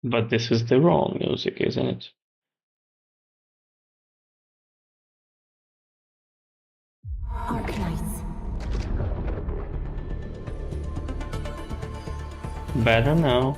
But this is the wrong music, isn't it? Arknights. Better now.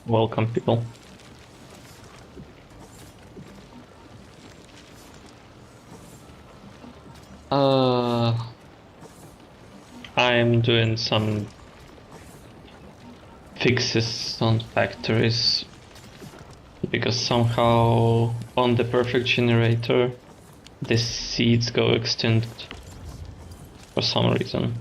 Welcome, people. I'm doing some fixes on factories because somehow on the perfect generator the seeds go extinct for some reason.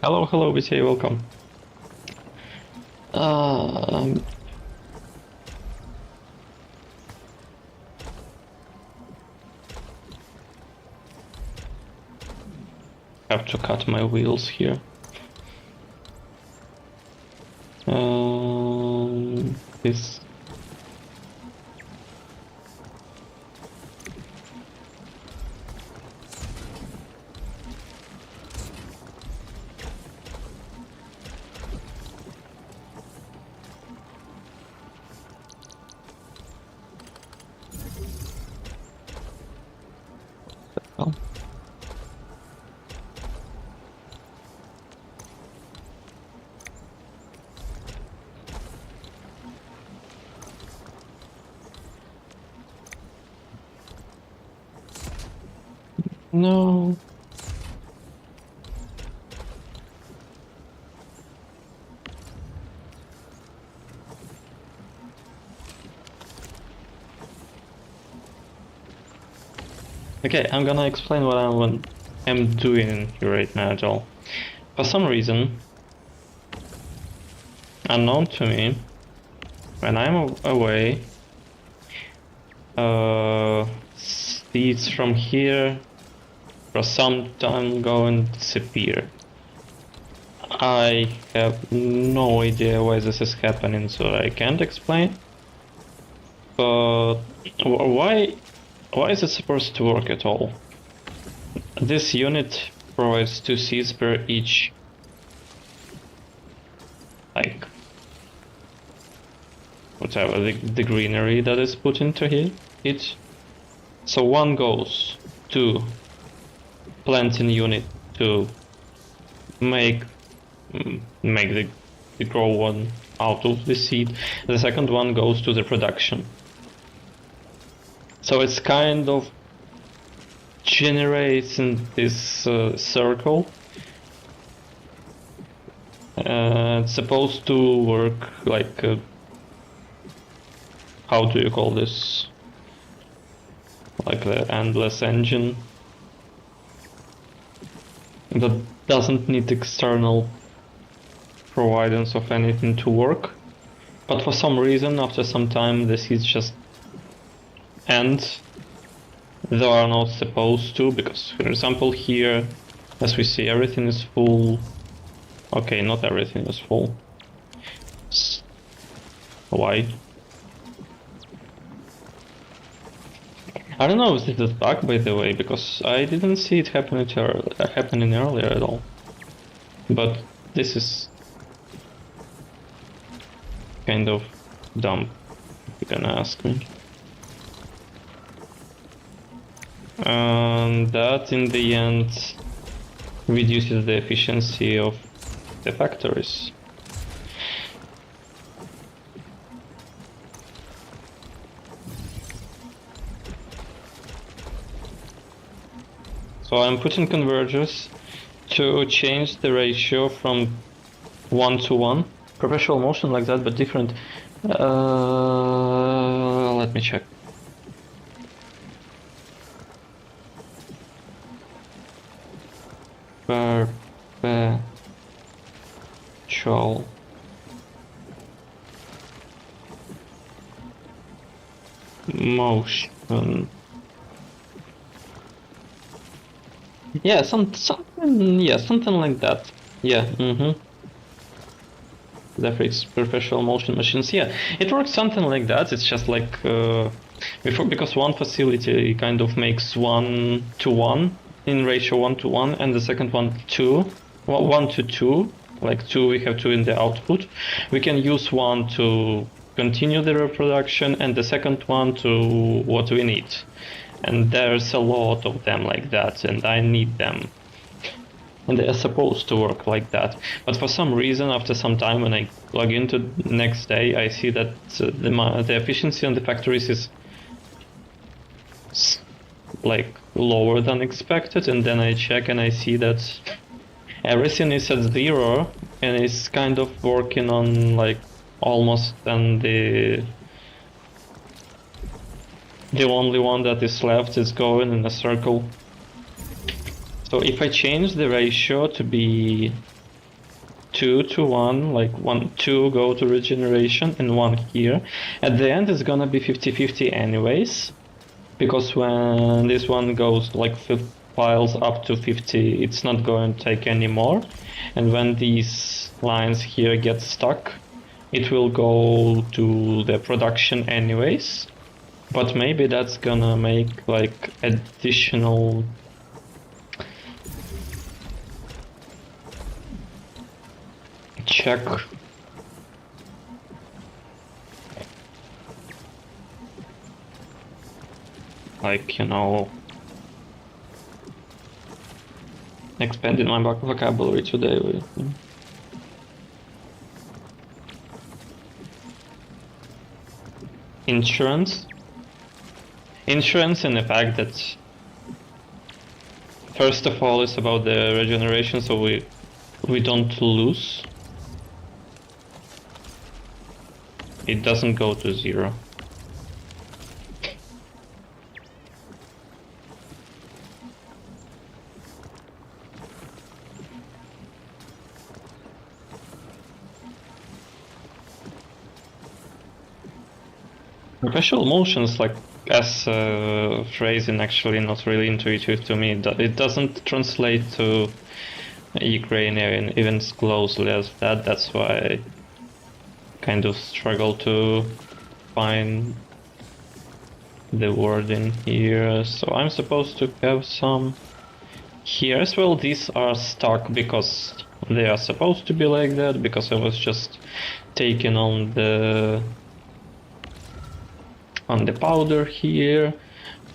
Hello, hello, BTA, welcome. Have to cut my wheels here. This. Oh. No. Okay, I'm gonna explain what I'm doing here right now, Joel. For some reason, unknown to me, when I'm away, seeds from here for some time go and disappear. I have no idea why this is happening, so I can't explain. But why is it supposed to work at all? This unit provides 2 seeds per each, like, whatever, the greenery that is put into it. So one goes to planting unit to make the grow one out of the seed. The second one goes to the production. So it's kind of generates in this circle. It's supposed to work like how do you call this? Like the endless engine that doesn't need external providence of anything to work. But for some reason, after some time, the seeds just end. They are not supposed to, because, for example, here, as we see, everything is full. Okay, not everything is full. Why? I don't know if this is a bug, by the way, because I didn't see it happening earlier at all. But this is kind of dumb, if you're gonna ask me. And that, in the end, reduces the efficiency of the factories. So I'm putting convergers to change the ratio from 1 to 1. Perpetual motion like that, but different. Let me check. Perpetual motion. Yeah, something like that. Yeah, Definitely perpetual motion machines. Yeah, it works something like that. It's just like because one facility kind of makes 1 to 1 in ratio 1 to 1, and the second one 2, well, 1 to 2. Like 2, we have 2 in the output. We can use 1 to continue the reproduction, and the second one to what we need. And there's a lot of them like that, and I need them. And they are supposed to work like that. But for some reason, after some time, when I log into the next day, I see that the efficiency on the factories is like lower than expected, and then I check and I see that everything is at 0, and it's kind of working on like almost on the only one that is left is going in a circle. So if I change the ratio to be 2 to 1, like 2 go to regeneration and 1 here. At the end it's gonna be 50-50 anyways, because when this one goes like piles up to 50, it's not going to take any more. And when these lines here get stuck, it will go to the production anyways. But maybe that's gonna make like additional check. Like, you know, expanded my vocabulary today with insurance. Insurance and the fact that first of all it's about the regeneration, so we don't lose. It doesn't go to 0. Perpetual motions, like as phrasing, actually not really intuitive to me. It doesn't translate to Ukrainian even closely as that. That's why I kind of struggle to find the word in here. So I'm supposed to have some here as well. These are stuck because they are supposed to be like that, because I was just taking on the powder here,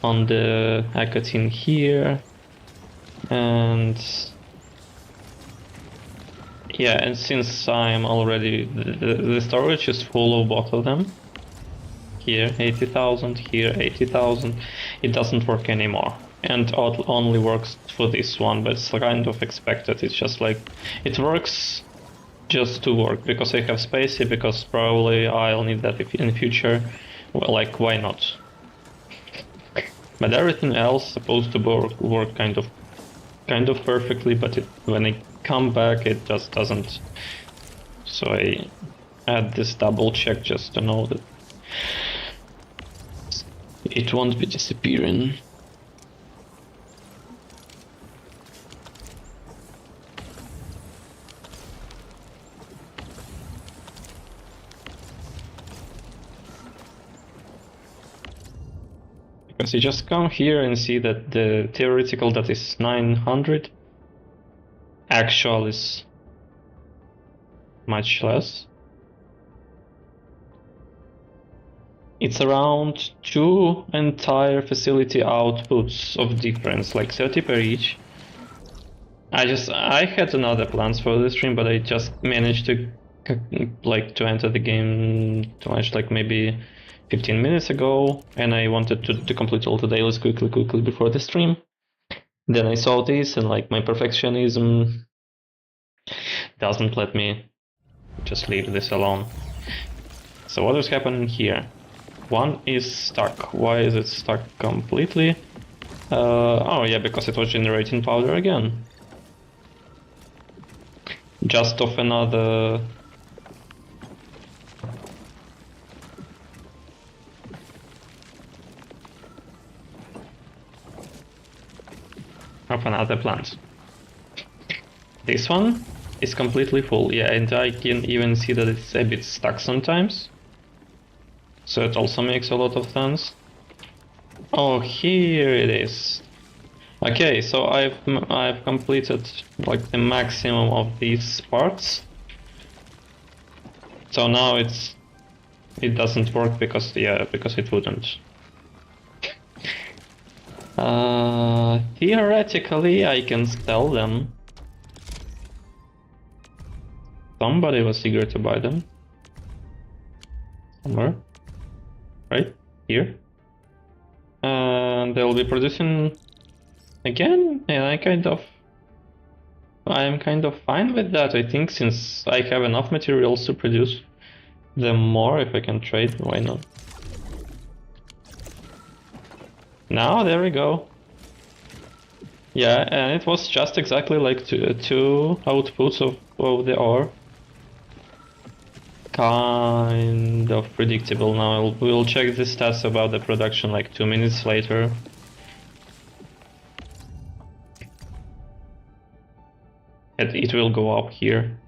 on the Akatin here, and yeah, and since I'm already, the storage is full of both of them. Here 80,000, here 80,000, it doesn't work anymore. And it only works for this one, but it's kind of expected. It's just like, it works just to work, because I have space here, because probably I'll need that in the future. Well, like, why not? But everything else supposed to work kind of perfectly, but when I come back it just doesn't. So I add this double check just to know that it won't be disappearing. Because you just come here and see that the theoretical that is 900, actual is much less. It's around 2 entire facility outputs of difference, like 30 per each. I had another plans for this stream, but I just managed to enter the game too much, like maybe 15 minutes ago, and I wanted to complete all the dailies quickly before the stream. Then I saw this, and like my perfectionism doesn't let me just leave this alone. So what is happening here? One is stuck. Why is it stuck completely? Oh yeah, because it was generating powder again. Just of another... of another plant. This one is completely full, yeah, and I can even see that it's a bit stuck sometimes. So it also makes a lot of sense. Oh, here it is. Okay, so I've completed like the maximum of these parts. So now it doesn't work because it wouldn't. Theoretically, I can sell them. Somebody was eager to buy them. Somewhere. Right? Here. And they'll be producing again, and I'm kind of fine with that, I think, since I have enough materials to produce them more. If I can trade, why not? Now, there we go. Yeah, and it was just exactly like two outputs of the ore. Kind of predictable now. We'll check the stats about the production like 2 minutes later. It will go up here.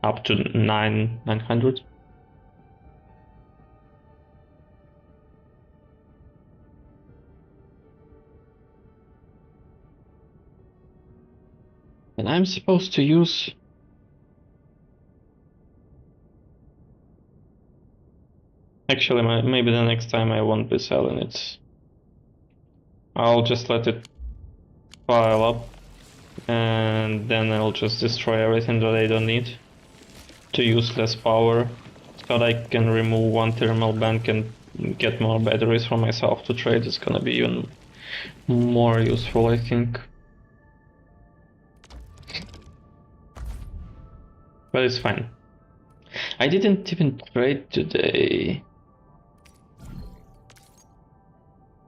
Up to 900. And I'm supposed to use... Actually, maybe the next time I won't be selling it. I'll just let it pile up, and then I'll just destroy everything that I don't need to use less power, so that I can remove one thermal bank and get more batteries for myself to trade. It's gonna be even more useful, I think. But it's fine. I didn't even trade today.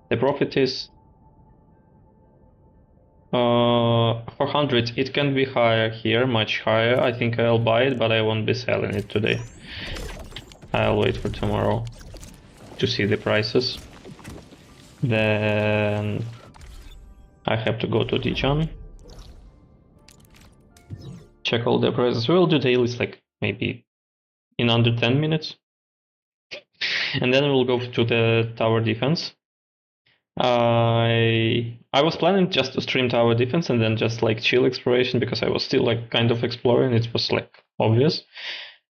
The profit is 400. It can be higher here, much higher. I think I'll buy it, but I won't be selling it today. I'll wait for tomorrow to see the prices. Then I have to go to Dijon. Check all the prices. We'll do dailies like maybe in under 10 minutes. And then we'll go to the tower defense. I was planning just to stream tower defense and then just like chill exploration because I was still like kind of exploring. It was like obvious.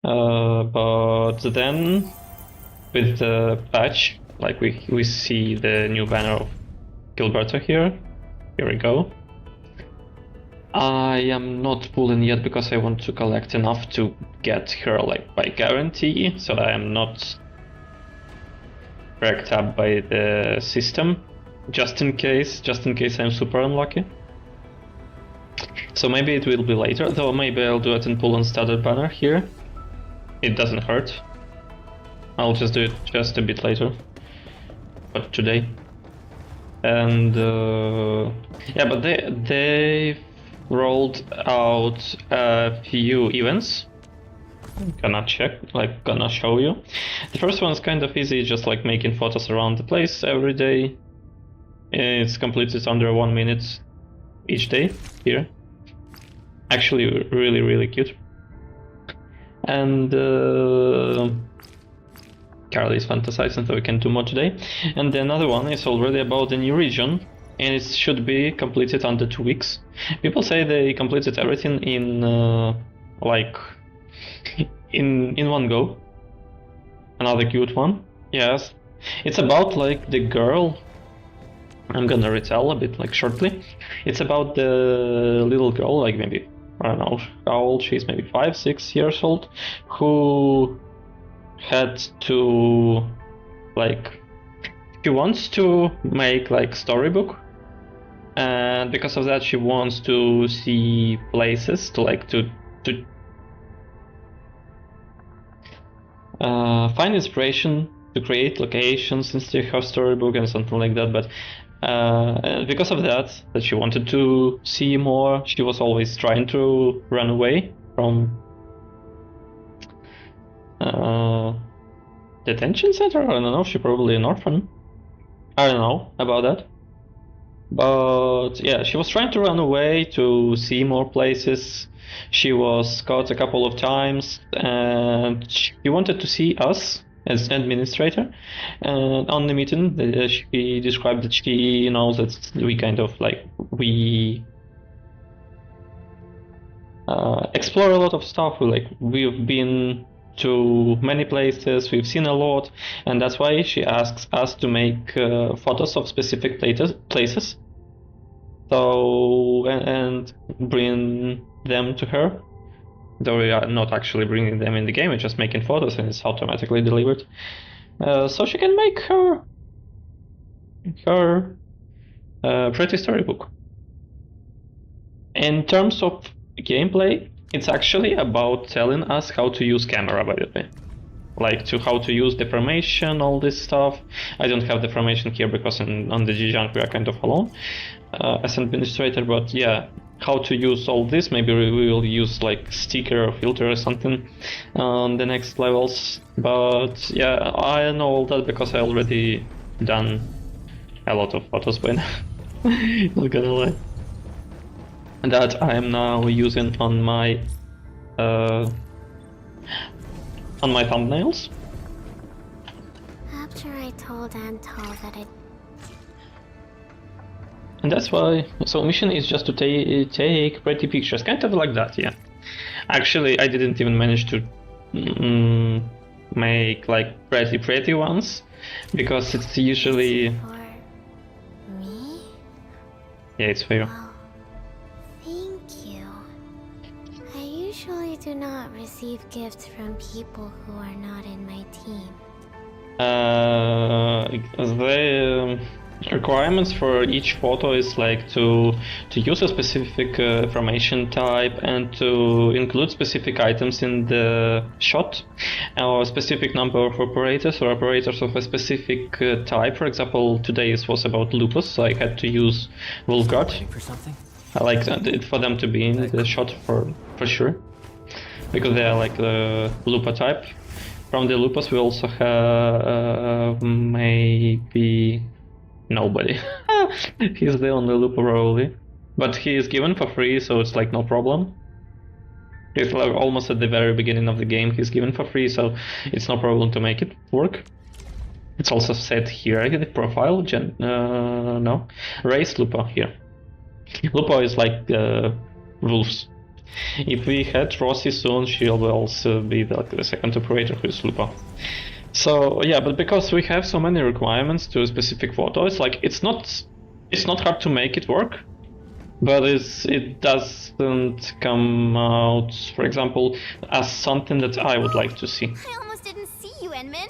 But then with the patch, like we see the new banner of Gilberto here. Here we go. I am not pulling yet because I want to collect enough to get her like by guarantee, so that I am not wrecked up by the system. Just in case I'm super unlucky. So maybe it will be later, though maybe I'll do it in pull and standard banner here. It doesn't hurt. I'll just do it just a bit later. But today. And yeah, but they rolled out a few events. Gonna show you. The first one is kind of easy, just like making photos around the place every day. It's completed under 1 minute each day here. Actually, really cute. And Carl is fantasizing, so we can do more today. And the another one is already about the new region, and it should be completed under 2 weeks. People say they completed everything in like in one go. Another cute one. Yes, it's about like the girl. I'm gonna retell a bit like shortly. It's about the little girl, like maybe, I don't know how old she is, maybe 5-6 years old, who had to like, she wants to make like storybook, and because of that she wants to see places to like to find inspiration to create locations instead of storybook and something like that. But because of that she wanted to see more, she was always trying to run away from detention center. I don't know, she probably an orphan. I don't know about that. But yeah, she was trying to run away to see more places. She was caught a couple of times, and she wanted to see us as administrator. And on the meeting, she described that she knows that we kind of like we explore a lot of stuff. We've been to many places, we've seen a lot, and that's why she asks us to make photos of specific places. So and bring them to her. Though we are not actually bringing them in the game, we're just making photos and it's automatically delivered. So she can make her pretty storybook. In terms of gameplay, it's actually about telling us how to use camera, by the way. like to how to use deformation, all this stuff. I don't have deformation here because on the G-Junk we are kind of alone as administrator, but yeah, how to use all this. Maybe we will use like sticker or filter or something on the next levels. But yeah, I know all that because I already done a lot of photos by now. Not gonna lie. That I am now using on my thumbnails. After I told Antal that it... And that's why, so mission is just to take pretty pictures, kind of like that, yeah. Actually, I didn't even manage to make like pretty ones, because it's usually... For me? Yeah, it's for you. Oh, thank you. I usually do not receive gifts from people who are not in my team. The requirements for each photo is like to use a specific formation type and to include specific items in the shot, or a specific number of operators or operators of a specific type. For example, today it was about lupus, so I had to use vulgar. I like it for them to be in the shot for sure, because they are like the lupa type. From the lupus we also have maybe nobody. He's the only lupa probably, but he is given for free, so it's like no problem. He's like almost at the very beginning of the game. He's given for free, so it's no problem to make it work. It's also set here. The profile no race lupa here. Lupa is like wolves. If we had Rossi soon, she'll also be like the second operator who is lupa. So yeah, but because we have so many requirements to a specific photo, it's like it's not hard to make it work, but it doesn't come out, for example, as something that I would like to see. I almost didn't see you, Enmin.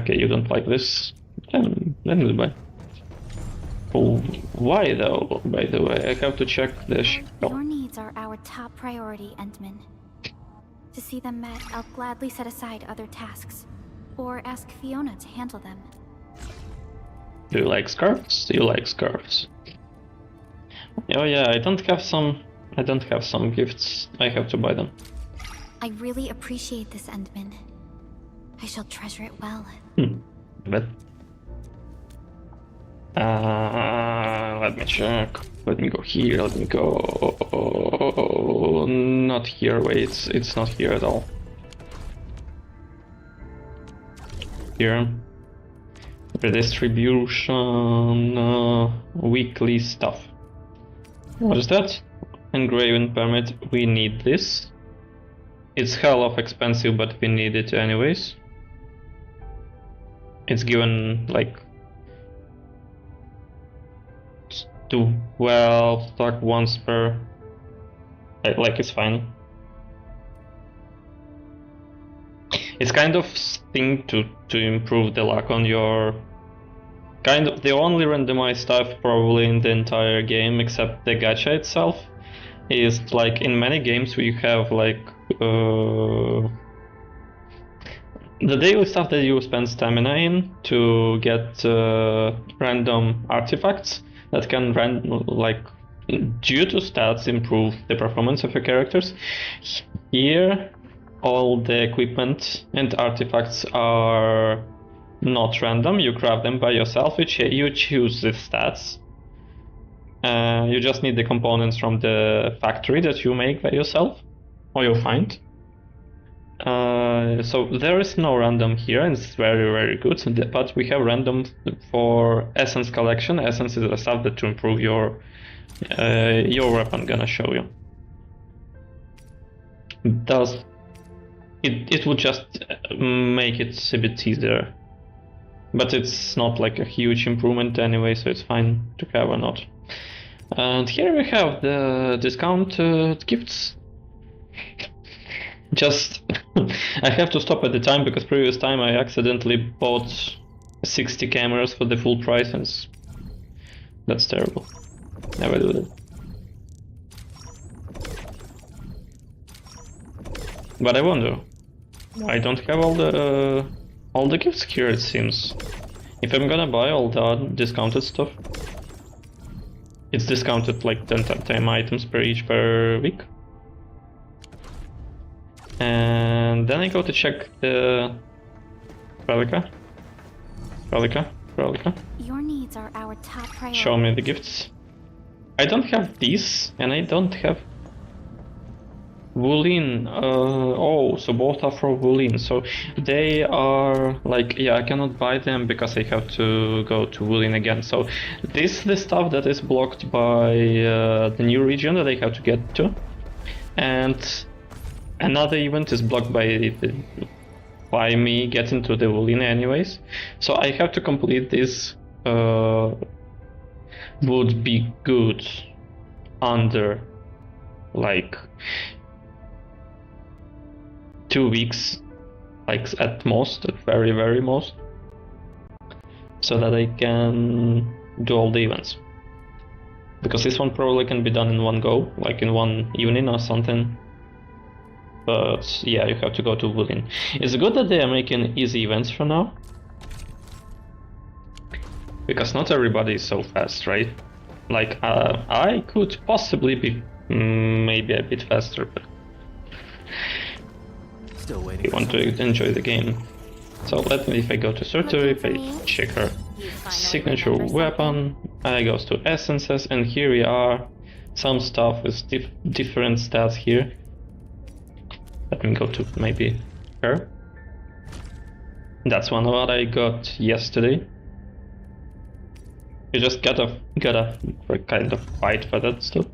Okay, you don't like this? Then goodbye. Oh, why though, by the way? I have to check the Your needs are our top priority, Endman. To see them met, I'll gladly set aside other tasks, or ask Fiona to handle them. Do you like scarves? Do you like scarves? Oh yeah, I don't have some gifts. I have to buy them. I really appreciate this, Endman. I shall treasure it well. But let me check. Let me go here. Let me go. Not here. Wait, it's not here at all. Here. Redistribution. Weekly stuff. What is that? Engraving permit. We need this. It's hell of expensive, but we need it anyways. It's given like 12 stock once per. Like it's fine. It's kind of thing to improve the luck on your. Kind of the only randomized stuff probably in the entire game, except the gacha itself, is like in many games we have like the daily stuff that you spend stamina in to get random artifacts that can like due to stats improve the performance of your characters. Here all the equipment and artifacts are not random. You grab them by yourself, you choose the stats. You just need the components from the factory that you make by yourself, or you find. So there is no random here, and it's very good. But we have random for essence collection. Essence is the stuff that to improve your weapon. Gonna show you. It would just make it a bit easier, but it's not like a huge improvement anyway, so it's fine to have or not. And here we have the discount gifts. Just I have to stop at the time because previous time I accidentally bought 60 cameras for the full price, and that's terrible. Never do that. But I wonder, I don't have all the gifts here, it seems. If I'm gonna buy all the discounted stuff, it's discounted like 10 items per each per week. And then I go to check the Relica. Your needs are our top priority. Show me the gifts. I don't have these, and I don't have Woolen. Oh, so both are for Woolen. So they are like, yeah, I cannot buy them because I have to go to Woolen again. So this is the stuff that is blocked by the new region that I have to get to, and another event is blocked by me getting to the Woolen anyways. So I have to complete this. Would be good under like 2 weeks, like at most, at very most, so that I can do all the events. Because this one probably can be done in one go, like in one evening or something. But yeah, you have to go to Woolen. It's good that they are making easy events for now. Because not everybody is so fast, right? Like, I could possibly be maybe a bit faster, but Still waiting. you want to enjoy the game. So let me, if I go to surgery, if I check her signature weapon, I go to essences, and here we are. Some stuff with different stats here. Let me go to maybe her. That's one what I got yesterday. You just gotta kind of fight for that stuff.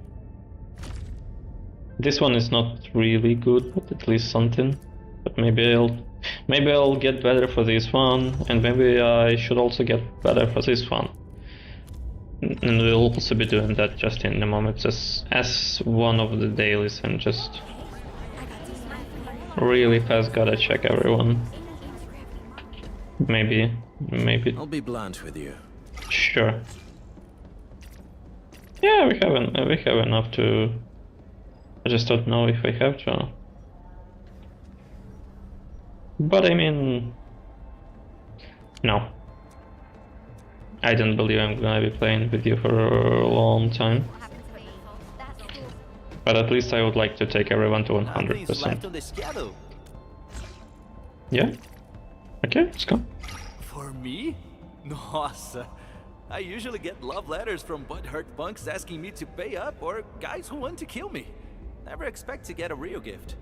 This one is not really good, but at least something. But maybe I'll get better for this one, and maybe I should also get better for this one. And we'll also be doing that just in a moment, just as one of the dailies, and just really fast gotta check everyone. Maybe. I'll be blunt with you. Sure. Yeah, we have enough to. I just don't know if I have to. But I mean, no. I don't believe I'm gonna be playing with you for a long time. But at least I would like to take everyone to 100%. Yeah. Okay, let's go. For me? Nossa. I usually get love letters from butthurt punks asking me to pay up, or guys who want to kill me. Never expect to get a real gift.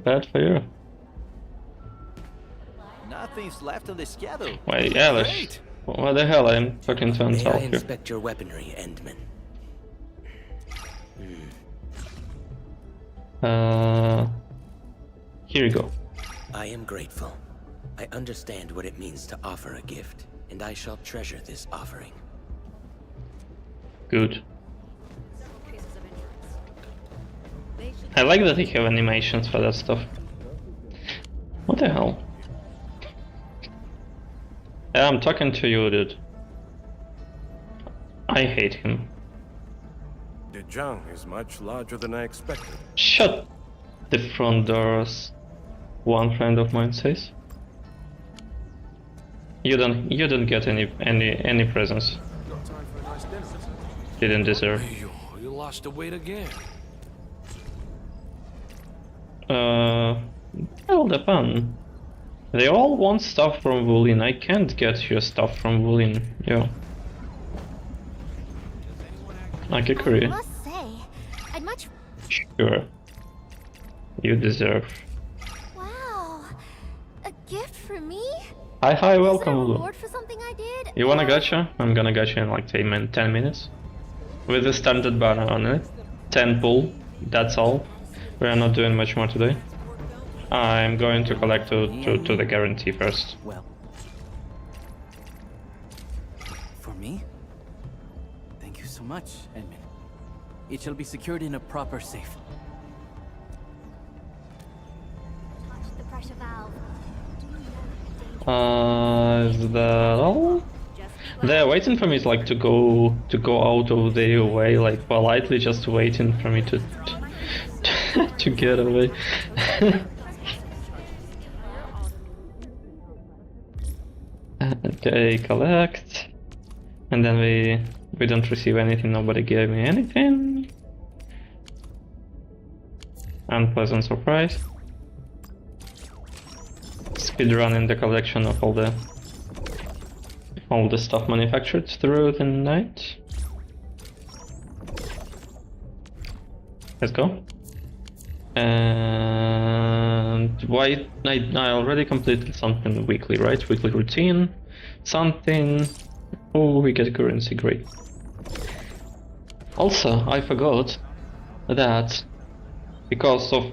Bad for you. Nothing's left on the schedule. Wait, yeah, Great. what the hell? I'm talking to May himself I here. inspect your weaponry, Endman? Here you go. I am grateful. I understand what it means to offer a gift, and I shall treasure this offering. Good. I like that they have animations for that stuff. What the hell? Yeah, I'm talking to you, dude. I hate him. The Zhang is much larger than I expected. Shut the front doors. One friend of mine says. You don't get any presents. No time for a nice dinner. Didn't deserve. You lost the weight again. Well, depend. They all want stuff from Woolen. I can't get your stuff from Woolen. Yo. Like a I career. must say, I'd much. Sure. You deserve. Wow, a gift for me? Hi, Is it a welcome, Lulu. reward for something I did? You wanna or- gacha? I'm gonna gacha in like 10 minutes. With the standard banner on it. 10 pull, that's all. We are not doing much more today. I'm going to collect to the guarantee first. Well. For me? Thank you so much, Edmund. It shall be secured in a proper safe. Touch the pressure valve. Is that all? They're waiting for me like to go out of their way, like politely just waiting for me to to get away. Okay, collect. And then we don't receive anything, nobody gave me anything. Unpleasant surprise. Speedrunning the collection of all the stuff manufactured through the night. Let's go. And why I already completed something weekly, right? Weekly routine, something. Oh, we get currency, great. Also, I forgot that because of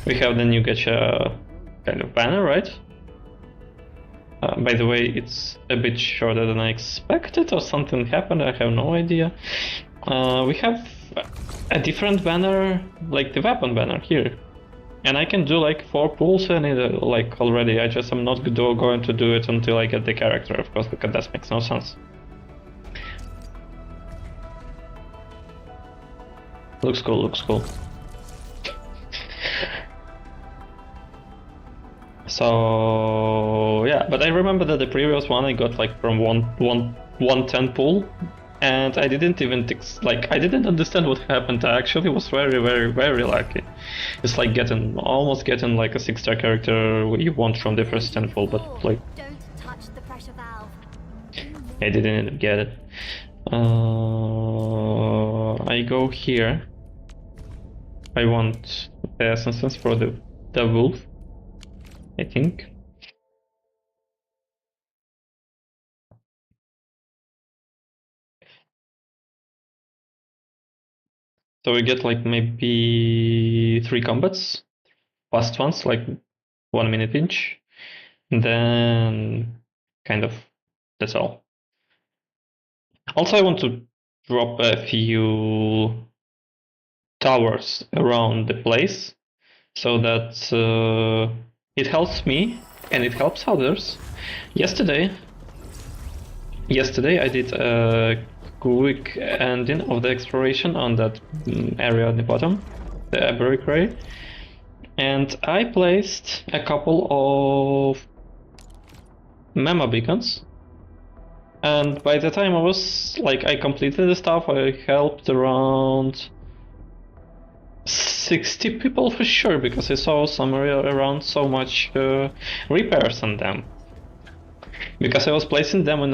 we have the new gacha kind of banner, right? By the way, it's a bit shorter than I expected, or something happened, I have no idea. We have a different banner, like the weapon banner here. And I can do like 4 pulls and it, like already, I just am not going to do it until I get the character, of course, because that makes no sense. Looks cool, looks cool. So yeah, but I remember that the previous one I got like from 110 pull, and I didn't even I didn't understand what happened. I actually was very lucky. It's like almost getting like a 6-star character you want from the first 10 pull, but like Don't touch the pressure valve. I didn't end up get it. I go here. I want the essences for the wolf, I think. So we get like maybe 3 combats, fast ones, like 1 minute each, and then kind of that's all. Also, I want to drop a few towers around the place so that it helps me and it helps others. Yesterday I did a quick ending of the exploration on that area at the bottom, the Aberry Cray, and I placed a couple of memo beacons. And by the time I completed the stuff, I helped around 60 people for sure, because I saw somewhere around so much repairs on them. Because I was placing them in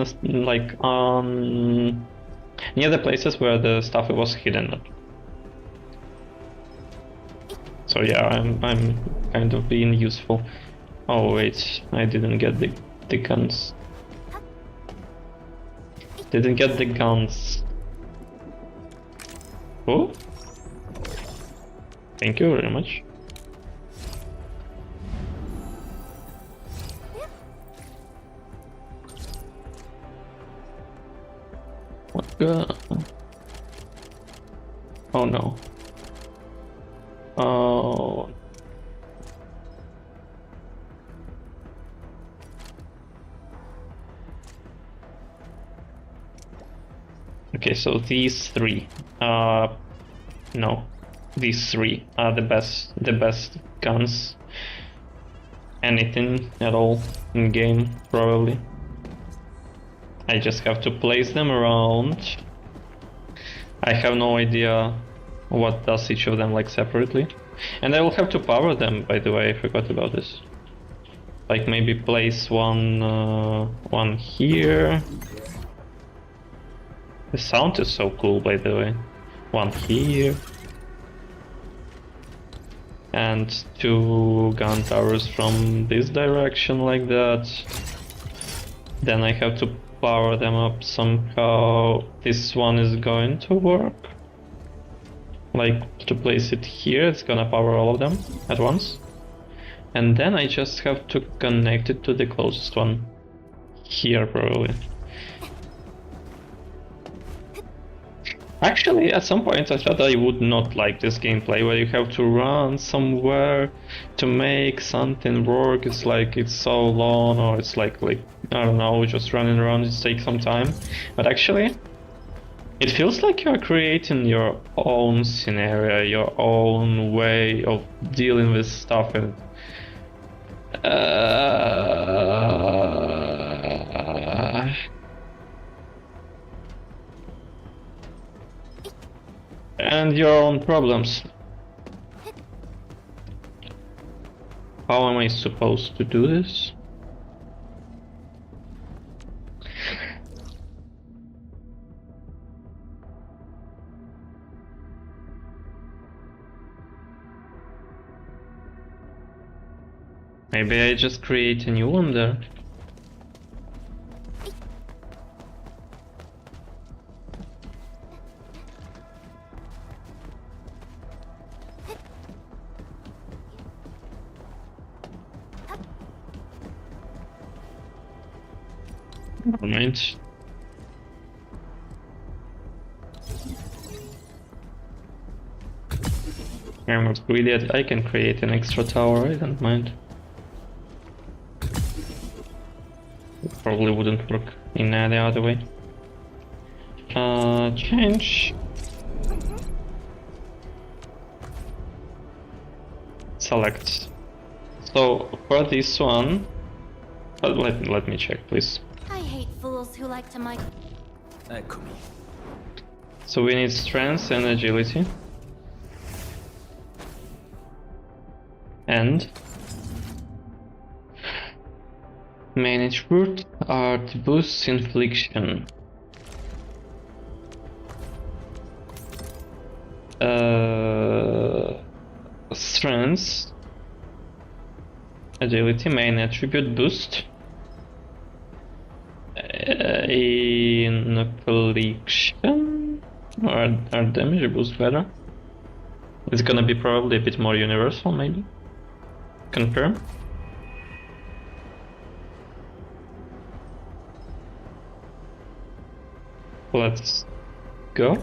near the places where the stuff was hidden. So yeah, I'm kind of being useful. Oh wait, I didn't get the guns. Didn't get the guns. Oh? Thank you very much. What the? Oh no. Oh. Okay, so these 3. No. These 3 are the best guns. Anything at all in game, probably. I just have to place them around. I have no idea what does each of them like separately. And I will have to power them, by the way, I forgot about this. Like maybe place one here. The sound is so cool, by the way. One here. And 2 gun towers from this direction, like that. Then I have to power them up somehow. This one is going to work. Like, to place it here, it's gonna power all of them at once. And then I just have to connect it to the closest one. Here, probably. Actually, at some point I thought I would not like this gameplay where you have to run somewhere to make something work. It's like it's so long, or it's like I don't know, just running around. It takes some time. But actually, it feels like you're creating your own scenario, your own way of dealing with stuff, and and your own problems. How am I supposed to do this? Maybe I just create a new one there. Never mind. I'm not greedy. I can create an extra tower. I don't mind. It probably wouldn't work in the other way. Change. Select. So for this one, let me check, please. I hate fools who like to mic. Eccomi. So we need strength and agility. And manage root art boosts infliction. Strength, agility, main attribute boost. Infliction or damage boost better. It's gonna be probably a bit more universal, maybe. Confirm. Let's go.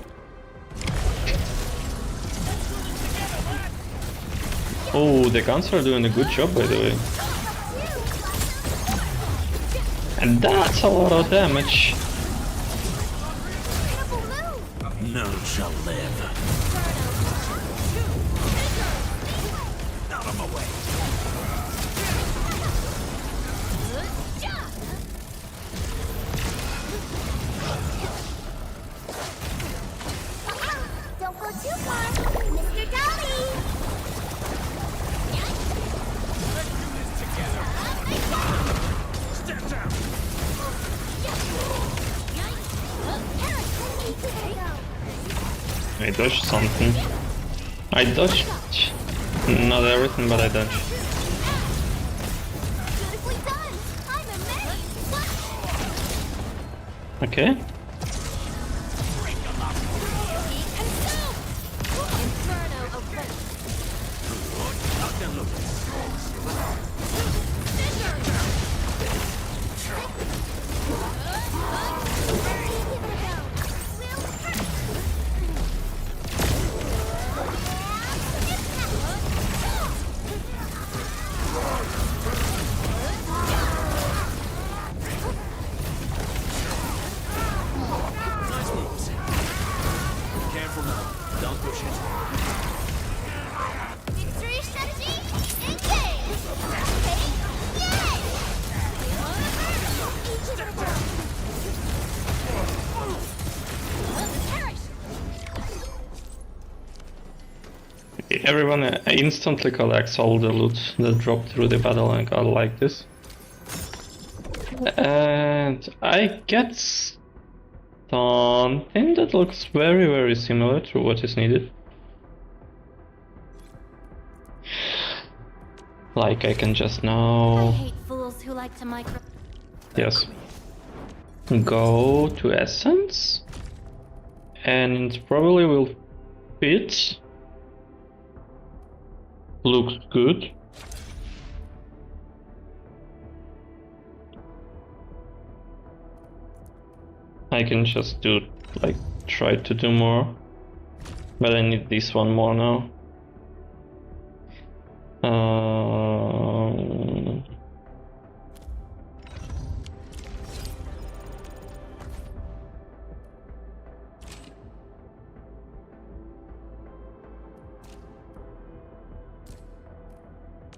Oh, the guns are doing a good job, by the way. And that's a lot of damage. None shall live. Out of my way. Don't go too far, Mr. Dolly! Step down. I dodged something. I dodged not everything, but I dodged. Beautifully done! I'm amazed! Okay. Inferno avert! Careful now. Don't push it. Victory strategy, engage! Yay! Everyone instantly collects all the loot that dropped through the battle, and I like this. And I get something that looks very similar to what is needed. Like I can just I now, hate fools who like to micro. yes, go to essence, and it probably will fit. Looks good. I can just do like try to do more. But I need this one more now.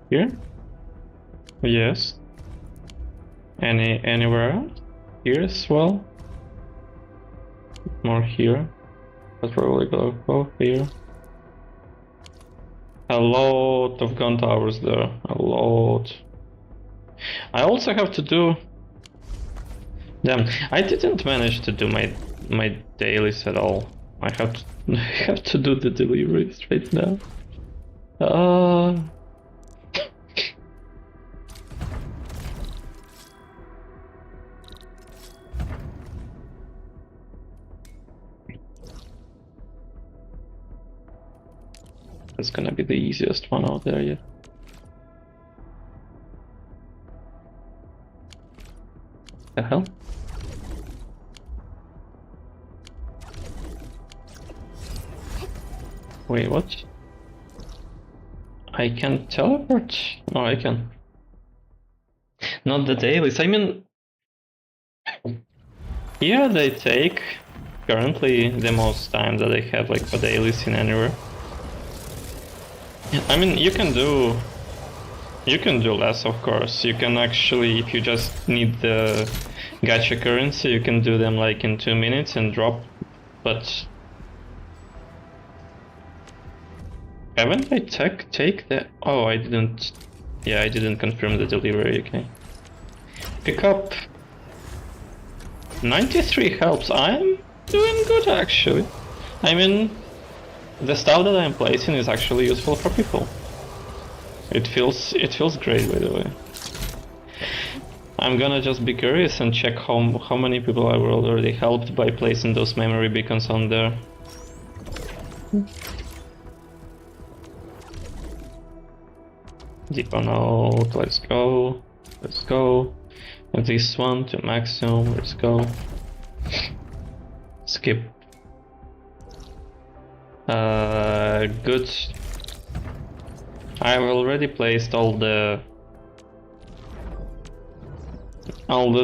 Here? Yes. Anywhere else? Here as well? More here. But probably go here. A lot of gun towers there. A lot. I also have to do... Damn, I didn't manage to do my dailies at all. I have to do the deliveries right now. That's gonna be the easiest one out there, yeah. The hell? Wait, what? I can teleport? Oh, I can. Not the dailies, I mean... Here they take currently the most time that I have like for dailies in anywhere. I mean, you can do less, of course. You can actually, if you just need the gacha currency, you can do them like in 2 minutes and drop, but haven't I take the... Oh, I didn't... Yeah, I didn't confirm the delivery, okay. Pick up 93 helps. I'm doing good, actually. I mean, the stuff that I'm placing is actually useful for people. It feels great, by the way. I'm gonna just be curious and check how many people I were already helped by placing those memory beacons on there. Deeper note, let's go. Let's go. And this one to maximum, let's go. Skip. Good. I've already placed all the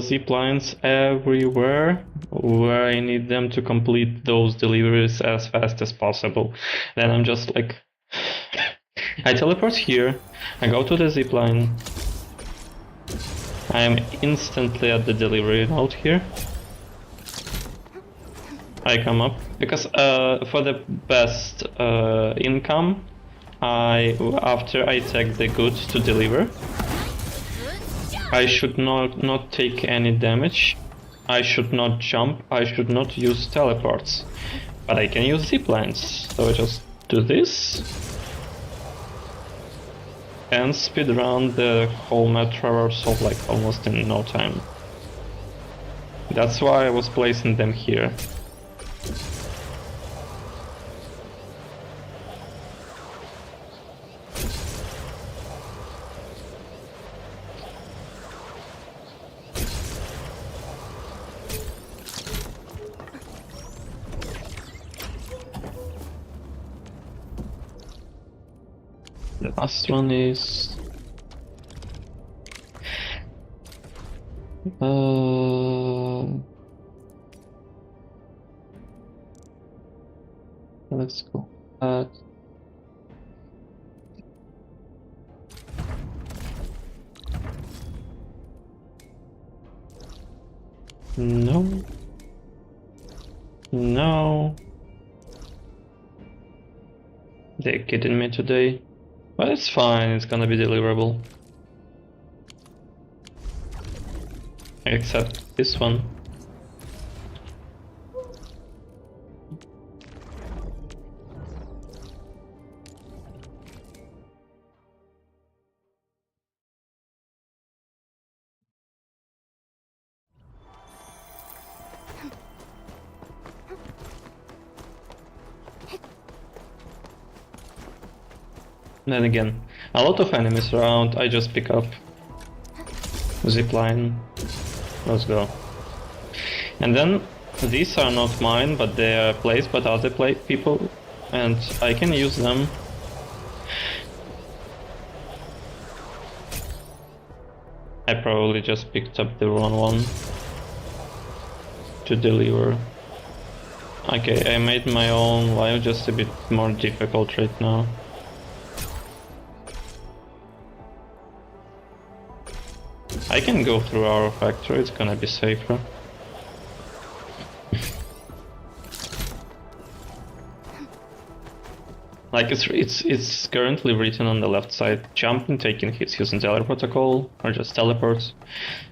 zip lines everywhere where I need them to complete those deliveries as fast as possible. Then I'm just like, I teleport here, I go to the zip line, I am instantly at the delivery node here. I come up because for the best income, after I take the goods to deliver, I should not take any damage. I should not jump. I should not use teleports, but I can use zip lines. So I just do this and speed around the whole map traversal like almost in no time. That's why I was placing them here. The last one is... Let's go. No. No. They're kidding me today. But it's fine, it's gonna be deliverable. Except this one. Then again, a lot of enemies around, I just pick up zipline. Let's go. And then These are not mine, but they are placed by other people, and I can use them. I probably just picked up the wrong one to deliver. Okay, I made my own life just a bit more difficult right now. I can go through our factory, it's gonna be safer. Like it's currently written on the left side, jumping, taking hits using teleport protocol, or just teleports.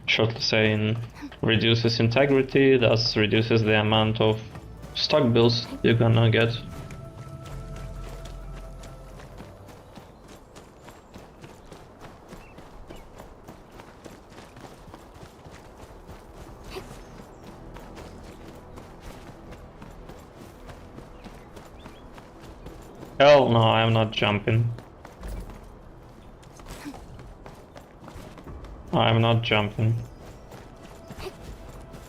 Shortly saying, reduces integrity, thus reduces the amount of stock bills you're gonna get. Hell no, I'm not jumping. I'm not jumping.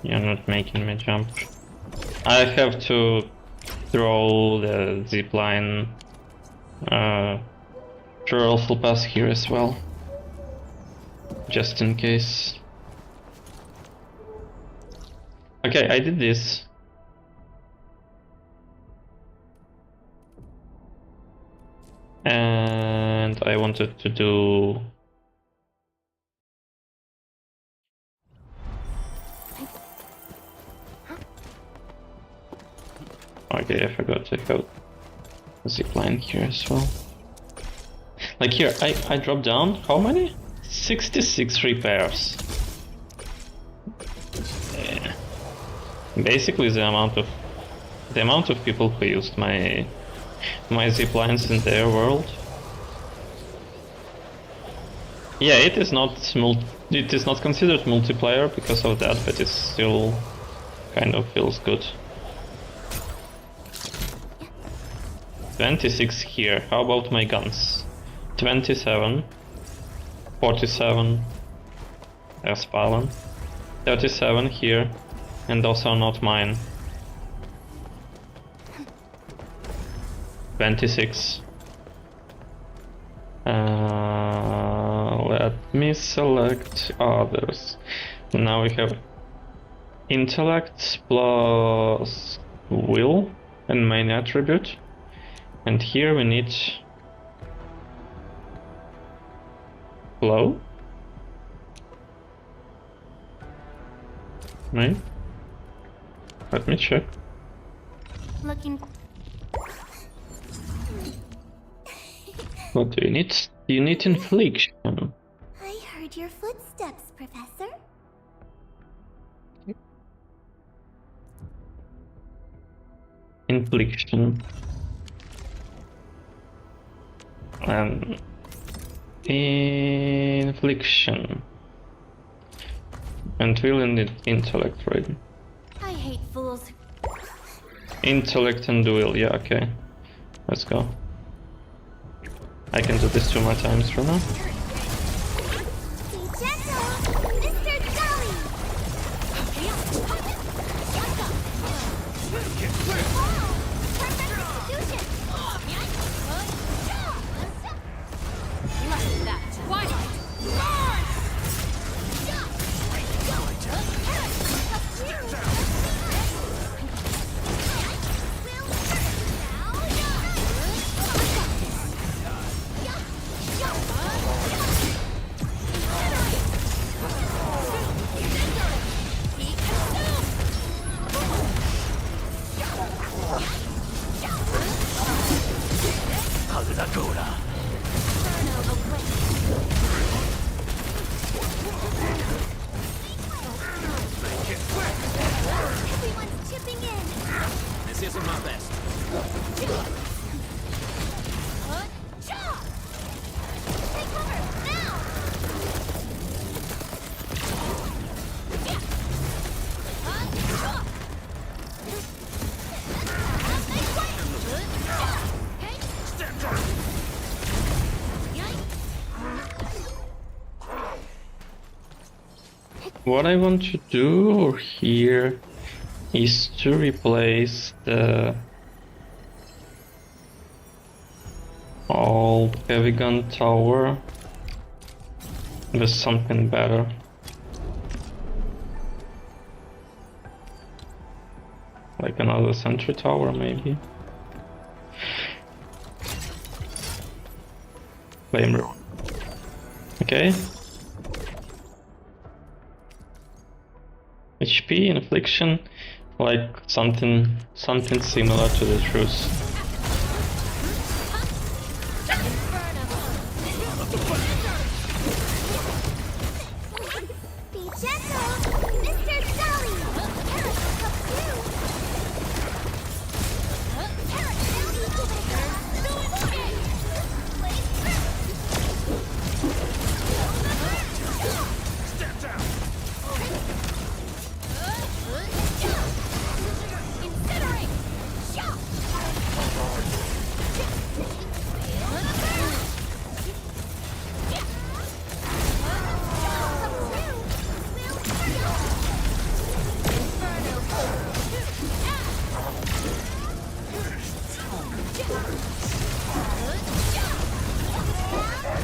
You're not making me jump. I have to throw the zipline traversal pass here as well. Just in case. Okay, I did this. And I wanted to do... Okay, I forgot to have a zipline here as well. Like here, I dropped down, how many? 66 repairs. Yeah. Basically the amount of people who used my ziplines in their world. Yeah, it is not considered multiplayer because of that, but it still kind of feels good. 26 here. How about my guns? 27, 47, there's Palin, 37 here, and those are not mine. 26. Let me select others. Now we have intellect plus will and main attribute, and here we need flow. Right? Let me check. Looking. What do you need? You need infliction. I heard your footsteps, Professor. Infliction. Infliction. And will need intellect, right? I hate fools. Intellect and will, yeah, okay. Let's go. I can do this 2 more times from now. Be gentle, Mr. Jolly! Why not? Everyone's chipping in. This isn't my best. Take cover, now! What I want to do here is to replace the old heavy gun tower with something better. Like another sentry tower, maybe. Flame rune. Okay. HP, infliction, like something similar to the truce. Be gentle, Mr. Sully! Step down. Incinerate! Shock!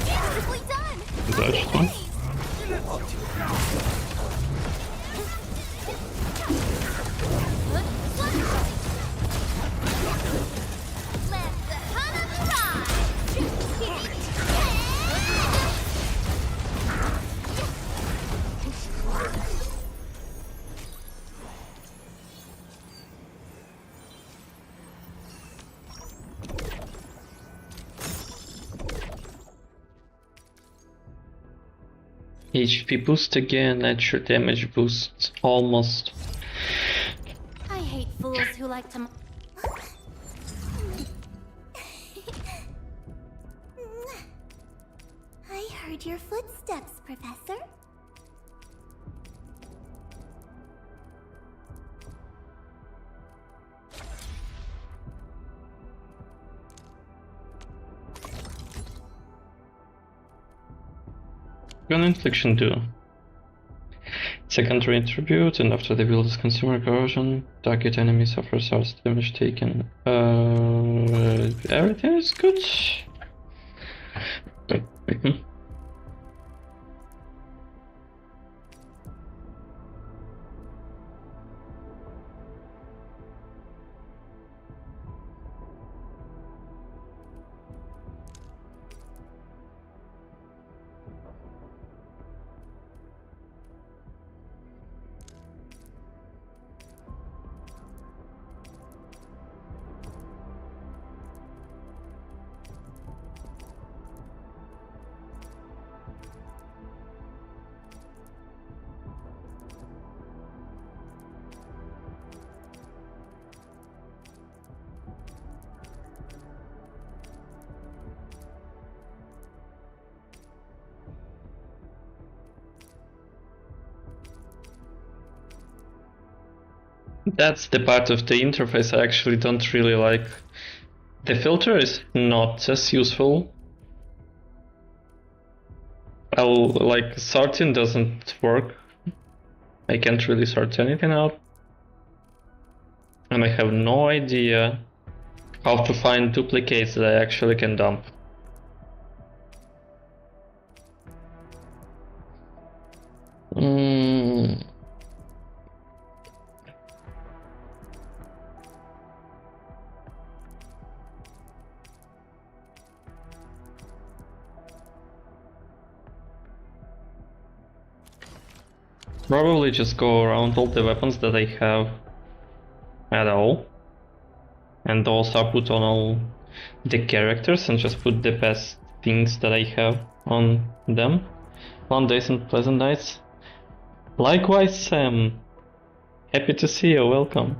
Beautifully done! Dodged one. Let the hunt arrive! HP boost again, nature damage boost almost. I hate fools who like to. I heard your footsteps, Professor. Gun infliction do. Secondary tribute, and after the build is consumer corrosion, target enemy suffers arts damage taken. Everything is good. That's the part of the interface I actually don't really like. The filter is not as useful. Like sorting doesn't work. I can't really sort anything out. And I have no idea how to find duplicates that I actually can dump. Probably just go around all the weapons that I have at all, and also put on all the characters and just put the best things that I have on them. Fun days and pleasant nights. Likewise, Sam. Happy to see you. Welcome.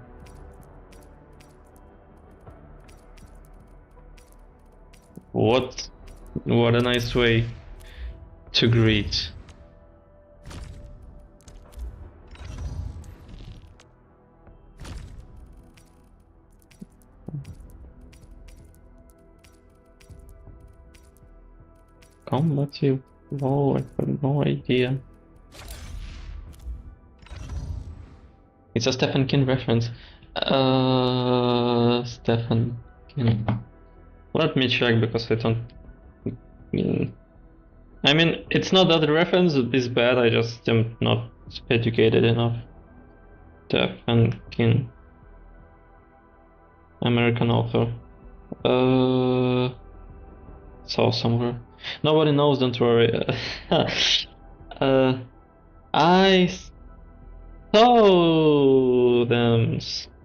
What a nice way to greet. Combative wall, I have no idea. It's a Stephen King reference. Stephen King. Let me check because I don't. I mean, it's not that the reference is bad. I just am not educated enough. Stephen King, American author. Saw somewhere. Nobody knows. Don't worry. I saw them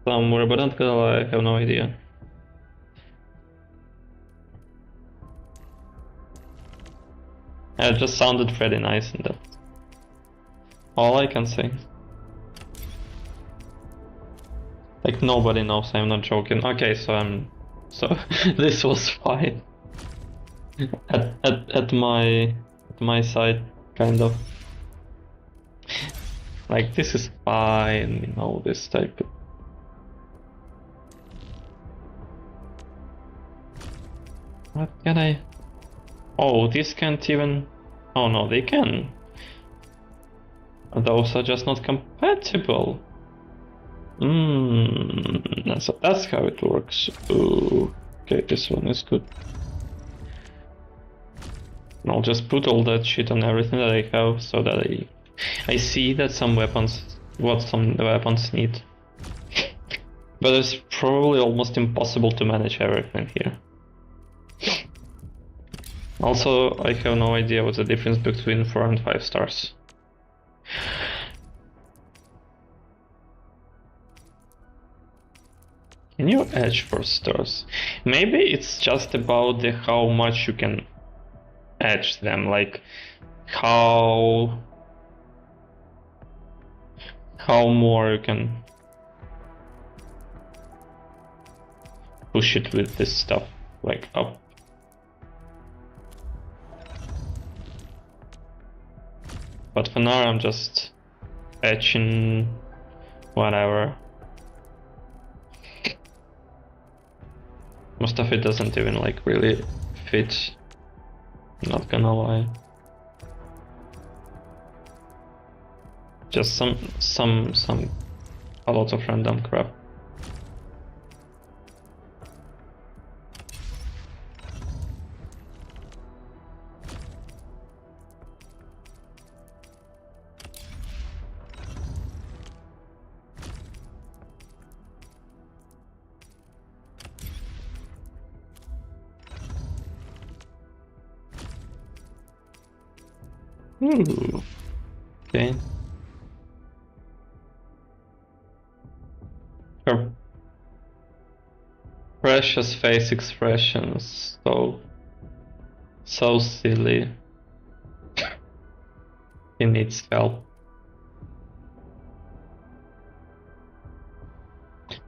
somewhere, but not gonna lie, I have no idea. It just sounded pretty nice, and that's all I can say. Like nobody knows, I'm not joking. Okay, so this was fine. at my side, kind of. Like this is fine, you know, this type of... What can I... Oh, this can't even... Oh no, they can. Those are just not compatible. So that's how it works. Ooh. Okay, this one is good. I'll just put all that shit on everything that I have so that I see that some weapons need. But it's probably almost impossible to manage everything here. Also, I have no idea what's the difference between 4 and 5 stars. Can you edge 4 stars? Maybe it's just about how much you can edge them, like how more you can push it with this stuff, like up. But for now I'm just edging whatever. Most of it doesn't even like really fit, not gonna lie. Just a lot of random crap. Ooh. Okay. Her precious face expressions, so silly. He needs help.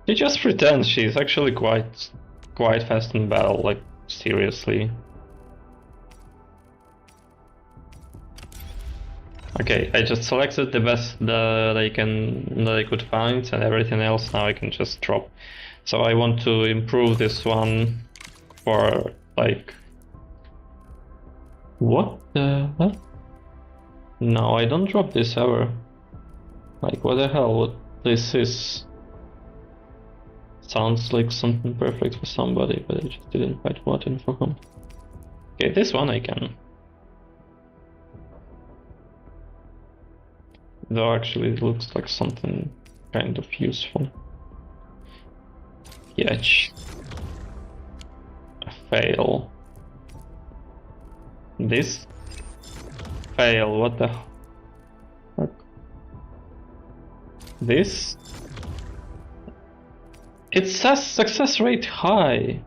She just pretends. She's actually quite fast in battle, like seriously. Okay, I just selected the best that I could find, and everything else now I can just drop. So I want to improve this one for like... What the hell? No, I don't drop this ever. Like what the hell, what this is? Sounds like something perfect for somebody, but I just didn't quite want it for him. Okay, this one I can. Though actually it looks like something kind of useful. Yetch. Fail. This? Fail, what the fuck? This? It says success rate high.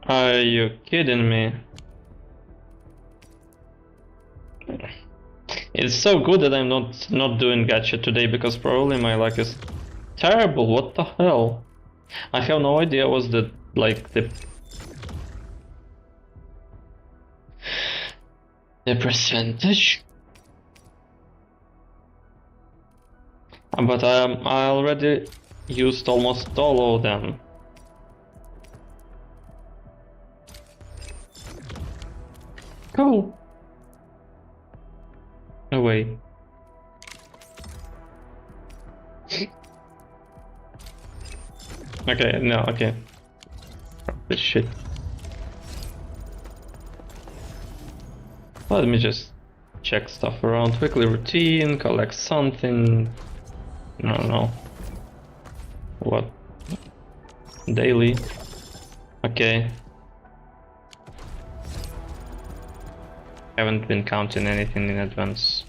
Are you kidding me? It's so good that I'm not doing gacha today because probably my luck is terrible. What the hell? I have no idea what's the percentage. But I already used almost all of them. Cool. Oh wait. Okay, no, okay. This shit. Let me just check stuff around. Weekly routine, collect something. No. What? Daily. Okay. Haven't been counting anything in advance.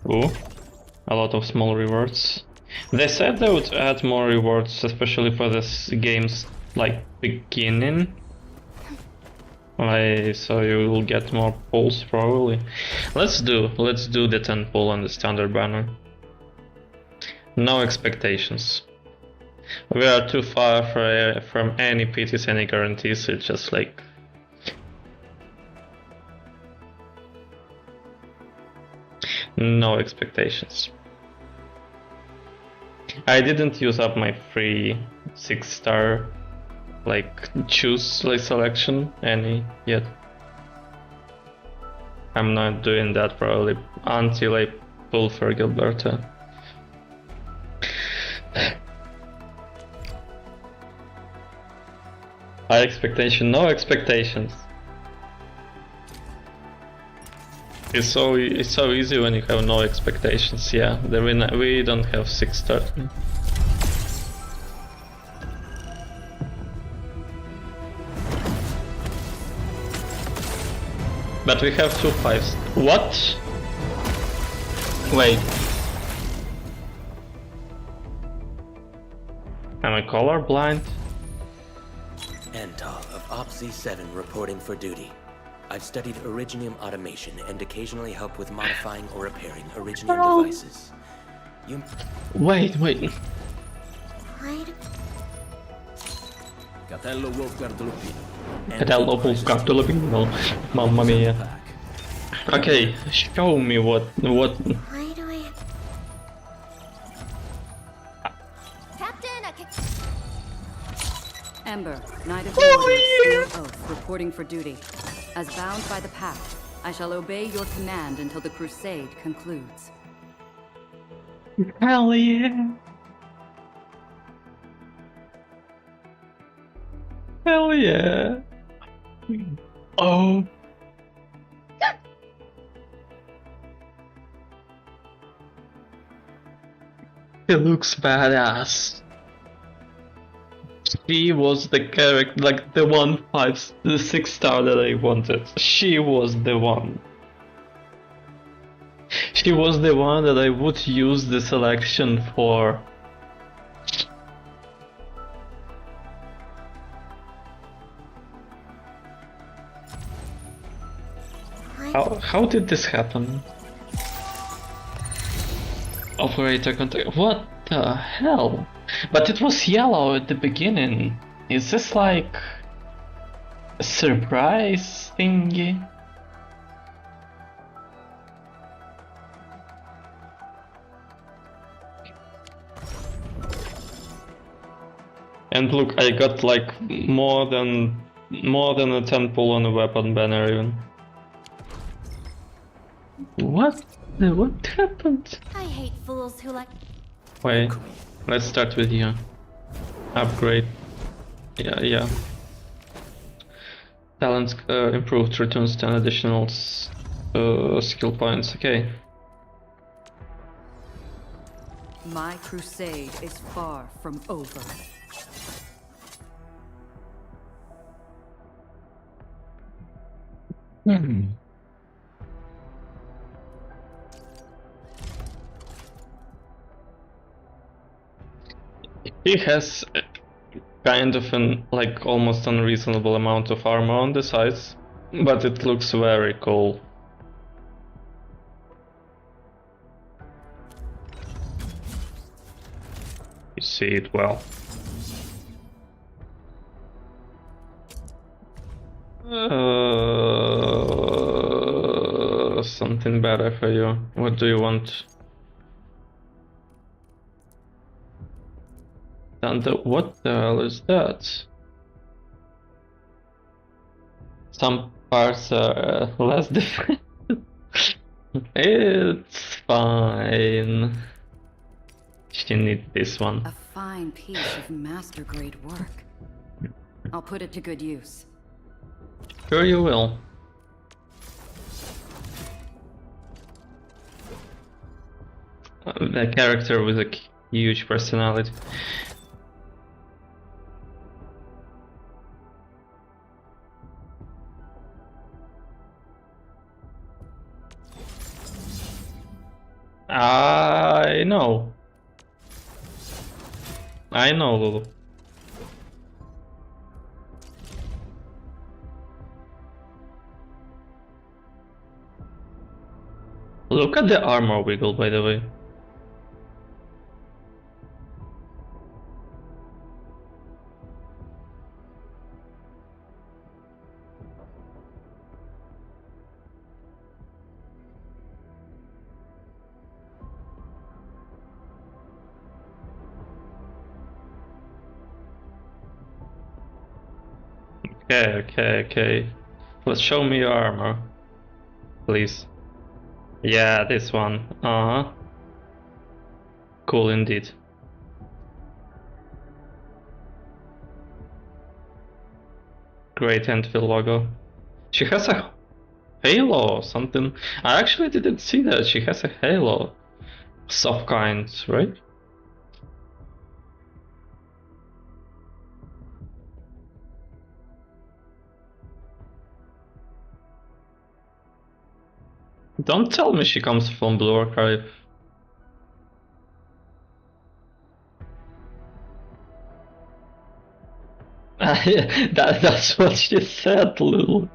Ooh, a lot of small rewards. They said they would add more rewards, especially for this game's like beginning. So you will get more pulls probably. Let's do the 10 pull on the standard banner. No expectations. We are too far from any pities, any guarantees. It's just like no expectations. I didn't use up my free 6-star like choose like selection any yet. I'm not doing that probably until I pull for Gilberta. High expectation, no expectations. It's so easy when you have no expectations. Yeah, we don't have 6-star. But we have 2 5s. What? Wait. Am I colorblind? Antal of OPSI 7 reporting for duty. I've studied Originium automation and occasionally help with modifying or repairing Originium devices. You... Wait. Why Catello Wolfguard Lupino. Catello Wolfguard Lupino. Mamma mia. Okay, show me what... Why do I... Captain, Ember, Knight of the Order, Steel Oath, reporting for duty. As bound by the Pact, I shall obey your command until the crusade concludes. Hell yeah! Hell yeah! Oh! He looks badass. She was the character, like the 6-star that I wanted. She was the one. She was the one that I would use the selection for. How did this happen? Operator contact. What the hell? But it was yellow at the beginning. Is this like a surprise thingy? And look, I got like more than a 10 pull on a weapon banner even. What happened? I hate fools who like... Wait, let's start with you. Upgrade. Yeah. Talents improved, returns 10 additional skill points. Okay. My crusade is far from over. He has kind of an like almost unreasonable amount of armor on the sides, but it looks very cool. You see it well. Something better for you. What do you want? And what the hell is that? Some parts are less different. It's fine. She needs this one. A fine piece of master-grade work. I'll put it to good use. Sure you will. A character with a huge personality. I know. I know, Lulu. Look at the armor wiggle, by the way. Okay. Let's show me your armor, please. Yeah, this one. Uh-huh. Cool indeed. Great Endfield logo. She has a halo or something. I actually didn't see that. She has a halo. Some kind, right? Don't tell me she comes from Blue Archive. That's what she said, Lil.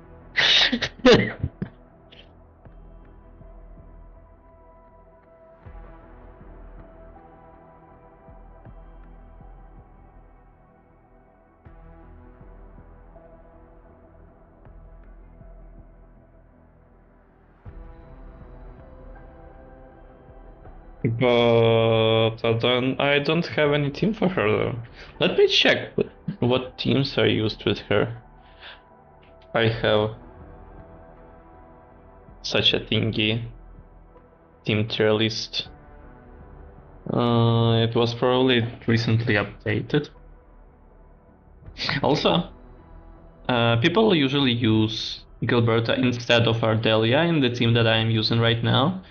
But I don't have any team for her though. Let me check what teams are used with her. I have such a thingy. Team tier list. It was probably recently updated. Also, people usually use Gilberta instead of Ardelia in the team that I am using right now.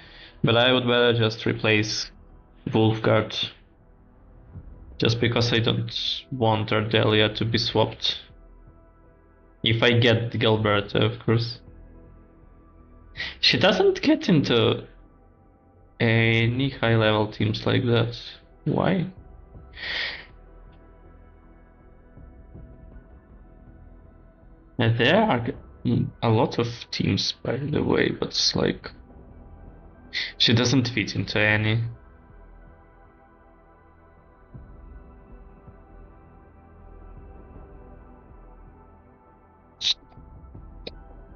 But I would rather just replace Wolfguard. Just because I don't want Ardelia to be swapped. If I get Gilberta, of course. She doesn't get into any high level teams like that. Why? And there are a lot of teams, by the way, but it's like she doesn't fit into any.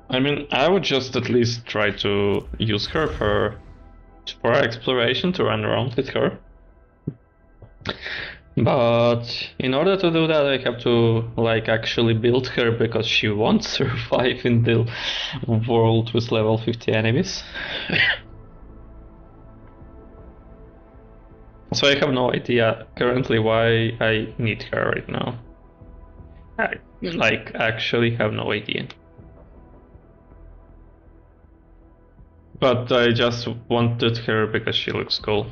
I mean, I would just at least try to use her for exploration, to run around with her. But in order to do that, I have to like actually build her because she won't survive in the world with level 50 enemies. So I have no idea currently why I need her right now. I like actually have no idea. But I just wanted her because she looks cool.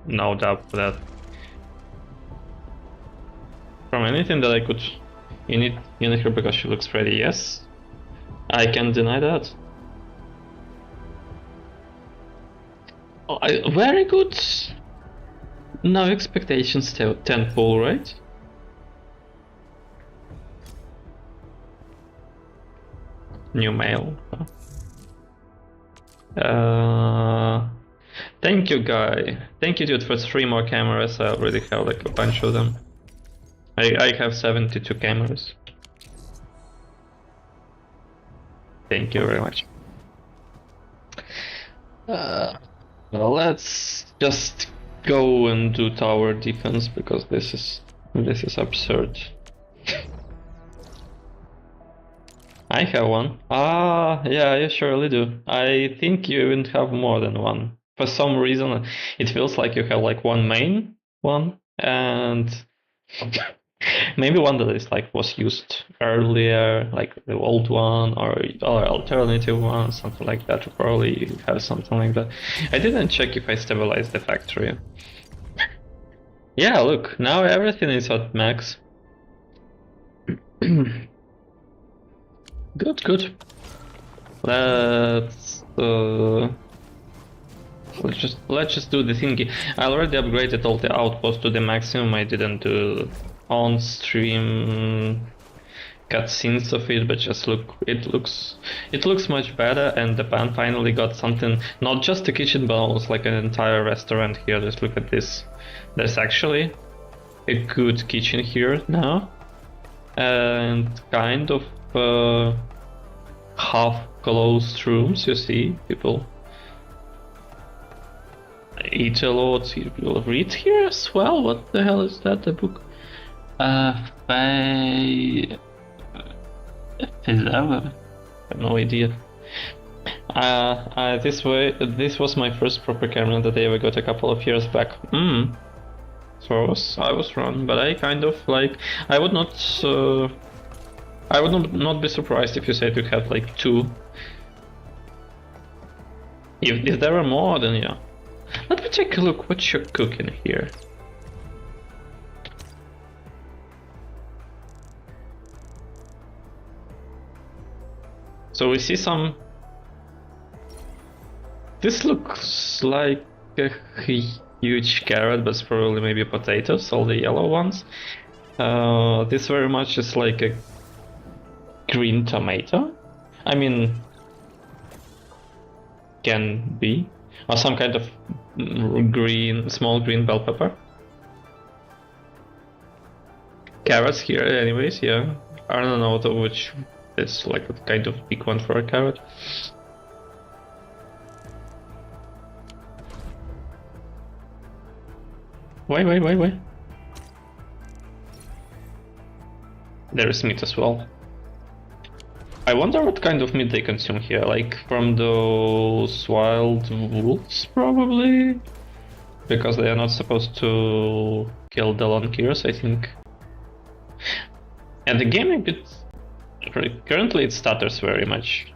No doubt that. From anything that I could unit her because she looks pretty, yes. I can't deny that. Oh, very good. No expectations 10 pull, right? New mail. Thank you, guy. Thank you, dude, for 3 more cameras. I already have like a bunch of them. I have 72 cameras. Thank you very much. Well, let's just go and do tower defense because this is absurd. I have one. Ah, yeah, you surely do. I think you even have more than one. For some reason, it feels like you have like one main one and maybe one that is like was used earlier, like the old one or alternative one, something like that. Probably you have something like that. I didn't check if I stabilized the factory. Yeah, look, now everything is at max. Good, good. Let's just do the thingy. I already upgraded all the outposts to the maximum. I didn't do on-stream cutscenes of it, but just look, it looks much better. And the pan finally got something, not just a kitchen, but almost like an entire restaurant here. Just look at this. There's actually a good kitchen here now, and kind of half closed rooms. You see, people eat a lot. People read here as well. What the hell is that? A book? I have no idea. This was my first proper camera that I ever got a couple of years back. So I was wrong, but I kind of like, I would not be surprised if you said you had like two. If there are more, then yeah. Let me take a look what you're cooking here. So we see some. This looks like a huge carrot, but it's probably maybe potatoes, all the yellow ones. This very much is like a green tomato. I mean, can be. Or some kind of small green bell pepper. Carrots here anyways, yeah. I don't know which is like a kind of big one for a carrot. Wait. There is meat as well. I wonder what kind of meat they consume here, like from those wild wolves probably? Because they are not supposed to kill the lurkers, I think. And the game a bit... currently it stutters very much.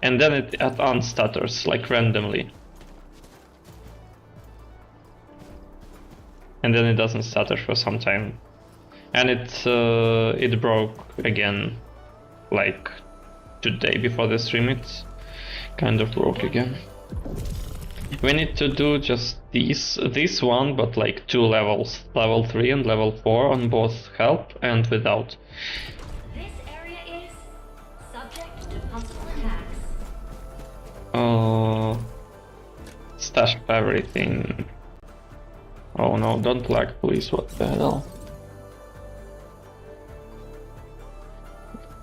And then it unstutters, like randomly. And then it doesn't stutter for some time. And it broke again, like today before the stream. It kind of broke again. We need to do just this one, but like 2 levels, level 3 and level 4 on both help and without. This area is subject to possible attacks. Stash of everything. Oh no, don't lag please, what the hell.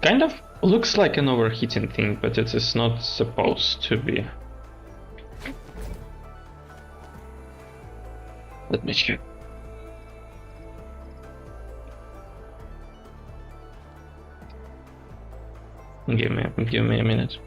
Kind of looks like an overheating thing, but it is not supposed to be. Let me check. Give me a minute.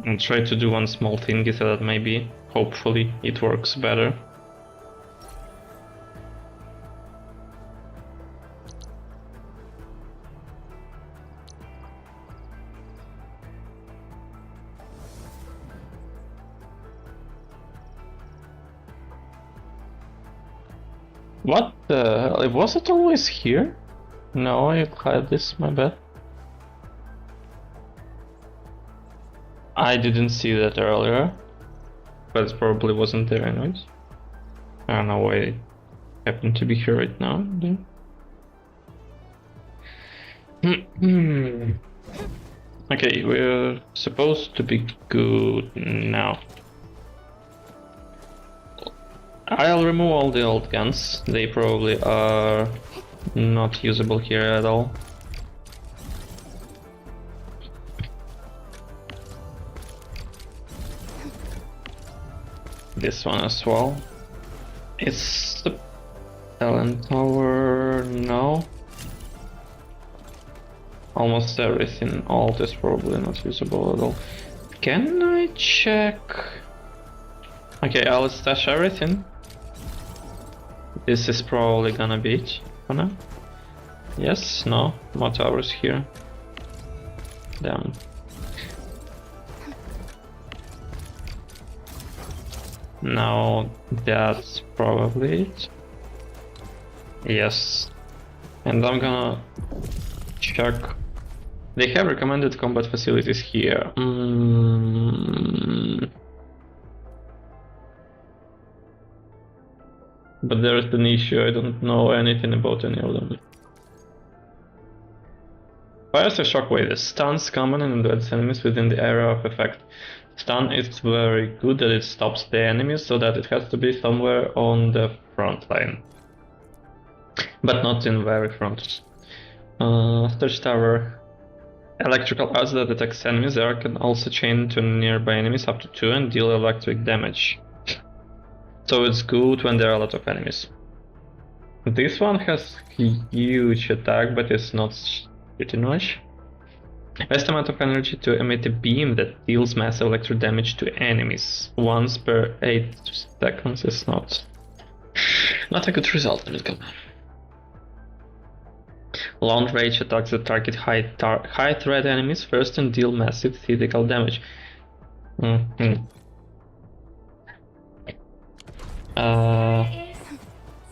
I'll try to do one small thing so that maybe, hopefully, it works better. What the hell? Was it always here? No, I had this, my bad. I didn't see that earlier, but it probably wasn't there anyways. I don't know why it happened to be here right now. Okay, we're supposed to be good now. I'll remove all the old guns. They probably are not usable here at all. This one as well. It's the talent tower now. Almost everything. Alt is probably not usable at all. Can I check? Okay, I'll stash everything. This is probably gonna be it for now. Yes, no, more towers here. Down. Now that's probably it. Yes. And I'm gonna check. They have recommended combat facilities here. But there's an issue, I don't know anything about any of them. Fires a shockwave. The stuns common and embeds enemies within the area of effect. Stun is very good that it stops the enemies, so that it has to be somewhere on the front line. But not in very front. Search tower. Electrical arts that attacks enemies there can also chain to nearby enemies up to 2 and deal electric damage. So it's good when there are a lot of enemies. This one has huge attack, but it's not pretty much. Best amount of energy to emit a beam that deals massive electric damage to enemies. Once per 8 seconds is not a good result. Long range attacks that target high threat enemies first and deal massive physical damage.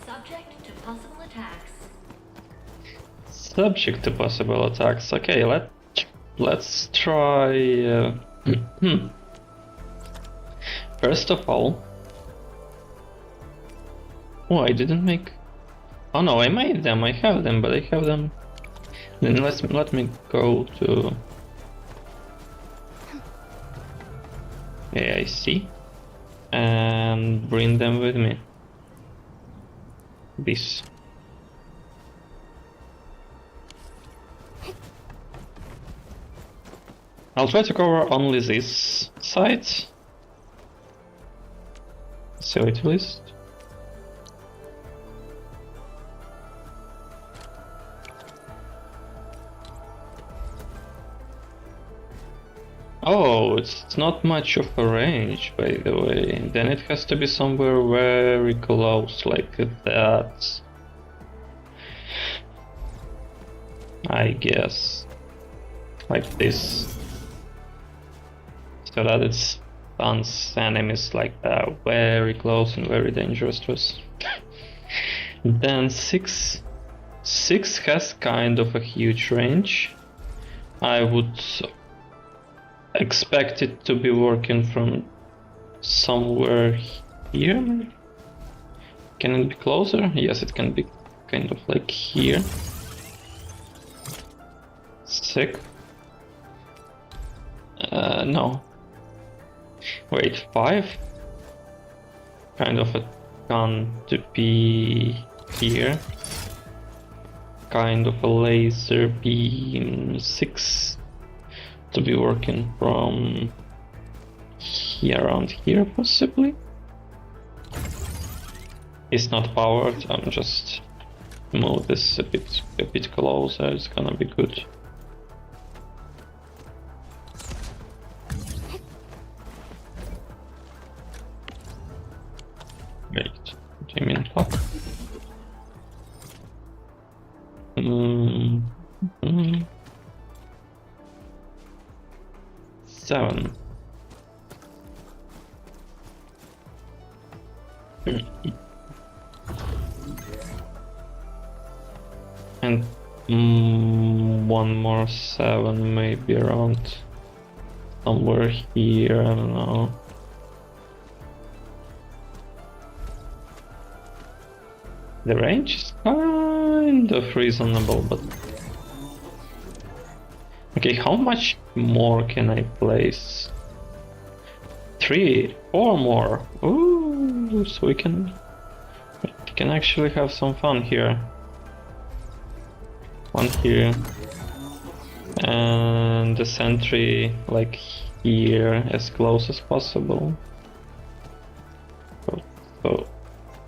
Subject to possible attacks. Subject to possible attacks. Okay, let's try. First of all, oh, I didn't make. Oh no, I made them. I have them, but I have them. Then let me go to AIC and bring them with me. This. I'll try to cover only this side. Facility list. Oh, it's not much of a range, by the way. Then it has to be somewhere very close, like that. I guess. Like this. So that it stuns enemies like that, very close and very dangerous to us. Then 6 has kind of a huge range. I would expect it to be working from somewhere here. Can it be closer? Yes, it can be kind of like here. Sick. No. Wait, 5? Kind of a gun to be here. Kind of a laser beam 6 to be working from here, around here possibly. It's not powered, I'm just move this a bit closer, it's gonna be good. Wait, do you mean fuck? 7. And one more 7 maybe around somewhere here, I don't know. The range is kind of reasonable, but... Okay, how much more can I place? 3, 4 more. Ooh, so we can actually have some fun here. One here. And the sentry like here as close as possible. So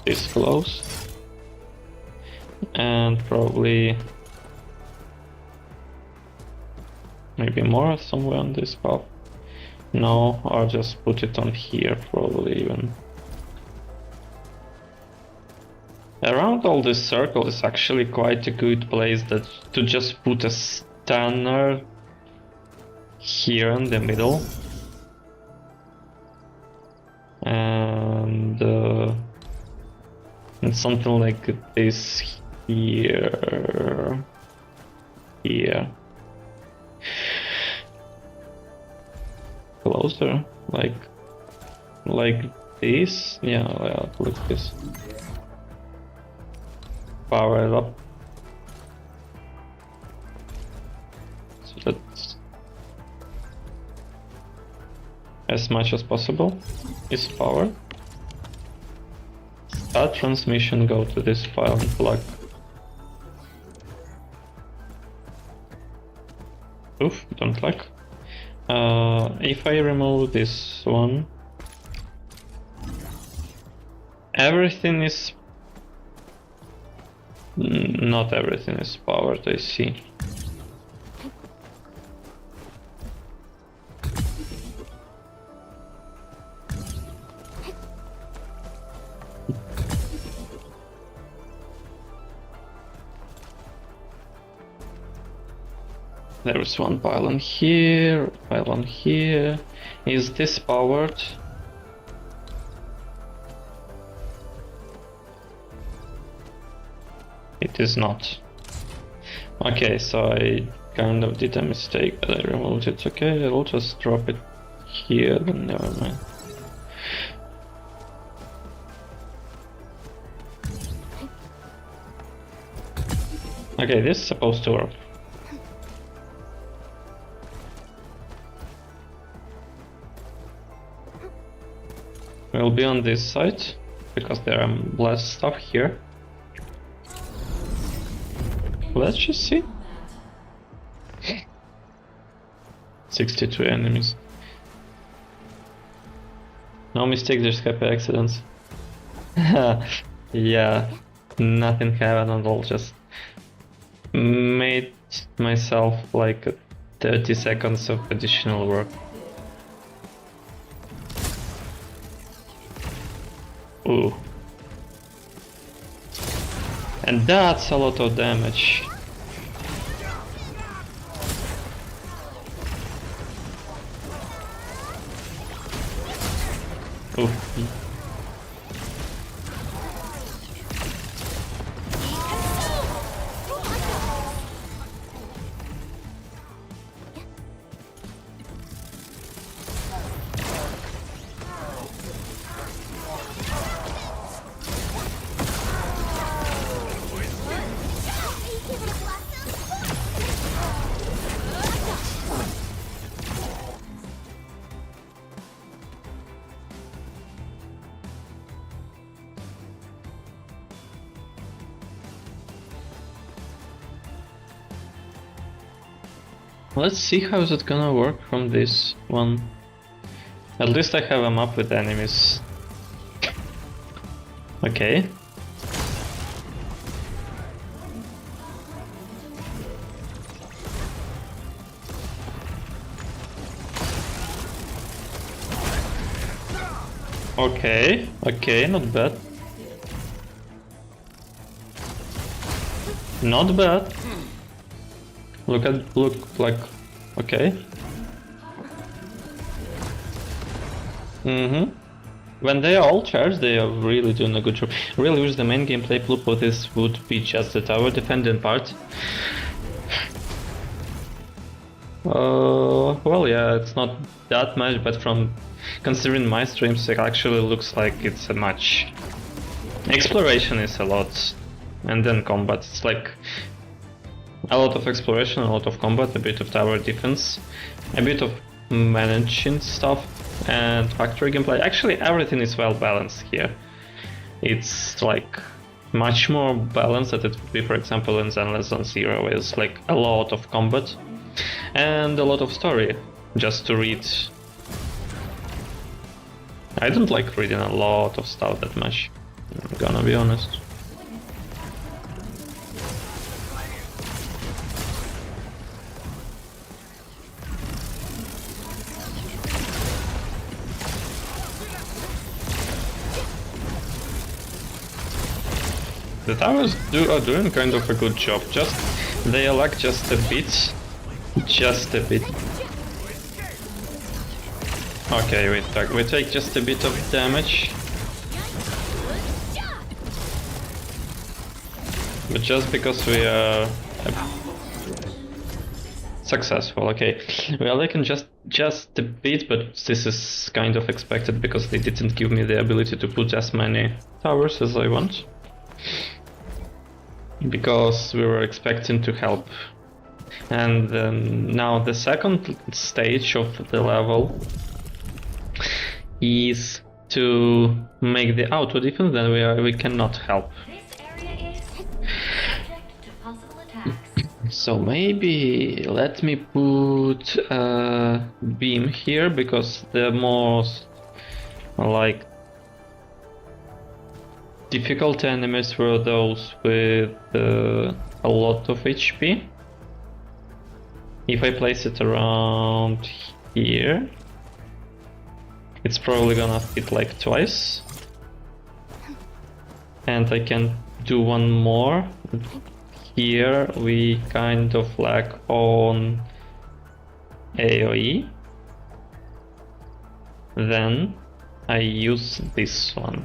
this close. And probably maybe more somewhere on this path. No, I'll just put it on here, probably even. Around all this circle is actually quite a good place that to just put a stunner here in the middle. And something like this here. Here. Closer, like this. Yeah, well, like this. Power it up. So that's as much as possible is power. Start transmission, go to this file and plug. Oof, don't like. If I remove this one, everything is... Not everything is powered, I see. There's one pylon here, pylon here. Is this powered? It is not. Okay, so I kind of did a mistake, but I removed it. Okay, I'll just drop it here, then never mind. Okay, this is supposed to work. We'll be on this side, because there are less stuff here. Let's just see. 62 enemies. No mistake, there's happy accidents. Yeah, nothing happened at all, just made myself like 30 seconds of additional work. Ooh. And that's a lot of damage. Ooh. Let's see how is it gonna work from this one. At least I have a map with enemies. Okay. Okay, okay, not bad. Not bad. Look like okay. When they are all charged, they are really doing a good job. Really wish the main gameplay loop of this would be just the tower defending part. Well, yeah, it's not that much, but from considering my streams, it actually looks like it's a much. Exploration is a lot, and then combat. It's like a lot of exploration, a lot of combat, a bit of tower defense, a bit of managing stuff, and factory gameplay. Actually, everything is well balanced here. It's like much more balanced than it would be, for example, in Zenless Zone Zero, where it's like a lot of combat and a lot of story just to read. I don't like reading a lot of stuff that much, I'm gonna be honest. The towers are doing kind of a good job, just they lack just a bit. Just a bit. Okay, we take just a bit of damage. But just because we are successful, okay. We are lacking just a bit, but this is kind of expected because they didn't give me the ability to put as many towers as I want. Because we were expecting to help. And now the second stage of the level is to make the auto defense, then we cannot help. This area is subject to possible attacks. So maybe let me put a beam here, because the most like difficult enemies were those with a lot of HP. If I place it around here, it's probably gonna hit like twice. And I can do one more. Here we kind of lack on AoE. Then I use this one.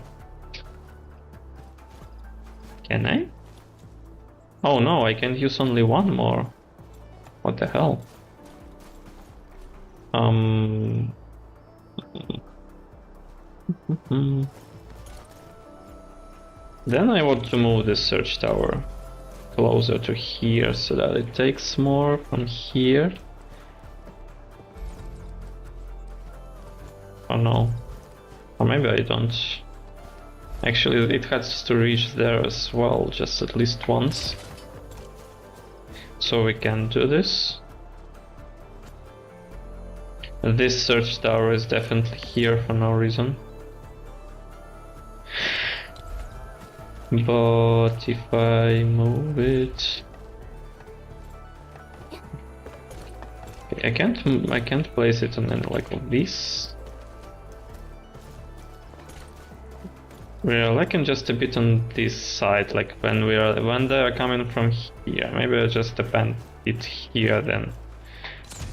Can I? Oh no, I can use only one more. What the hell? Then I want to move the search tower closer to here so that it takes more from here. Oh no. Or maybe I don't. Actually, it has to reach there as well, just at least once. So we can do this. This search tower is definitely here for no reason. But if I move it... Okay, I can't place it on any like this. We're lacking just a bit on this side, like when they are coming from here. Maybe I'll just append it here then.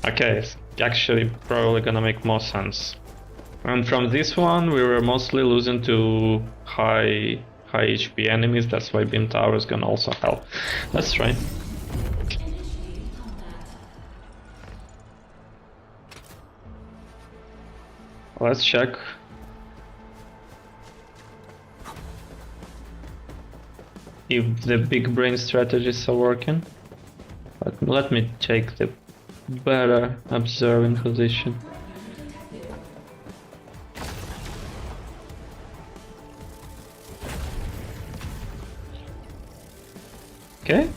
Okay, it's actually probably gonna make more sense. And from this one we were mostly losing to high HP enemies, that's why beam tower is gonna also help. Let's try. Let's check. If the big brain strategies are working. But let me take the better observing position. Okay.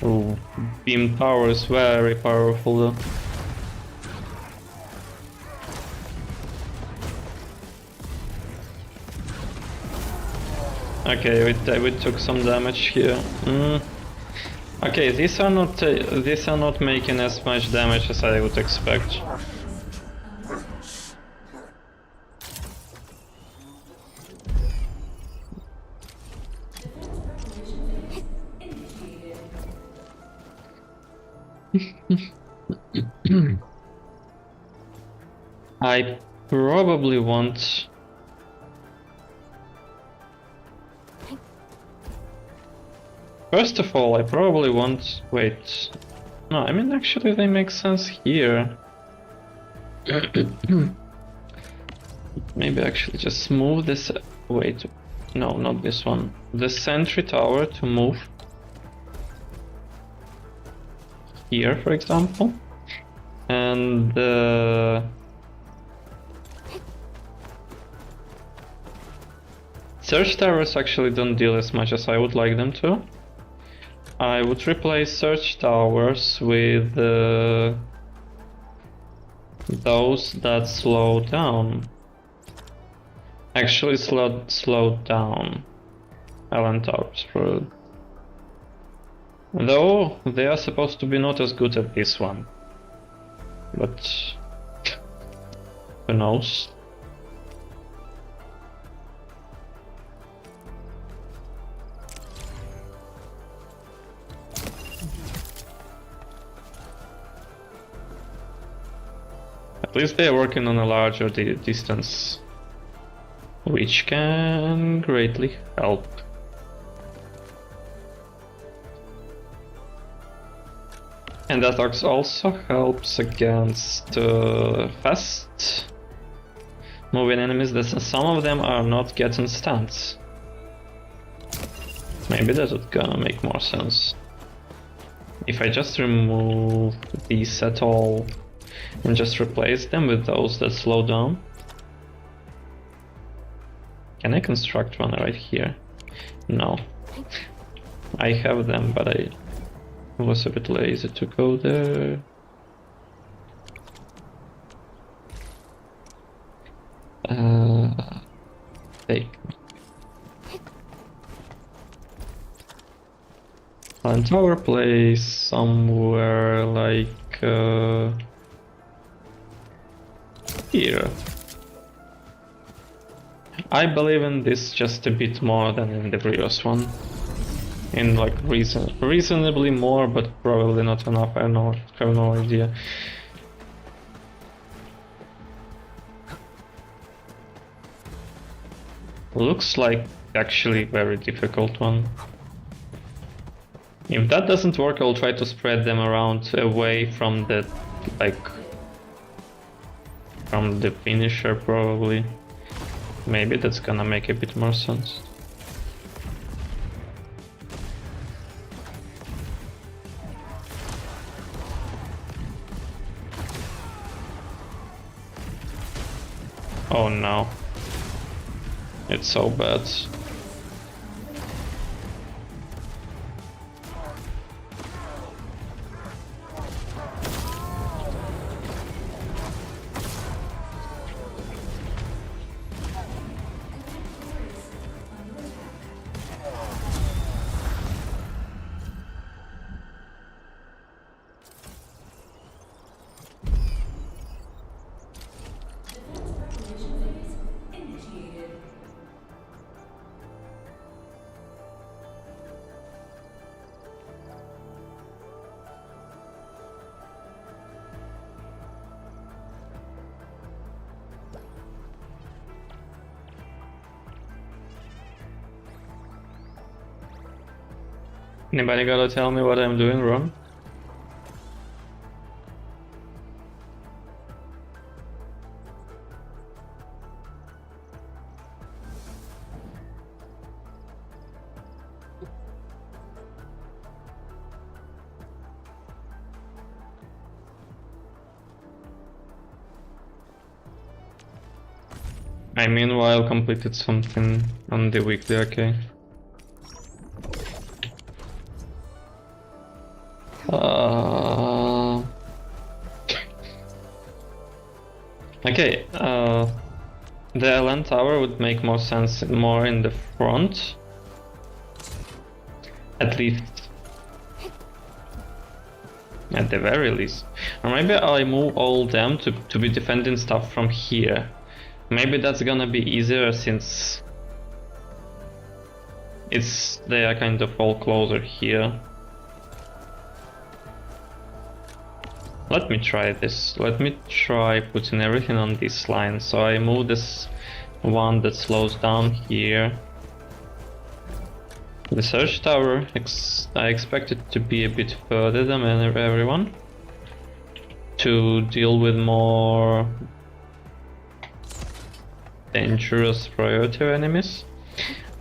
Oh, beam power is very powerful though. Okay, we took some damage here. Okay, these are not making as much damage as I would expect. I probably want... First of all, I probably want... Wait... No, I mean actually they make sense here. Maybe actually just move this way to... No, not this one. The sentry tower to move here, for example. And search towers actually don't deal as much as I would like them to. I would replace search towers with those that slow down. Actually slow down Allen towers, for... Though they are supposed to be not as good at this one. But who knows? At least they are working on a larger distance, which can greatly help. And that also helps against fast moving enemies, that some of them are not getting stuns. Maybe that would gonna make more sense. If I just remove these at all and just replace them with those that slow down. Can I construct one right here? No. I have them, but I was a bit lazy to go there. Take. And tower place somewhere like here. I believe in this just a bit more than in the previous one. In like reasonably more, but probably not enough. I have no idea. Looks like actually very difficult one. If that doesn't work, I'll try to spread them around away from the from the finisher probably. Maybe that's gonna make a bit more sense. Oh no. It's so bad. Anybody gotta tell me what I'm doing wrong? I meanwhile completed something on the weekly, okay. Okay, the LN tower would make more sense more in the front. At least. At the very least. Or maybe I move all them to be defending stuff from here. Maybe that's gonna be easier since they are kind of all closer here. Let me try this. Let me try putting everything on this line. So I move this one that slows down here. The search tower, I expect it to be a bit further than everyone, to deal with more dangerous priority enemies.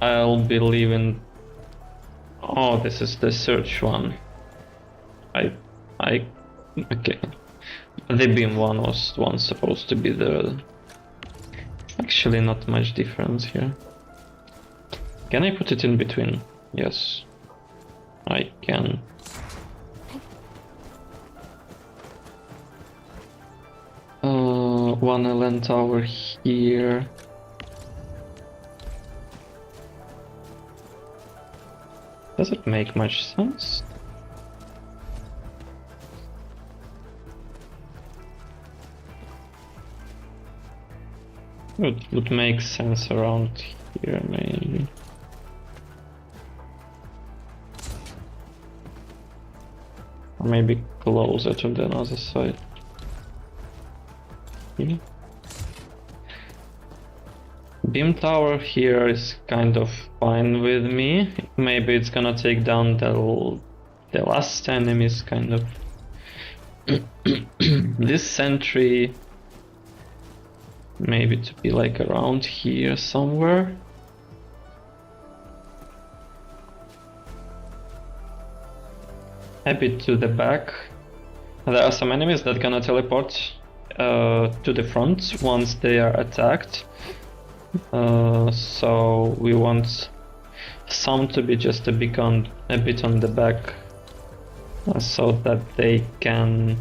I'll be leaving. Oh, this is the search one. Okay. The beam one was once supposed to be there. Actually, not much difference here. Can I put it in between? Yes, I can. One LN tower here. Does it make much sense? It would make sense around here, maybe. Or maybe closer to the other side. Yeah. Beam tower here is kind of fine with me. Maybe it's gonna take down the last enemies, kind of. This sentry maybe to be like around here somewhere. A bit to the back. There are some enemies that gonna teleport to the front once they are attacked. So we want some to be just a bit on the back, so that they can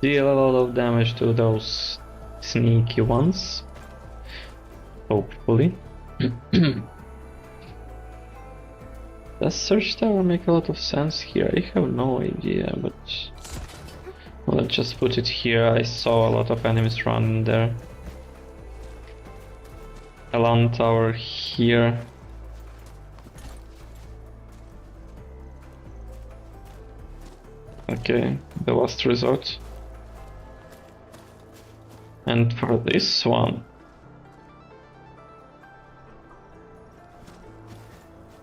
deal a lot of damage to those sneaky ones. Hopefully. Does search tower make a lot of sense here? I have no idea, but let's just put it here. I saw a lot of enemies running there. Alarm tower here. Okay, the last resort. And for this one,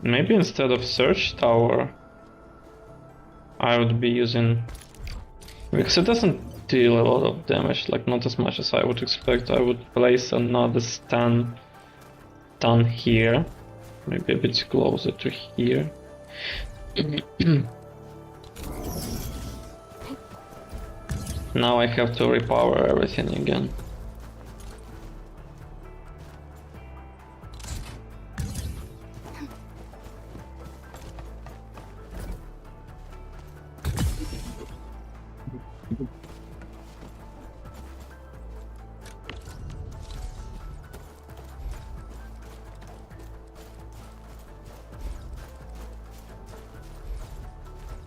maybe instead of search tower, I would be using, because it doesn't deal a lot of damage, like not as much as I would expect. I would place another stun here, maybe a bit closer to here. Now I have to repower everything again.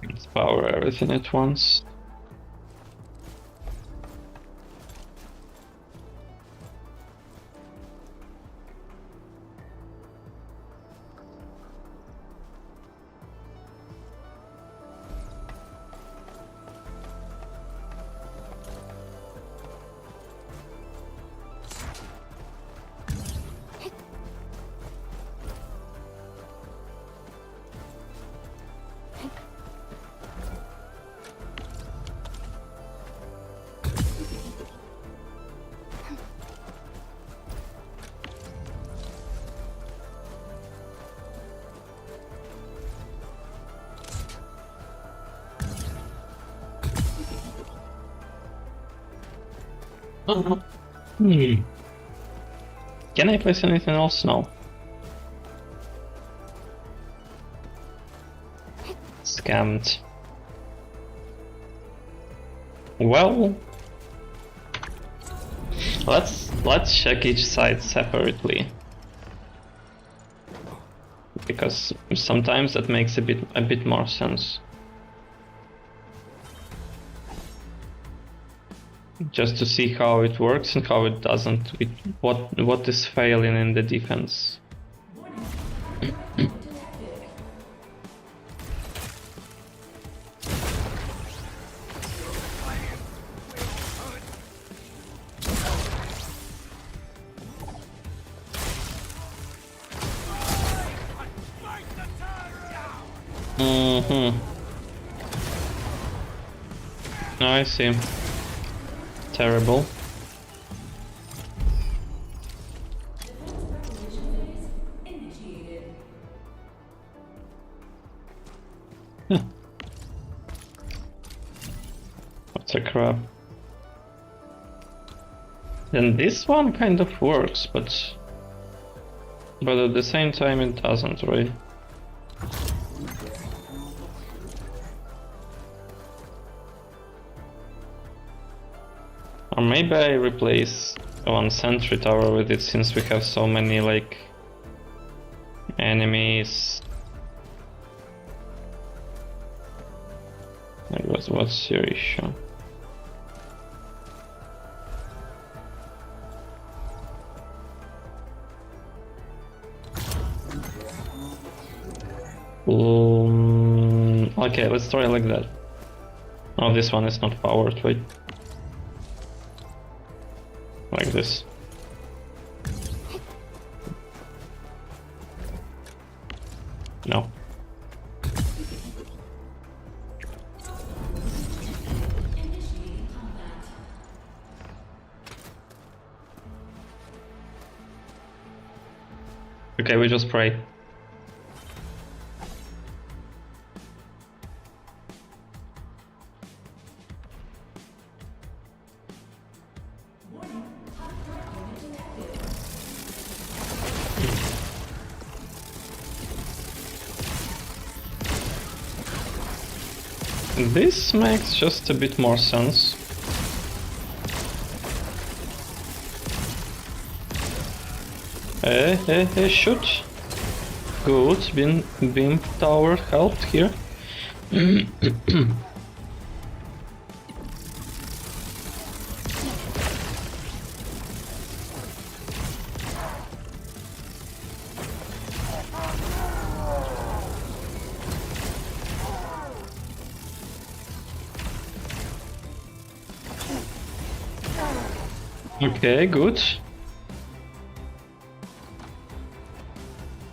Let's power everything at once. Can I place anything else? No. Scammed. Well, let's check each side separately, because sometimes that makes a bit more sense. Just to see how it works and how it doesn't, what is failing in the defense. Mm-hmm. I see. Terrible. What the crap. Then this one kind of works, but at the same time it doesn't, right? Or maybe I replace one sentry tower with it, since we have so many like enemies. Like, what's your issue? Okay, let's try like that. Oh, this one is not powered, wait. Like this. No. Okay, we just pray. This makes just a bit more sense. Shoot. Good, beam tower helped here. Okay, good.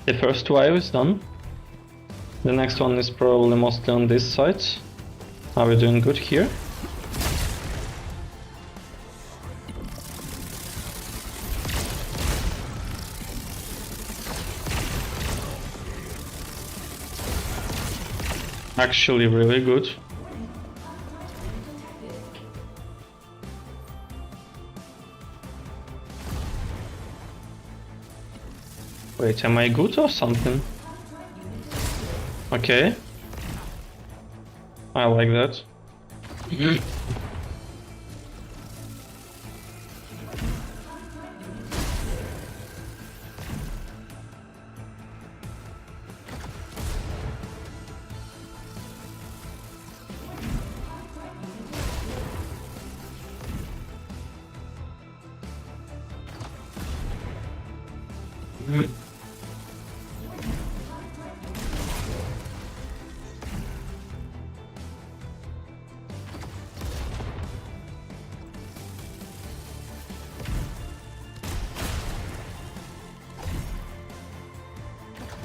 The first wave is done. The next one is probably mostly on this side. Are we doing good here? Actually really good. Wait, am I good or something? Okay. I like that.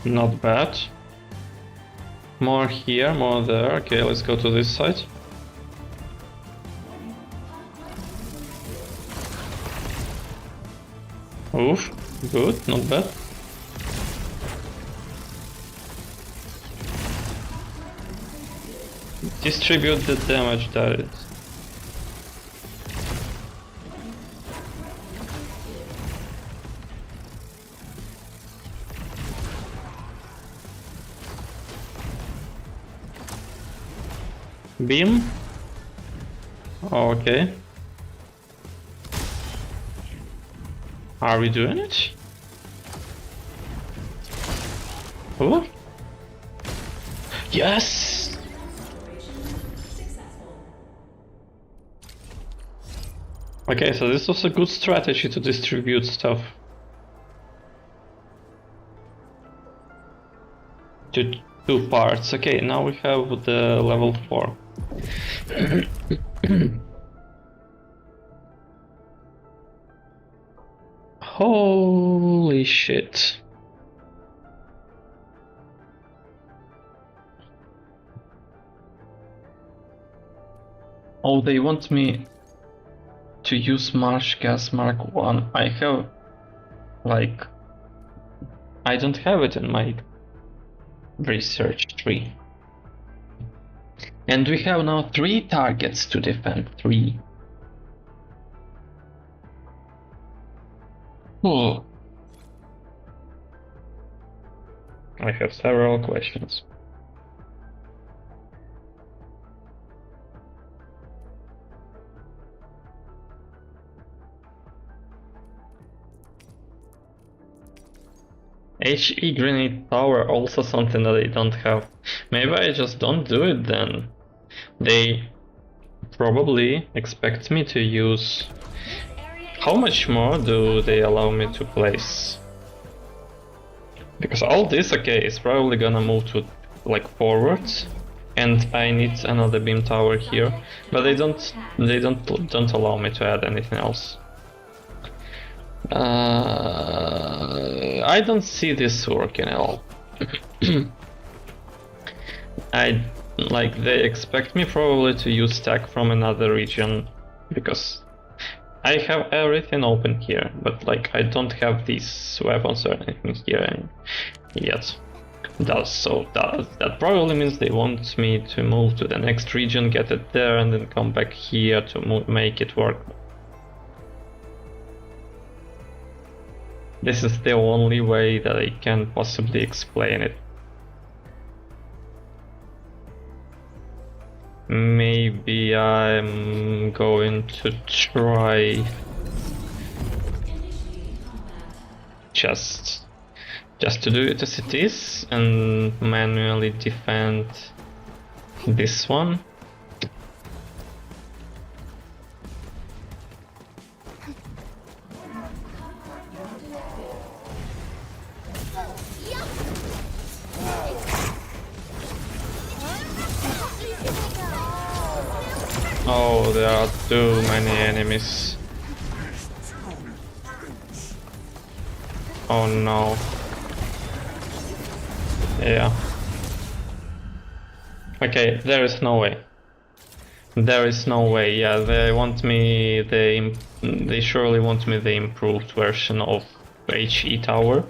Not bad. More here, more there. Okay, let's go to this side. Oof, good, not bad. Distribute the damage that is. Beam. Okay. Are we doing it? Oh. Yes! Okay, so this was a good strategy to distribute stuff. To two parts. Okay, now we have the level 4. Holy shit. Oh, they want me to use Marsh Gas Mark 1. I have, like, I don't have it in my research tree. And we have now 3 targets to defend. 3. Oh. I have several questions. HE Grenade Tower, also something that I don't have. Maybe I just don't do it then. They probably expect me to use... How much more do they allow me to place? Because all this, okay, is probably gonna move to, like, forwards. And I need another beam tower here. But they don't allow me to add anything else. I don't see this working at all. They expect me probably to use stack from another region, because I have everything open here, but like I don't have these weapons or anything here yet. That probably means they want me to move to the next region, get it there, and then come back here to make it work. This is the only way that I can possibly explain it. Maybe I'm going to try just to do it as it is and manually defend this one. Oh, there are too many enemies. Oh no. Yeah. Okay, there is no way. There is no way. Yeah, they want me. They surely want me the improved version of HE Tower.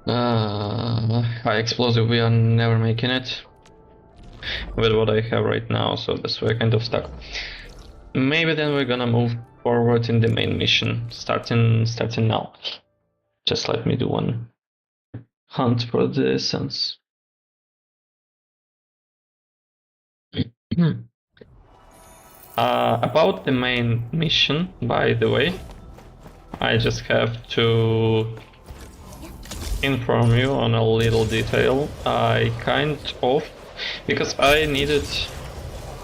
High explosive. We are never making it with what I have right now, so that's why I kind of stuck. Maybe then we're gonna move forward in the main mission, starting now. Just let me do one hunt for the essence. About the main mission, by the way, I just have to inform you on a little detail. I kind of, because I needed,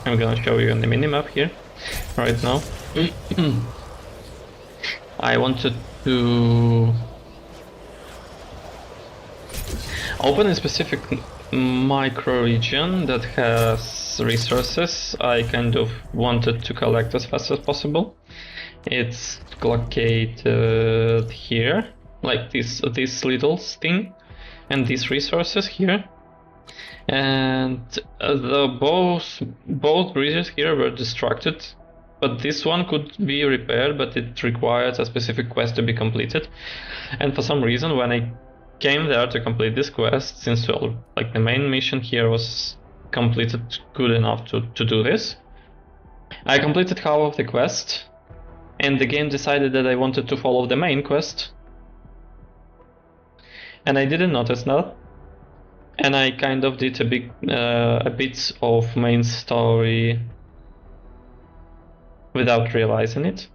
I'm gonna show you on the minimap here, right now. I wanted to open a specific micro region that has resources I kind of wanted to collect as fast as possible. It's located here, like this little thing, and these resources here. And both bridges here were destructed, but this one could be repaired, but it required a specific quest to be completed. And for some reason, when I came there to complete this quest, since like the main mission here was completed good enough to do this, I completed half of the quest, and the game decided that I wanted to follow the main quest, and I didn't notice that. And I kind of did a bit of main story without realizing it.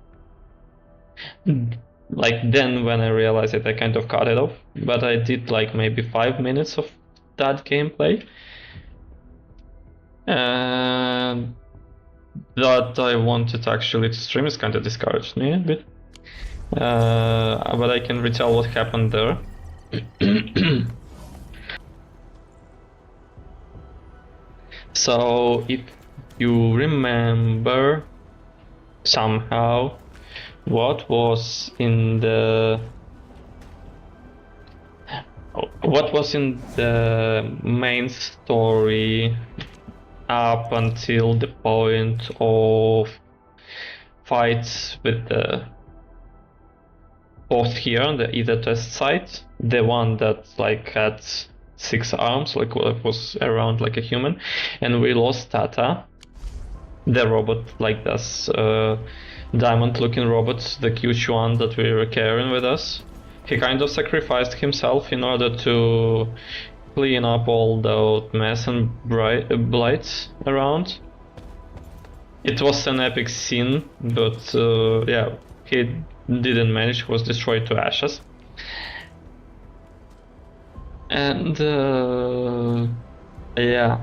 Like then when I realized it, I kind of cut it off. But I did like maybe 5 minutes of that gameplay. And that I wanted actually to stream is kind of discouraged me a bit. But I can retell what happened there. So if you remember somehow what was in the main story up until the point of fights with the both here on the either test site, the one that like had 6 arms, like was around like a human, and we lost Tata, the robot, like this diamond-looking robot, the huge one that we were carrying with us. He kind of sacrificed himself in order to clean up all the mess and blights around. It was an epic scene, but yeah, he didn't manage, he was destroyed to ashes. And yeah,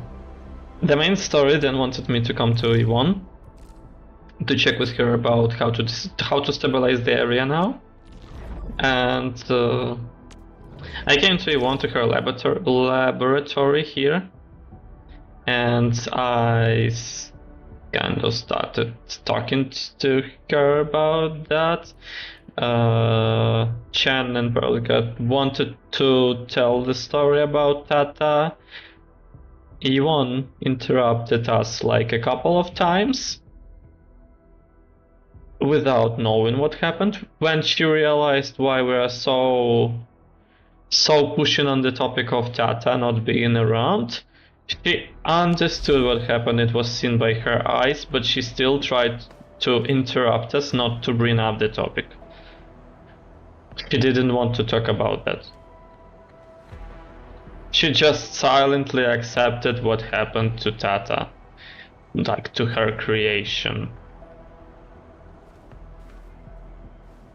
the main story then wanted me to come to Yvonne to check with her about how to stabilize the area now. And I came to Yvonne to her laboratory here, and I kind of started talking to her about that. Chen and Berligat wanted to tell the story about Tata. Yvonne interrupted us like a couple of times without knowing what happened. When she realized why we are so pushing on the topic of Tata not being around, she understood what happened. It was seen by her eyes, but she still tried to interrupt us, not to bring up the topic. She didn't want to talk about that. She just silently accepted what happened to Tata, like to her creation.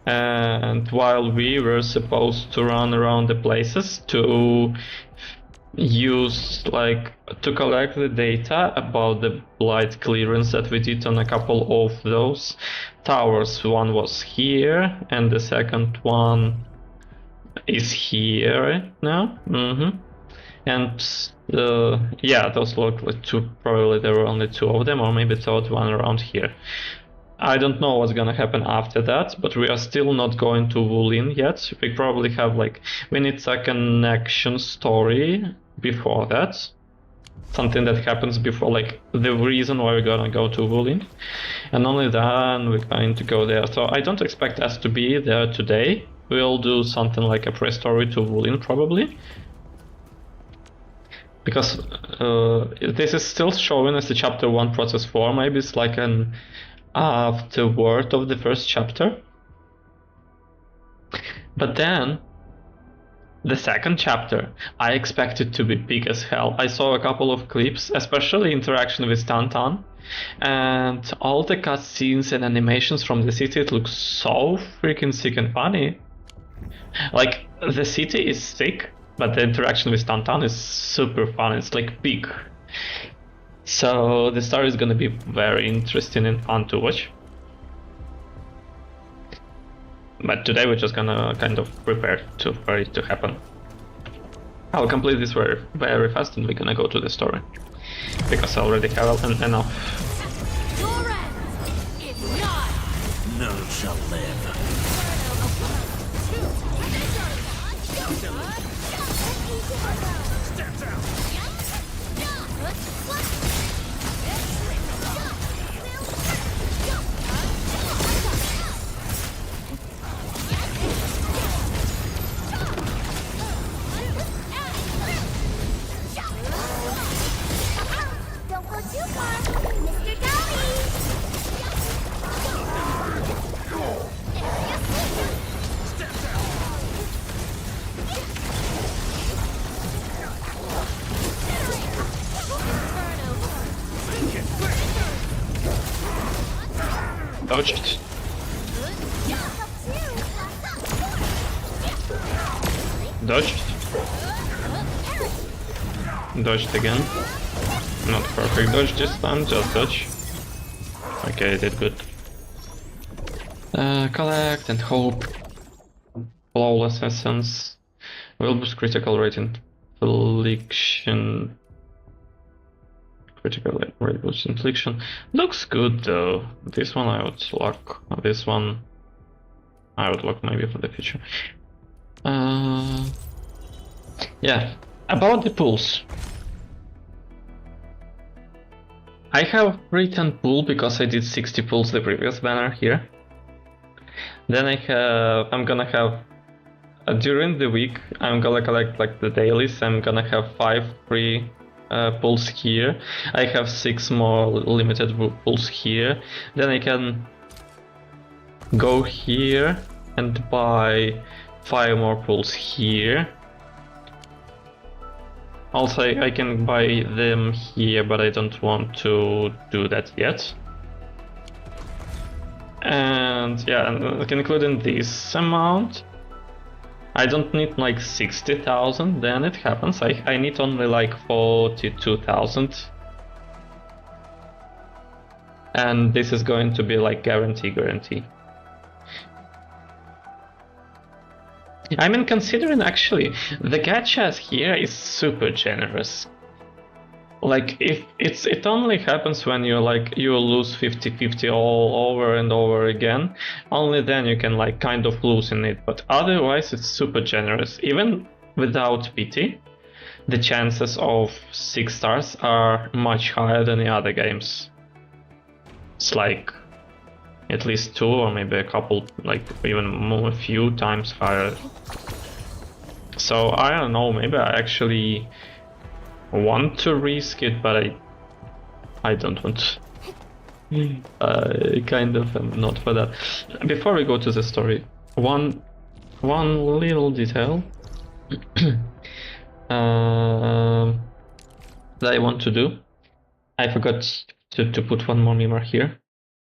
And while we were supposed to run around the places to use, like, to collect the data about the blight clearance that we did on a couple of those towers. One was here, and the second one is here right now. And yeah, those look like two. Probably there were only 2 of them, or maybe third one around here. I don't know what's gonna happen after that, but we are still not going to Wulin yet. We probably have, like, we need a connection story before that. Something that happens before, like, the reason why we're gonna go to Wulin. And only then we're going to go there. So I don't expect us to be there today. We'll do something like a pre-story to Wulin, probably. Because this is still showing as a chapter 1 process 4. Maybe it's like an afterword of the first chapter. But then the second chapter, I expect it to be big as hell. I saw a couple of clips, especially interaction with Tantan, and all the cutscenes and animations from the city. It looks so freaking sick and funny. Like, the city is sick, but the interaction with Tantan is super fun. It's like big. So the story is gonna be very interesting and fun to watch. But today we're just gonna kind of prepare for it to happen. I'll complete this very, very fast, and we're gonna go to the story, because I already have enough. None shall live. Dodged. Dodged. Dodged again. Not perfect dodge this time, just dodge. Okay, I did good. Collect and hope. Flawless essence. Will boost critical rate infliction. Critical rate boost infliction. Looks good though. This one I would lock. This one I would lock maybe for the future. Yeah. About the pulse. I have written pool because I did 60 pulls the previous banner here. Then I'm gonna have during the week I'm gonna collect like the dailies. I'm gonna have 5 free pulls here. I have 6 more limited pulls here. Then I can go here and buy 5 more pulls here. Also, I can buy them here, but I don't want to do that yet. And yeah, including this amount, I don't need like 60,000, then it happens. I need only like 42,000. And this is going to be like guarantee. I mean, considering actually, the gachas here is super generous. Like, if it only happens when you lose 50-50 all over and over again, only then you can like kind of lose in it, but otherwise it's super generous. Even without pity, the chances of 6 stars are much higher than the other games. It's like at least 2 or maybe a couple, like even a few times higher. So I don't know, maybe I actually want to risk it, but I don't want. I kind of am not for that. Before we go to the story, one little detail that I want to do. I forgot to put one more mirror here.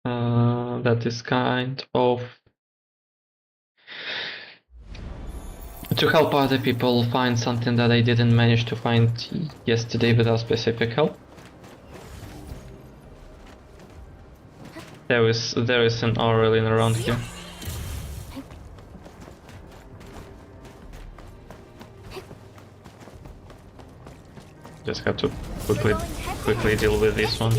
That is kind of to help other people find something that I didn't manage to find yesterday without specific help. There is an Aurelian around here. Just have to quickly deal with this one.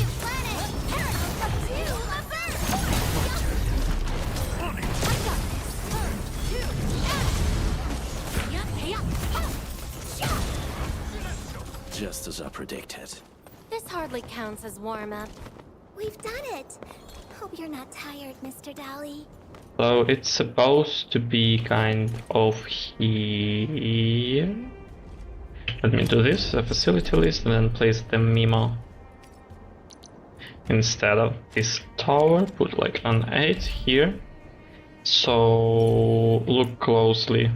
Just as I predicted. This hardly counts as warm-up. We've done it! Hope you're not tired, Mr. Dali. So it's supposed to be kind of here. Let me do this, a facility list, and then place the Mimo. Instead of this tower, put like an 8 here. So look closely.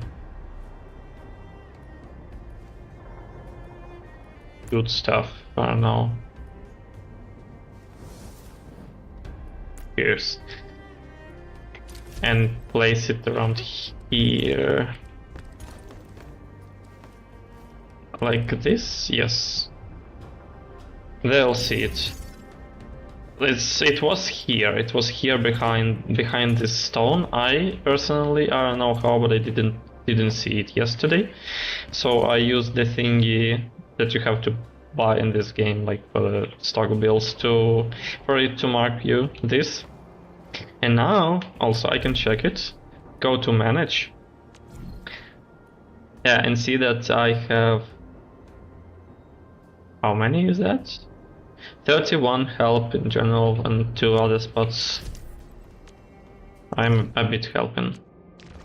Good stuff for now. Here's. And place it around here. Like this? Yes. They'll see it. It was here. It was here behind this stone. I personally, I don't know how, but I didn't see it yesterday. So I used the thingy that you have to buy in this game, like for the stock bills, for it to mark you this. And now also I can check it. Go to manage. Yeah, and see that I have, how many is that? 31 help in general and 2 other spots. I'm a bit helping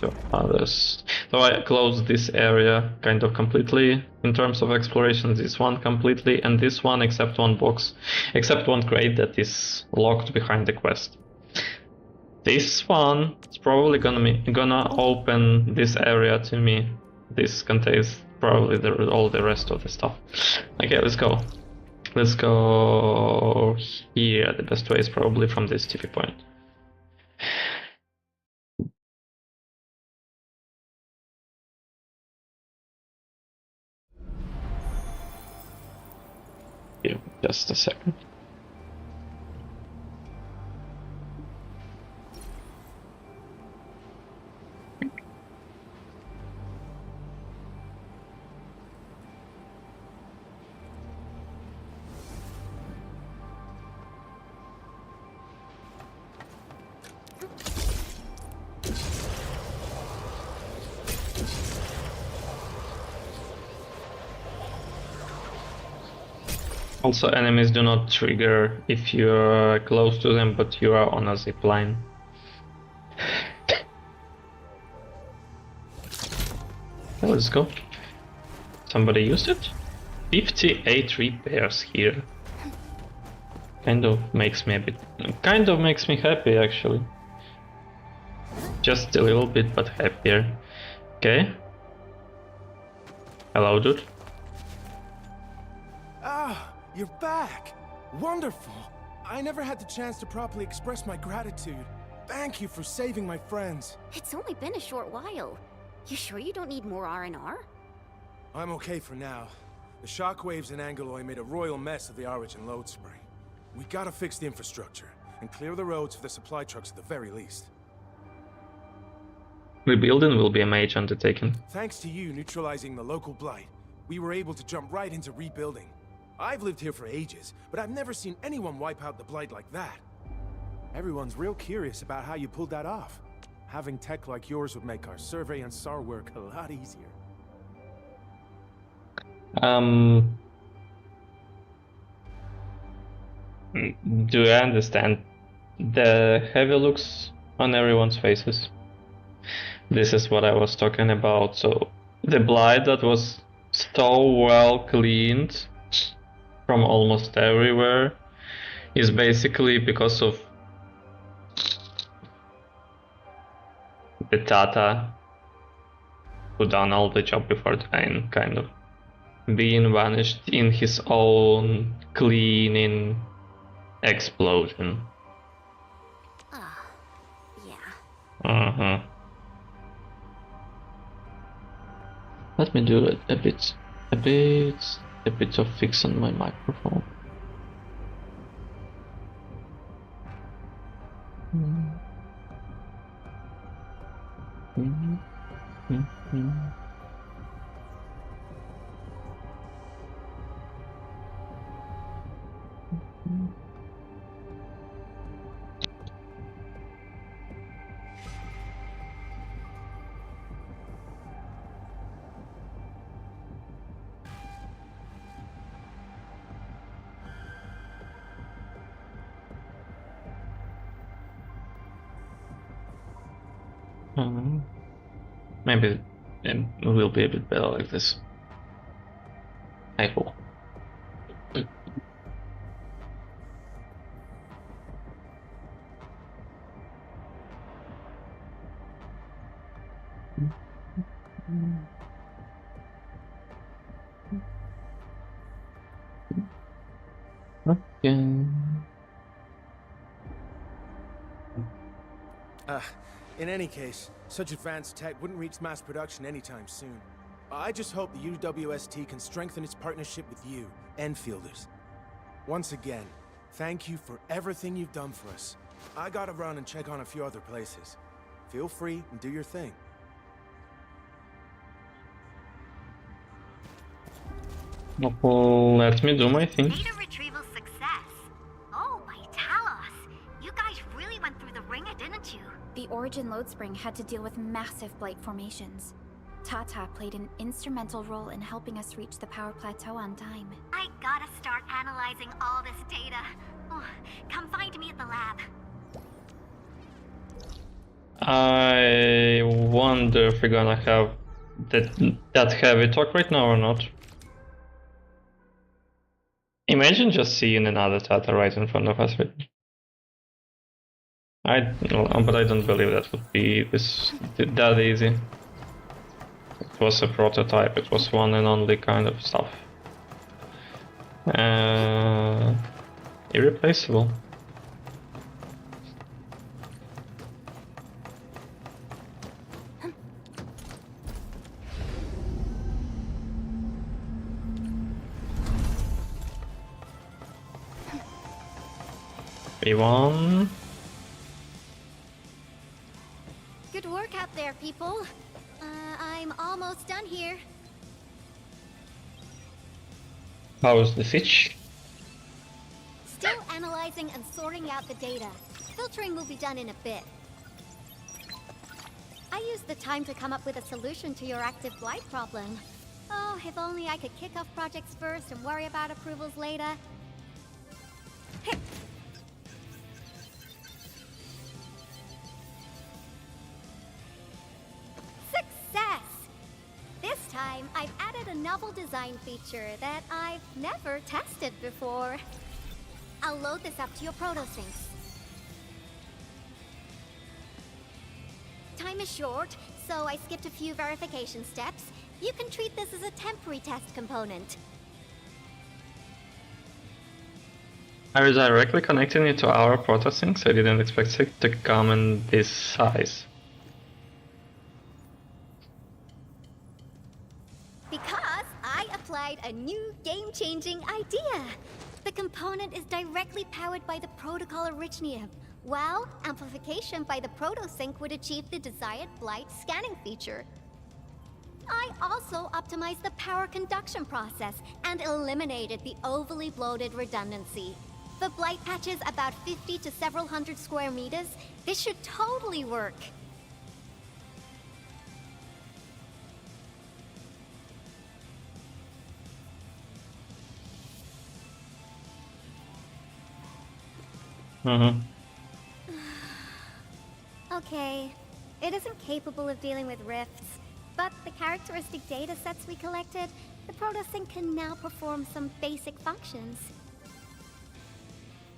to others. So I closed this area kind of completely in terms of exploration, this one completely, and this one except one box, except one crate that is locked behind the quest. This one is probably gonna open this area to me. This contains probably all the rest of the stuff. Okay, let's go. Let's go here. The best way is probably from this TV point. Here, just a second. Also, enemies do not trigger if you're close to them, but you are on a zip line. Okay, let's go. Somebody used it? 58 repairs here. Kind of makes me happy actually. Just a little bit, but happier. Okay. Hello, dude. Ah, you're back! Wonderful! I never had the chance to properly express my gratitude. Thank you for saving my friends. It's only been a short while. You sure you don't need more R&R? I'm okay for now. The shockwaves in Angeloy made a royal mess of the Origin load spring. We gotta fix the infrastructure, and clear the roads for the supply trucks at the very least. Rebuilding will be a major undertaking. Thanks to you neutralizing the local blight, we were able to jump right into rebuilding. I've lived here for ages, but I've never seen anyone wipe out the blight like that. Everyone's real curious about how you pulled that off. Having tech like yours would make our survey and SAR work a lot easier. Do I understand the heavy looks on everyone's faces? This is what I was talking about. So the blight that was so well cleaned from almost everywhere is basically because of the Tata who done all the job before dying, kind of being vanished in his own cleaning explosion. Yeah. Let me do a bit of fix on my microphone. Maybe it will be a bit better like this. I hope. Okay. In any case, such advanced tech wouldn't reach mass production anytime soon. I just hope the UWST can strengthen its partnership with you, Enfielders. Once again, thank you for everything you've done for us. I gotta run and check on a few other places. Feel free and do your thing. Let me do my thing. Data retrieval success. Oh, my Talos. You guys really went through the ringer, didn't you? The Origin load spring had to deal with massive blight formations. Tata played an instrumental role in helping us reach the power plateau on time. I gotta start analyzing all this data. Oh, come find me at the lab. I wonder if we're gonna have that heavy talk right now or not. Imagine just seeing another Tata right in front of us. But I don't believe that would be that easy. It was a prototype. It was one and only kind of stuff. Irreplaceable. P1. Good work out there, people. I'm almost done here. How's the fish? Still analyzing and sorting out the data. Filtering will be done in a bit. I used the time to come up with a solution to your active blight problem. Oh, if only I could kick off projects first and worry about approvals later. Success! This time, I've added a novel design feature that I've never tested before. I'll load this up to your protosyncs. Time is short, so I skipped a few verification steps. You can treat this as a temporary test component. Are you directly connecting it to our protosyncs? I didn't expect it to come in this size. Because I applied a new game-changing idea. The component is directly powered by the protocol Arknights, while amplification by the protosync would achieve the desired blight scanning feature. I also optimized the power conduction process and eliminated the overly bloated redundancy. For blight patches about 50 to several hundred square meters, this should totally work. Okay, it isn't capable of dealing with rifts, but the characteristic data sets we collected, the protosync can now perform some basic functions.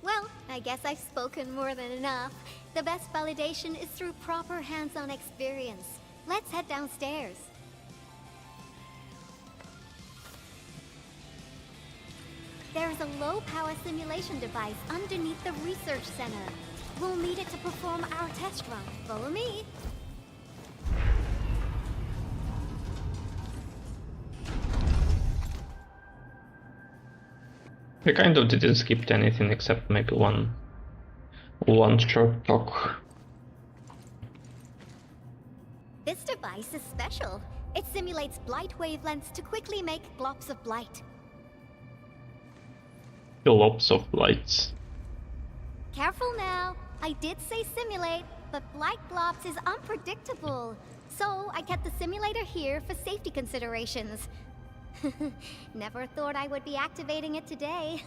Well, I guess I've spoken more than enough. The best validation is through proper hands-on experience. Let's head downstairs. There is a low-power simulation device underneath the research center. We'll need it to perform our test run. Follow me. We kind of didn't skip anything except maybe one short talk. This device is special. It simulates blight wavelengths to quickly make globs of blight. Globs of lights. Careful now. I did say simulate, but blight globs is unpredictable. So I kept the simulator here for safety considerations. Never thought I would be activating it today.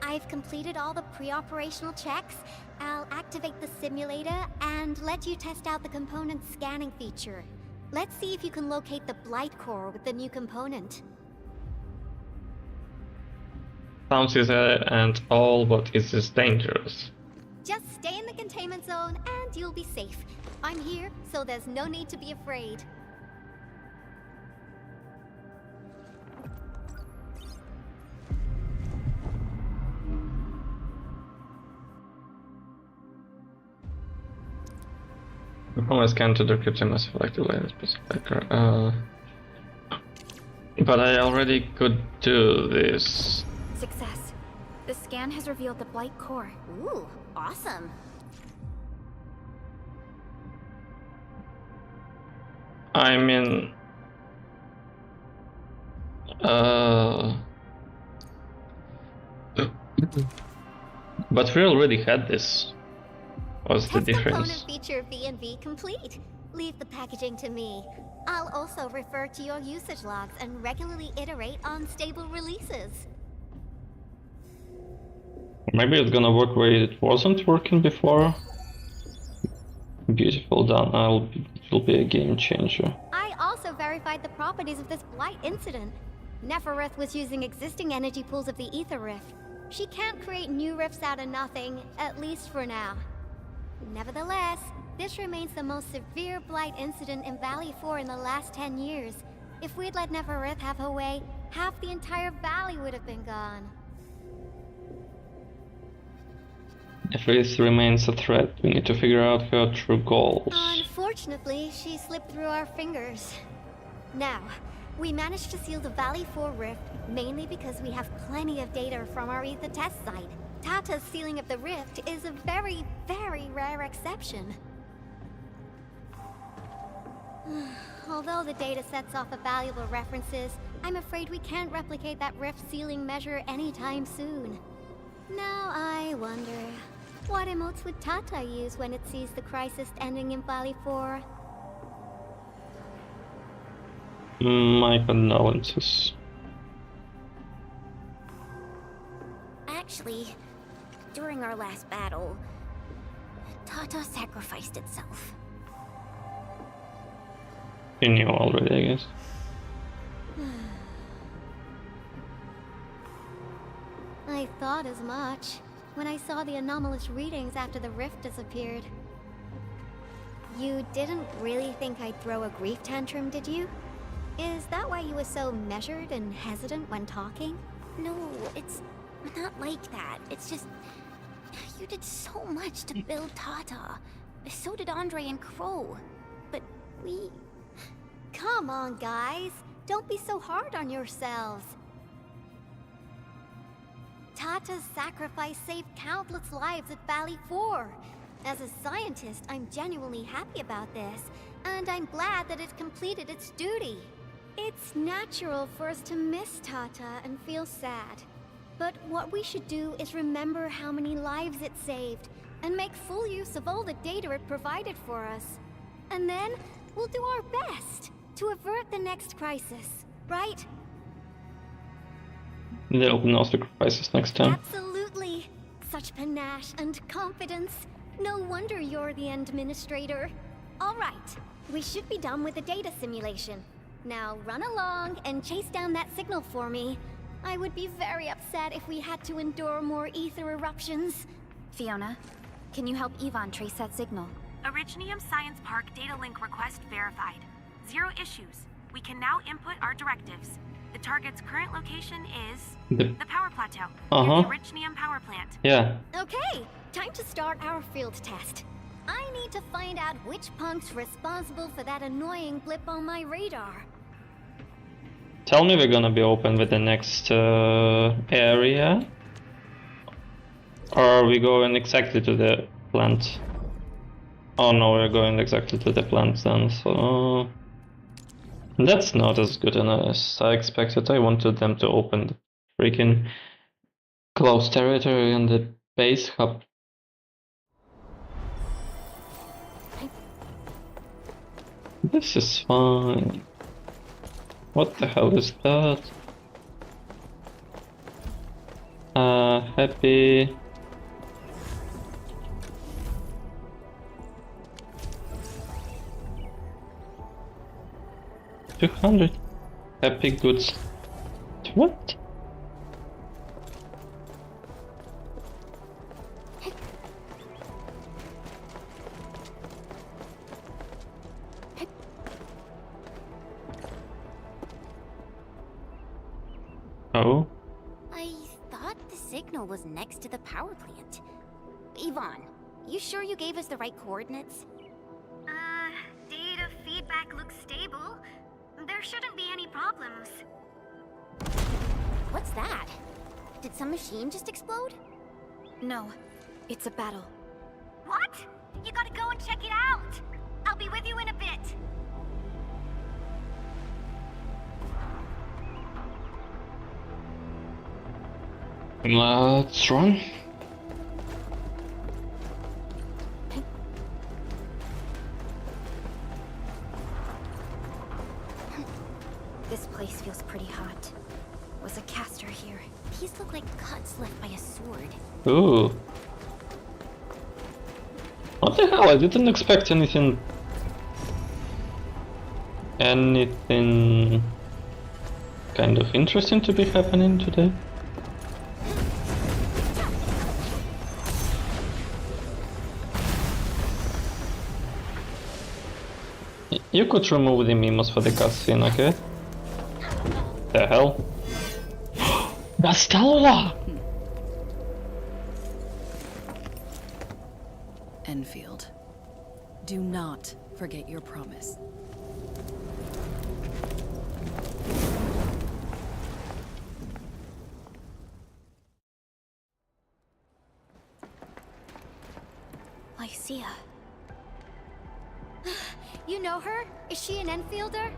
I've completed all the pre-operational checks. I'll activate the simulator and let you test out the component scanning feature. Let's see if you can locate the blight core with the new component. Sounds easy and all, but is this dangerous? Just stay in the containment zone and you'll be safe. I'm here, so there's no need to be afraid. Perform a scan to decrypt a massive activated specifier. But I already could do this. Success. The scan has revealed the blight core. Ooh, awesome. I mean... But we already had this. What's the difference? Component feature V&V complete. Leave the packaging to me. I'll also refer to your usage logs and regularly iterate on stable releases. Maybe it's gonna work where it wasn't working before. Beautiful done. It will be a game changer. I also verified the properties of this blight incident. Nefereth was using existing energy pools of the Ether Rift. She can't create new rifts out of nothing, at least for now. Nevertheless, this remains the most severe blight incident in Valley 4 in the last 10 years. If we'd let Nefereth have her way, half the entire valley would have been gone. If this remains a threat, we need to figure out her true goals. Unfortunately, she slipped through our fingers. Now, we managed to seal the Valley 4 rift, mainly because we have plenty of data from our Ether test site. Tata's sealing of the rift is a very, very rare exception. Although the data sets offer valuable references, I'm afraid we can't replicate that rift sealing measure anytime soon. Now I wonder, what emotes would Tata use when it sees the crisis ending in Valley 4? My condolences. Actually, during our last battle, Tata sacrificed itself. You knew already, I guess. I thought as much when I saw the anomalous readings after the rift disappeared. You didn't really think I'd throw a grief tantrum, did you? Is that why you were so measured and hesitant when talking? No, it's not like that. It's just... you did so much to build Tata. So did Andre and Crow. But we... Come on, guys. Don't be so hard on yourselves. Tata's sacrifice saved countless lives at Valley 4. As a scientist, I'm genuinely happy about this, and I'm glad that it completed its duty. It's natural for us to miss Tata and feel sad. But what we should do is remember how many lives it saved, and make full use of all the data it provided for us. And then, we'll do our best to avert the next crisis, right? There will be no sacrifices next time. Absolutely! Such panache and confidence. No wonder you're the administrator. Alright, we should be done with the data simulation. Now run along and chase down that signal for me. I would be very upset if we had to endure more ether eruptions. Fiona, can you help Yvonne trace that signal? Originium Science Park data link request verified. 0 issues. We can now input our directives. The target's current location is the power plateau, near the Originium power plant. Yeah. Okay, time to start our field test. I need to find out which punk's responsible for that annoying blip on my radar. Tell me we're gonna be open with the next area, or are we going exactly to the plant? Oh no, we're going exactly to the plant then, so... That's not as good as I expected. I wanted them to open the freaking closed territory and the base hub. This is fine. What the hell is that? Happy. $200 happy goods. What? Oh? I thought the signal was next to the power plant. Yvonne, you sure you gave us the right coordinates? Data feedback looks stable. There shouldn't be any problems. What's that? Did some machine just explode? No, it's a battle. What? You gotta go and check it out. I'll be with you in a bit. Let's run. This place feels pretty hot. Was a caster here? These look like cuts left by a sword. Ooh. What the hell? I didn't expect anything kind of interesting to be happening today. You could remove the memos for the cutscene, okay? The hell? Bastalola! Endfield, do not forget your promise. Lycia. You know her? Is she an Enfielder?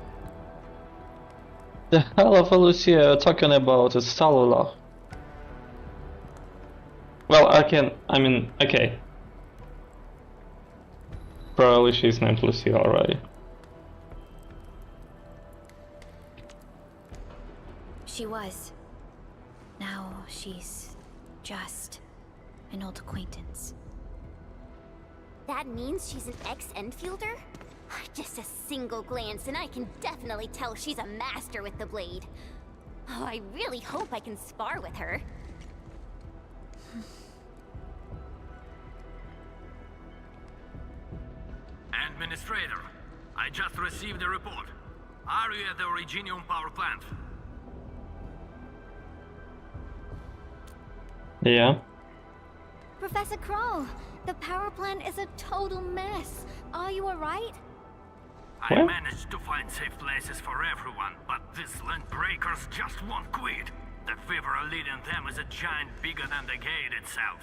The hell of a Lucia talking about is Salula. Well, okay. Probably she's named Lucia already. She was. Now she's just an old acquaintance. That means she's an ex-Endfielder? Just a single glance and I can definitely tell she's a master with the blade. Oh, I really hope I can spar with her. Administrator, I just received a report. Are you at the Originium power plant? Yeah. Professor Crow, the power plant is a total mess. Are you alright? I managed to find safe places for everyone, but these land breakers just won't quit. The fever leading them is a giant bigger than the gate itself.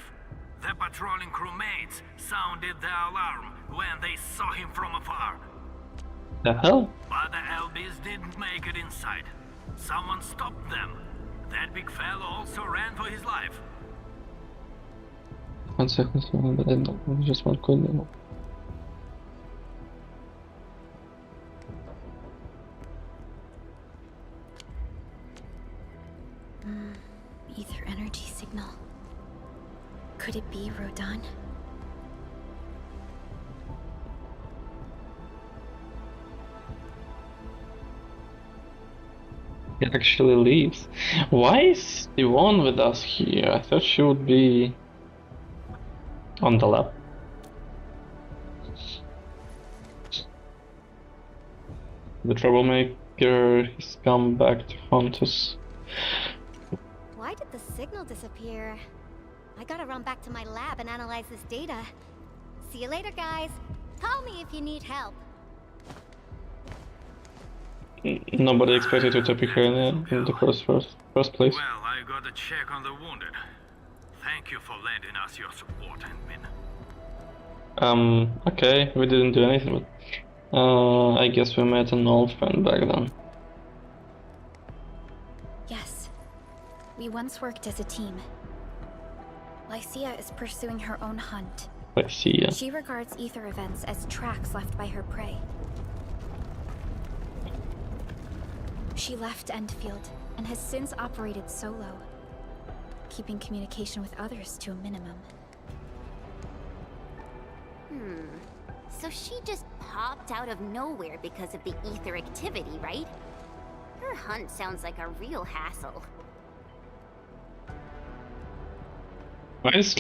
The patrolling crewmates sounded the alarm when they saw him from afar. The hell? But the LBs didn't make it inside. Someone stopped them. That big fellow also ran for his life. 1 second, but I don't just want to. Ether energy signal. Could it be Rodan? He actually leaves. Why is Yvonne with us here? I thought she would be on the lab. The troublemaker has come back to haunt us. Why did the signal disappear? I gotta run back to my lab and analyze this data. See you later, guys. Call me if you need help. Nobody expected you to be here in the first place. Well, I got a check on the wounded. Thank you for lending us your support, Endmin. Okay, we didn't do anything, but I guess we met an old friend back then. Yes. We once worked as a team. Lycia is pursuing her own hunt. Lycia. She regards ether events as tracks left by her prey. She left Endfield and has since operated solo, keeping communication with others to a minimum. So she just popped out of nowhere because of the ether activity, right? Her hunt sounds like a real hassle. Why is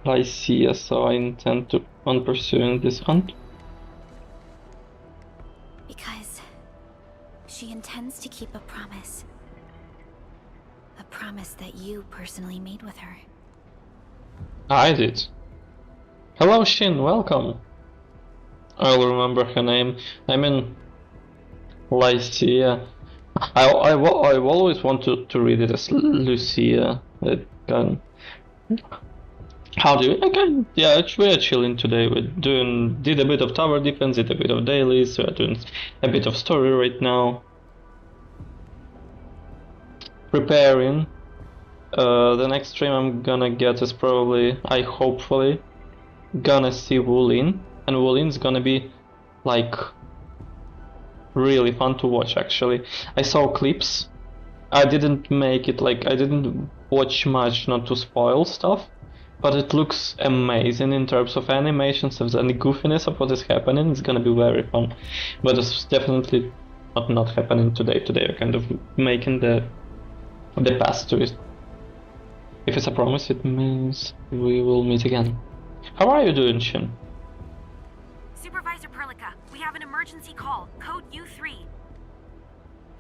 Lycia so intent on pursuing this hunt? Because she intends to keep a promise. A promise that you personally made with her. I did. Hello Shin, welcome. I'll remember her name. I mean, Lycia. I've always wanted to read it as Lucia. How do you? Okay, yeah, we're chilling today. Did a bit of tower defense, did a bit of dailies. We're doing a bit of story right now. Preparing. The next stream I'm gonna get is probably, hopefully, gonna see Wulin, and Wulin's gonna be like really fun to watch. Actually, I saw clips. I didn't make it, like I didn't watch much, not to spoil stuff, but it looks amazing in terms of animations and the goofiness of what is happening. It's gonna be very fun, but it's definitely not happening today. Today we're kind of making the path to it. If it's a promise, it means we will meet again. How are you doing, Shin? Supervisor Perlica, we have an emergency call, code U3.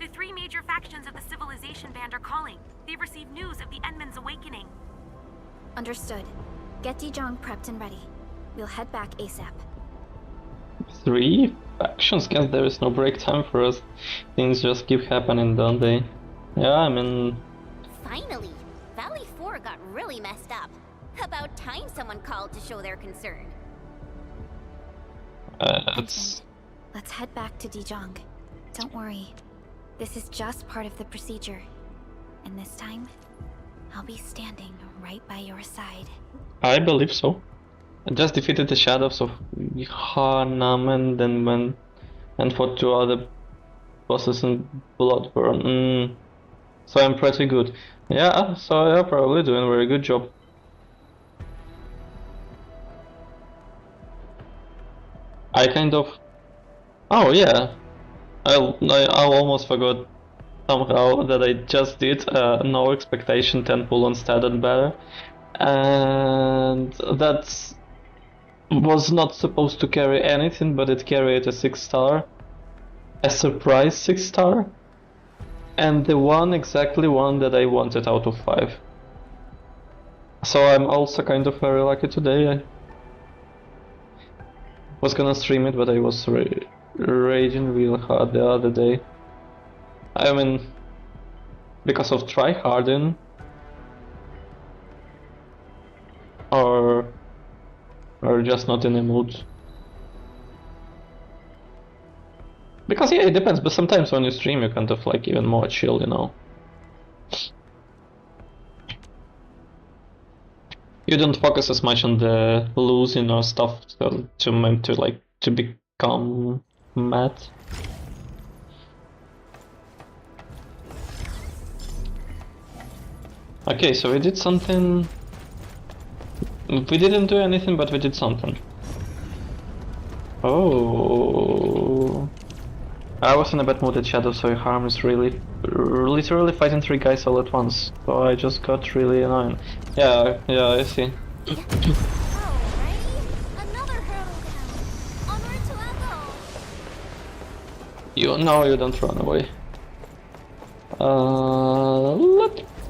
The 3 major factions of the Civilization Band are calling. They've received news of the Endman's awakening. Understood. Get Dijong prepped and ready. We'll head back ASAP. 3 factions? Guess there is no break time for us. Things just keep happening, don't they? Yeah, I mean... Finally! Valley 4 got really messed up. About time someone called to show their concern. Let's head back to Dijong. Don't worry. This is just part of the procedure. And this time, I'll be standing right by your side. I believe so. I just defeated the shadows of Hanam and then went and fought 2 other bosses in Bloodborne. So I'm pretty good. Yeah, so you're probably doing a very good job. I kind of... Oh yeah, I almost forgot somehow that I just did no expectation 10 pull on stat and better. And that was not supposed to carry anything, but it carried a 6-star. A surprise 6-star. And the exactly one that I wanted out of 5. So I'm also kind of very lucky today. I was gonna stream it, but I was raging real hard the other day. I mean, because of tryharding, or just not in the mood. Because yeah, it depends, but sometimes when you stream you kind of like even more chill, you know. You don't focus as much on the losing or stuff to become mad. Okay, so we did something. We didn't do anything, but we did something. Oh. I was in a bad mood at Shadow, so harm is really literally fighting 3 guys all at once. So I just got really annoying. Yeah, I see. You don't run away.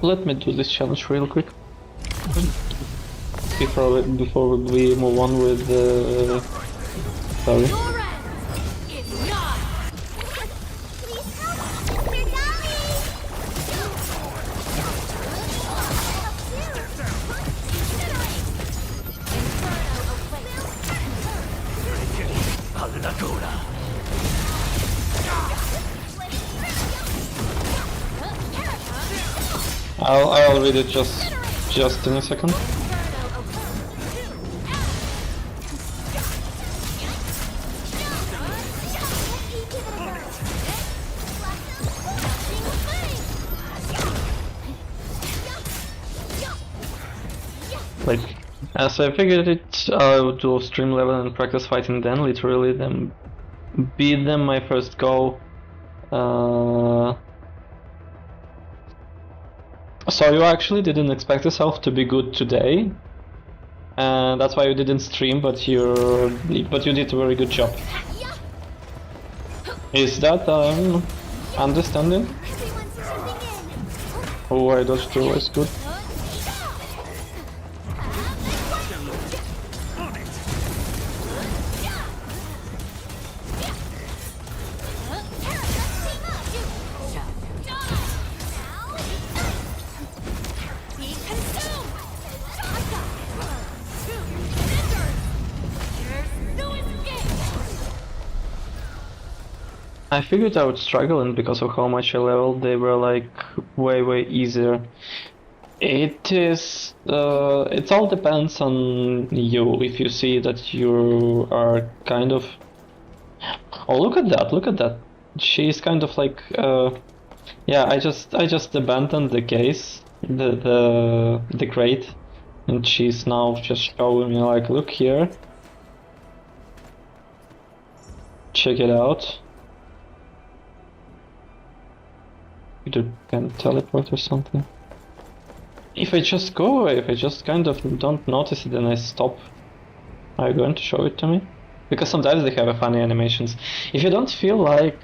Let me do this challenge real quick. Before we move on with the... Sorry. I'll read it just in a second. Like, as I figured it, I would do stream level and practice fighting then, literally, then beat them my first go. So you actually didn't expect yourself to be good today, and that's why you didn't stream, but you did a very good job. Is that understanding? Oh, I dodged through, is good. I figured I would struggle, and because of how much I leveled, they were like way easier. It is, it all depends on you. If you see that you are kind of... Oh, look at that. She's kind of like, yeah, I just abandoned the case, the crate, and she's now just showing me like, look here. Check it out. You can teleport or something. If I just go away, if I just kind of don't notice it and I stop, are you going to show it to me? Because sometimes they have funny animations. If you don't feel like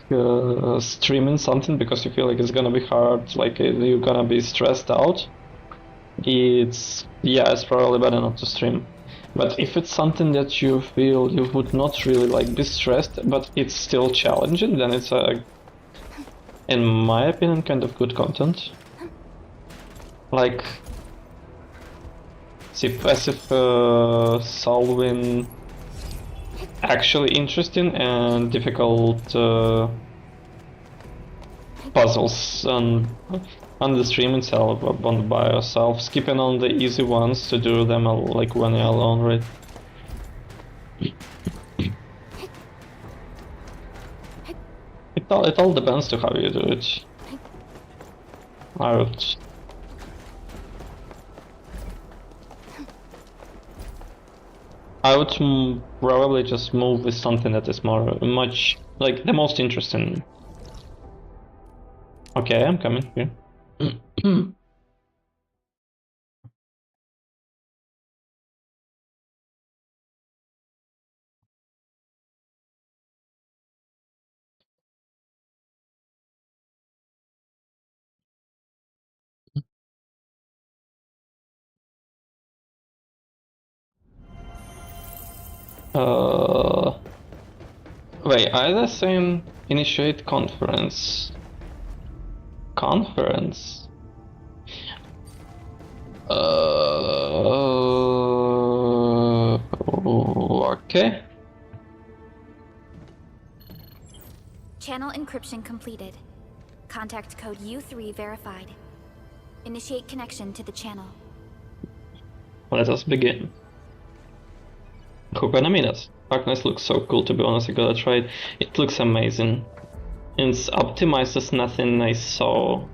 streaming something because you feel like it's gonna be hard, like you're gonna be stressed out, it's probably better not to stream. But if it's something that you feel you would not really like be stressed, but it's still challenging, then it's in my opinion, kind of good content. Like, see, passive solving actually interesting and difficult puzzles on the stream itself, by yourself, skipping on the easy ones to do them like when you're alone, right? It all depends to how you do it. I would probably just move with something that is much like the most interesting. Okay, I'm coming here. Wait, are they saying initiate conference? Conference? Okay. Channel encryption completed. Contact code U3 verified. Initiate connection to the channel. Let us begin. Who gonna meet us? Arknights looks so cool, to be honest, I gotta try it. It looks amazing. It's optimized as nothing I saw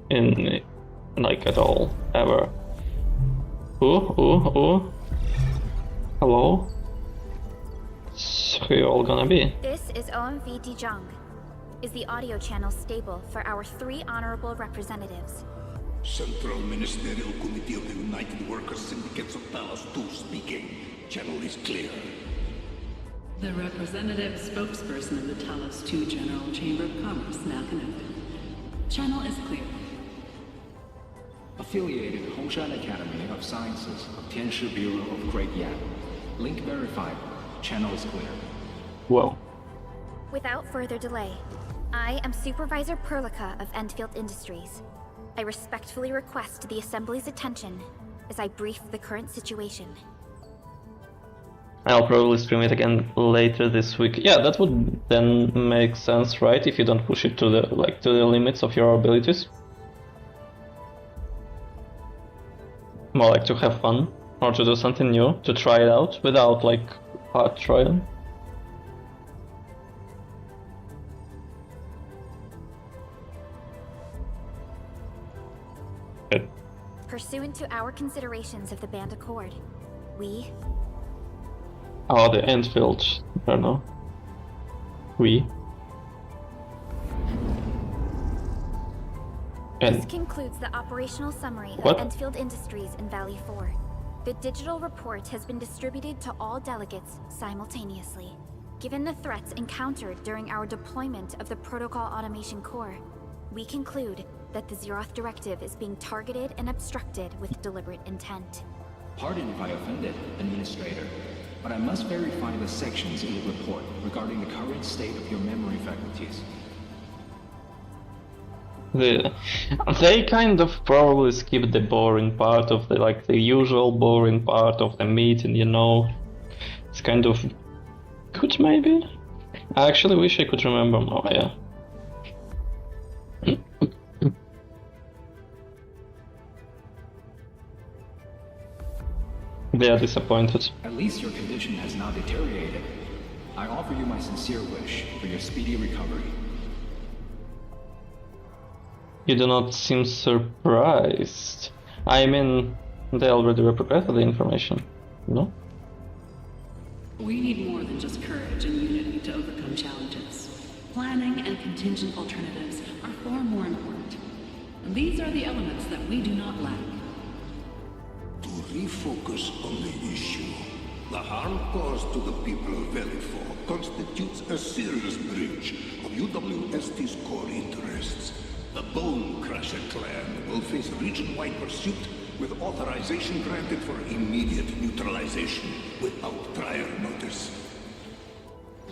in, like, at all, ever. Ooh. Hello? So who you all gonna be? This is OMV Dijong. Is the audio channel stable for our 3 honorable representatives? Central Ministerial Committee of the United Workers Syndicates of Talos 2 speaking. Channel is clear. The representative spokesperson of the Talos 2 General Chamber of Commerce now connected. Channel is clear. Affiliated Hongshan Academy of Sciences of Tianshi Bureau of Great Yan. Link verified. Channel is clear. Whoa. Without further delay, I am Supervisor Perlica of Endfield Industries. I respectfully request the Assembly's attention as I brief the current situation. I'll probably stream it again later this week. Yeah, that would then make sense, right? If you don't push it to the limits of your abilities. More like to have fun or to do something new, to try it out without like hard trial. Good. Pursuant to our considerations of the Band Accord, we... Oh, the Endfield. I don't know. This concludes the operational summary of Endfield Industries in Valley 4. The digital report has been distributed to all delegates simultaneously. Given the threats encountered during our deployment of the Protocol Automation Core, we conclude that the Zeroth Directive is being targeted and obstructed with deliberate intent. Pardon if I offended, Administrator, but I must verify the sections in the report regarding the current state of your memory faculties. They kind of probably skip the boring part of the usual boring part of the meeting, you know. It's kind of good, maybe? I actually wish I could remember more, yeah. They are disappointed. At least your condition has not deteriorated. I offer you my sincere wish for your speedy recovery. You do not seem surprised. I mean, they already represented the information, no? We need more than just courage and unity to overcome challenges. Planning and contingent alternatives are far more important. And these are the elements that we do not lack. To refocus on the issue, the harm caused to the people of Valley 4 constitutes a serious breach of UWST's core interests. The Bone Crusher clan will face region-wide pursuit with authorization granted for immediate neutralization without prior notice.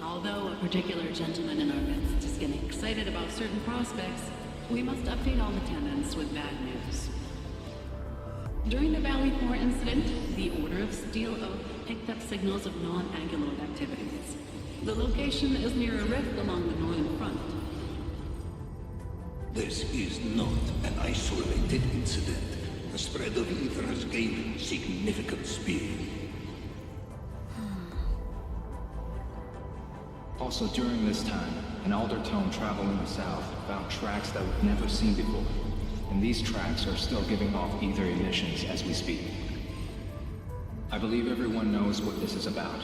Although a particular gentleman in our midst is getting excited about certain prospects, we must update all attendants with bad news. During the Valley 4 incident, the Order of Steel Oak picked up signals of non-Anguloid activities. The location is near a rift along the northern front. This is not an isolated incident. The spread of ether has gained significant speed. Also, during this time, an Aldertone traveling the south found tracks that we've never seen before. And these tracks are still giving off ether emissions as we speak. I believe everyone knows what this is about.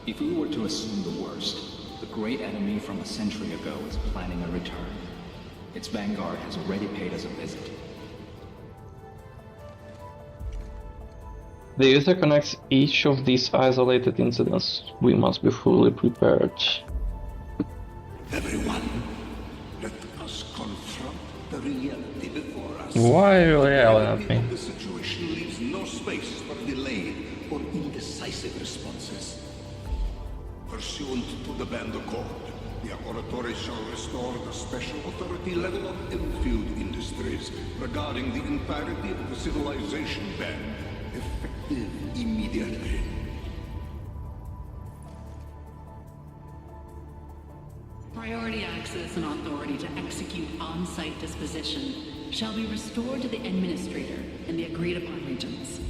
If we were to assume the worst, the great enemy from a century ago is planning a return. Its vanguard has already paid us a visit. The user connects each of these isolated incidents. We must be fully prepared. Everyone, let us confront the reality before us. Why are you yelling at me? The situation leaves no space for delayed or indecisive responses. Pursuant to the Band Accord, the Oratory shall restore the special authority level of Endfield Industries regarding the entirety of the civilization band, effective immediately. Priority access and authority to execute on-site disposition shall be restored to the Administrator in the agreed-upon regions.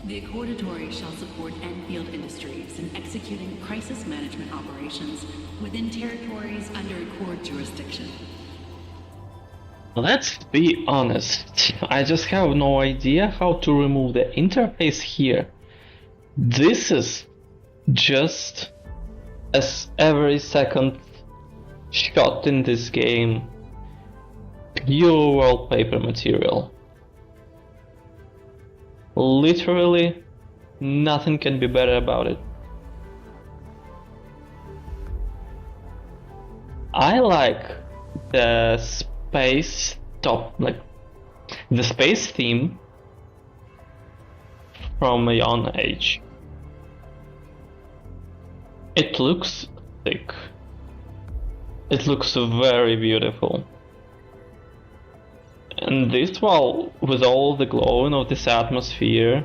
The Accordatory shall support Endfield Industries in executing crisis management operations within territories under Accord jurisdiction. Let's be honest, I just have no idea how to remove the interface here. This is just as every second shot in this game. Pure wallpaper material. Literally, nothing can be better about it. I like the space the space theme from a young age. It looks thick. It looks very beautiful. And this wall, with all the glowing of this atmosphere,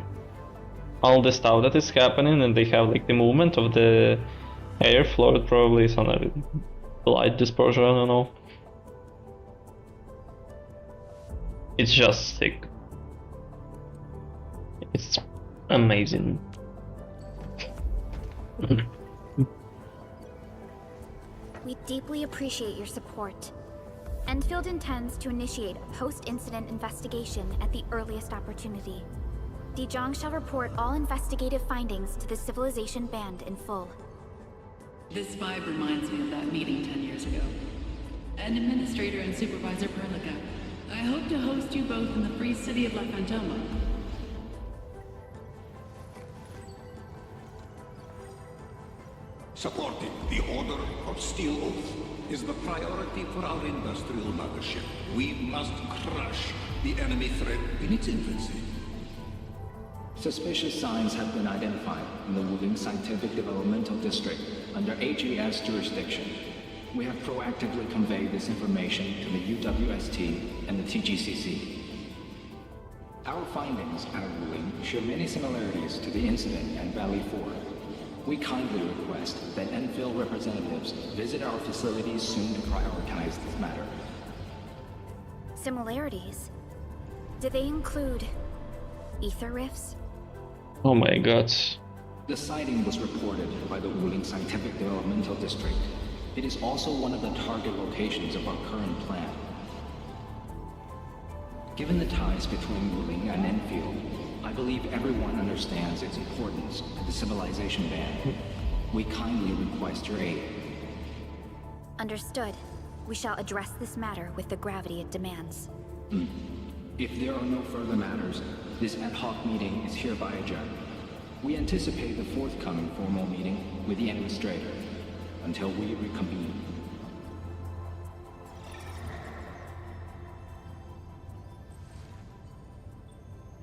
all the stuff that is happening, and they have like the movement of the airflow, it probably is on a light dispersion, I don't know. It's just sick. It's amazing. We deeply appreciate your support. Endfield intends to initiate a post-incident investigation at the earliest opportunity. Dijong shall report all investigative findings to the Civilization Band in full. This vibe reminds me of that meeting 10 years ago. And Administrator and Supervisor Perlica, I hope to host you both in the free city of La Fantoma. Supporting the Order of Steel Oath is the priority for our industrial mothership. We must crush the enemy threat in its infancy. Suspicious signs have been identified in the Wuling Scientific Developmental District under HES jurisdiction. We have proactively conveyed this information to the UWST and the TGCC. Our findings out of Wuling show many similarities to the incident at Valley 4. We kindly request that Endfield representatives visit our facilities soon to prioritize this matter. Similarities? Do they include ether rifts? Oh my god. The sighting was reported by the Wuling Scientific Developmental District. It is also one of the target locations of our current plan. Given the ties between Wuling and Endfield, I believe everyone understands its importance to the Civilization Band. We kindly request your aid. Understood. We shall address this matter with the gravity it demands. If there are no further matters, this ad hoc meeting is hereby adjourned. We anticipate the forthcoming formal meeting with the Administrator until we reconvene.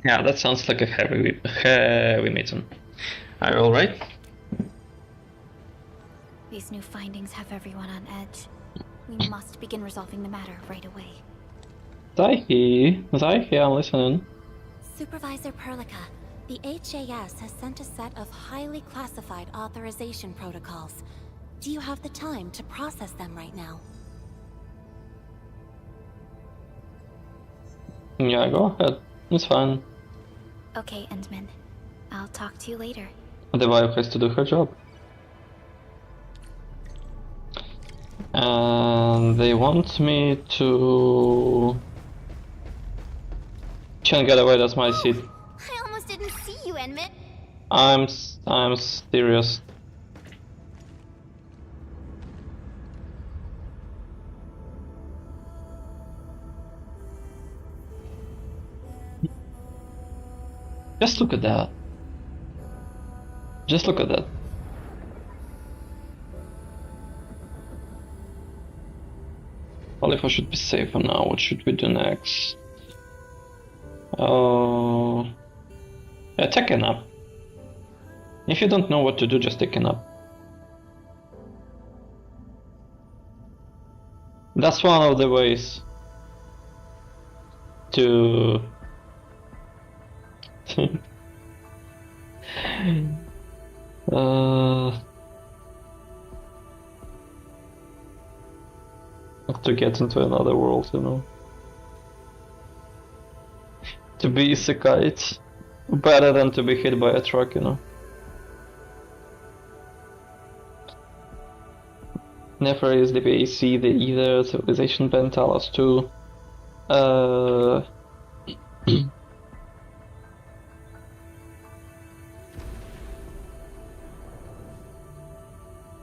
Yeah, that sounds like a heavy meeting. Are you alright? These new findings have everyone on edge. We must begin resolving the matter right away. Zaihi, I'm listening. Supervisor Perlica, the HAS has sent a set of highly classified authorization protocols. Do you have the time to process them right now? Yeah, go ahead. It's fine. Okay, Endman. I'll talk to you later. The Vibe has to do her job. And they want me to... Can't get away, that's my seat. I almost didn't see you, Enmit. I'm serious. Just look at that. Just look at that. Well, if I should be safer now, what should we do next? Yeah, take a nap. If you don't know what to do, just take a nap. That's one of the ways to to get into another world, you know. To be isekai, better than to be hit by a truck, you know. Never is the VAC, the Either, Civilization Ben, Talos 2.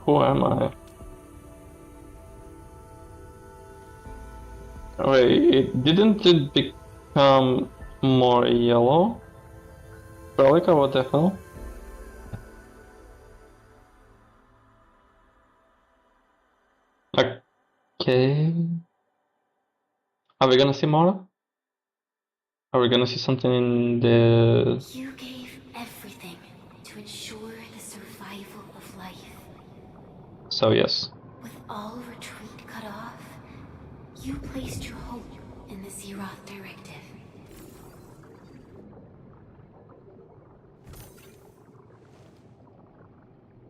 Who am I? Wait, didn't it become more yellow? Relica, what the hell? Okay. Are we gonna see more? Are we gonna see something in the... You gave everything to ensure the survival of life. So yes. With all retreat cut off, you placed your hope in the Zeroth Directive.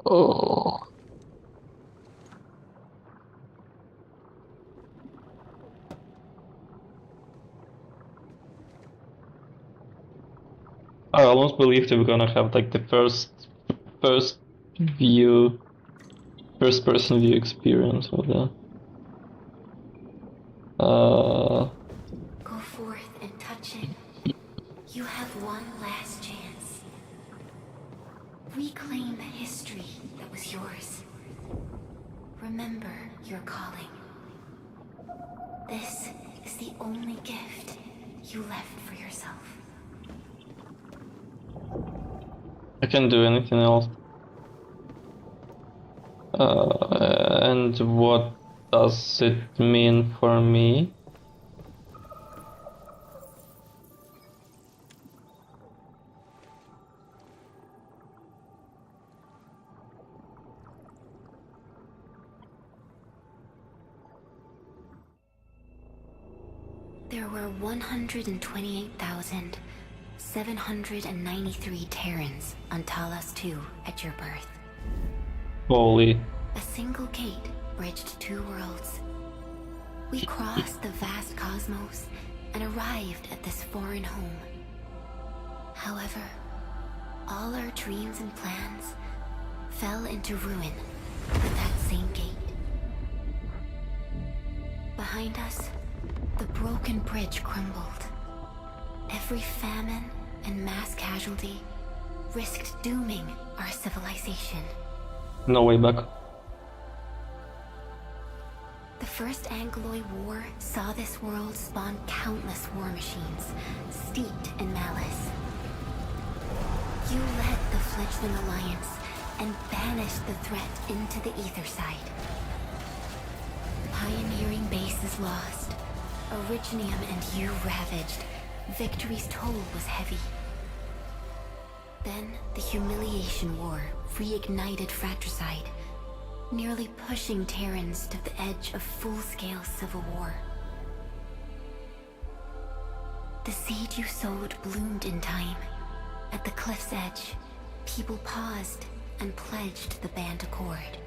Oh. I almost believed we were gonna have like the first person view experience of that. Go forth and touch it. You have one last chance. Reclaim the history that was yours. Remember your calling. This is the only gift you left for yourself. I can't do anything else. And what does it mean for me? There were 128,793 Terrans on Talos 2 at your birth. Holy. A single gate bridged two worlds. We crossed the vast cosmos and arrived at this foreign home. However, all our dreams and plans fell into ruin with that same gate. Behind us, the broken bridge crumbled. Every famine and mass casualty risked dooming our civilization. No way back. The First Angloid War saw this world spawn countless war machines, steeped in malice. You led the fledgling alliance and banished the threat into the ether side. Pioneering bases lost, Originium and you ravaged. Victory's toll was heavy. Then the Humiliation War reignited fratricide, nearly pushing Terrans to the edge of full-scale civil war. The seed you sowed bloomed in time. At the cliff's edge, people paused and pledged the Band Accord.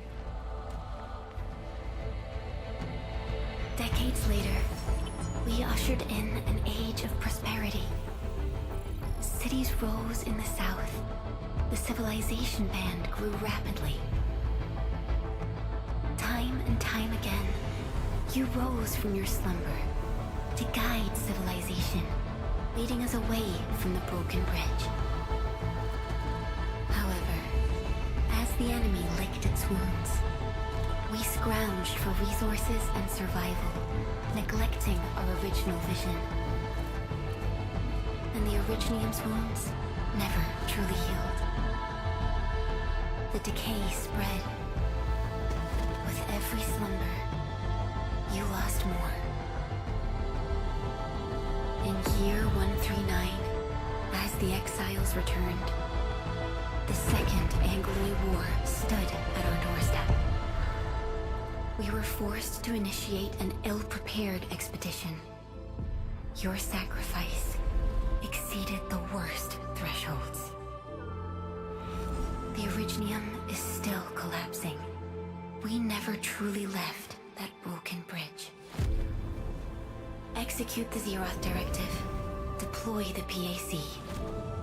Decades later, we ushered in an age of prosperity. Cities rose in the south. The civilization band grew rapidly. Time and time time again, you rose from your slumber to guide civilization, leading us away from the broken bridge. However, as the enemy licked its wounds, we scrounged for resources and survival, neglecting our original vision. And the Originium's wounds never truly healed. The decay spread. With every slumber, you lost more. In year 139, as the exiles returned, the Second Anglo War stood at our doorstep. We were forced to initiate an ill-prepared expedition. Your sacrifice exceeded the worst thresholds. The Originium is still collapsing. We never truly left that broken bridge. Execute the Zeroth Directive. Deploy the PAC.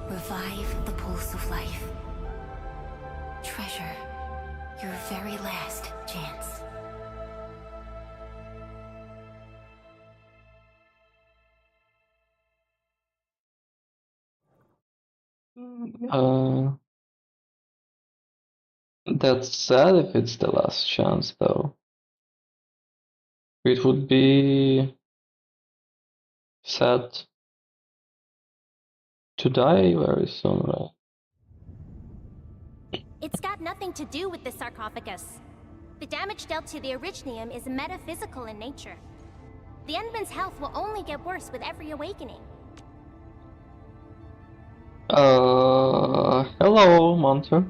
Revive the Pulse of Life. Treasure your very last chance. That's sad if it's the last chance, though. It would be sad to die very soon, right? It's got nothing to do with the sarcophagus. The damage dealt to the Originium is metaphysical in nature. The Endman's health will only get worse with every awakening. Hello, Monter.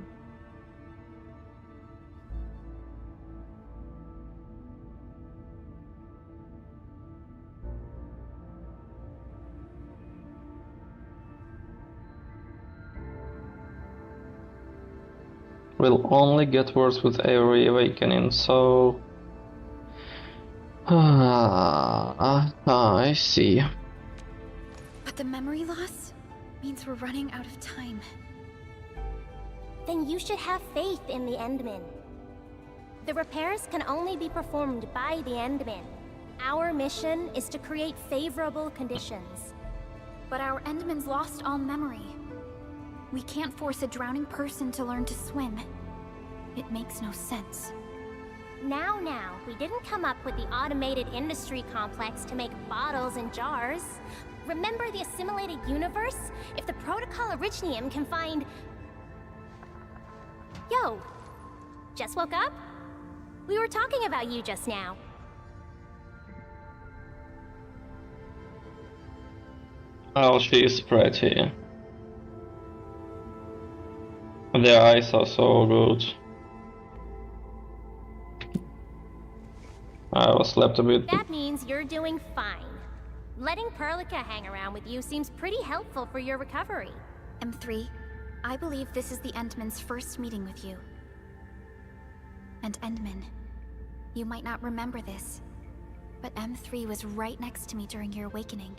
Will only get worse with every awakening, so... I see. But the memory loss means we're running out of time. Then you should have faith in the Endman. The repairs can only be performed by the Endman. Our mission is to create favorable conditions. But our Endman's lost all memory. We can't force a drowning person to learn to swim. It makes no sense. Now, we didn't come up with the automated industry complex to make bottles and jars. Remember the assimilated universe? If the Protocol Originium can find... Yo! Just woke up? We were talking about you just now. Oh, she's pretty. Their eyes are so good. I was slept a bit. That means you're doing fine. Letting Perlica hang around with you seems pretty helpful for your recovery. M3, I believe this is the Endman's first meeting with you. And Endman, you might not remember this, but M3 was right next to me during your awakening.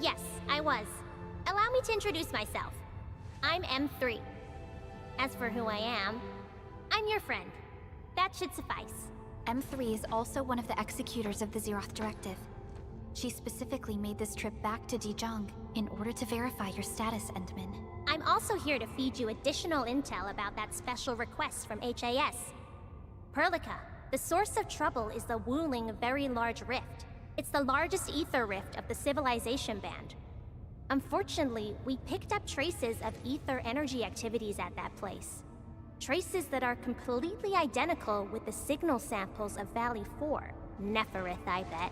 Yes, I was. Allow me to introduce myself. I'm M3. As for who I am, I'm your friend. That should suffice. M3 is also one of the executors of the Zeroth Directive. She specifically made this trip back to Dijon in order to verify your status, Endman. I'm also here to feed you additional intel about that special request from HAS. Perlica, the source of trouble is the Wuling Very Large Rift. It's the largest ether rift of the Civilization Band. Unfortunately, we picked up traces of ether energy activities at that place. Traces that are completely identical with the signal samples of Valley 4. Neferith, I bet.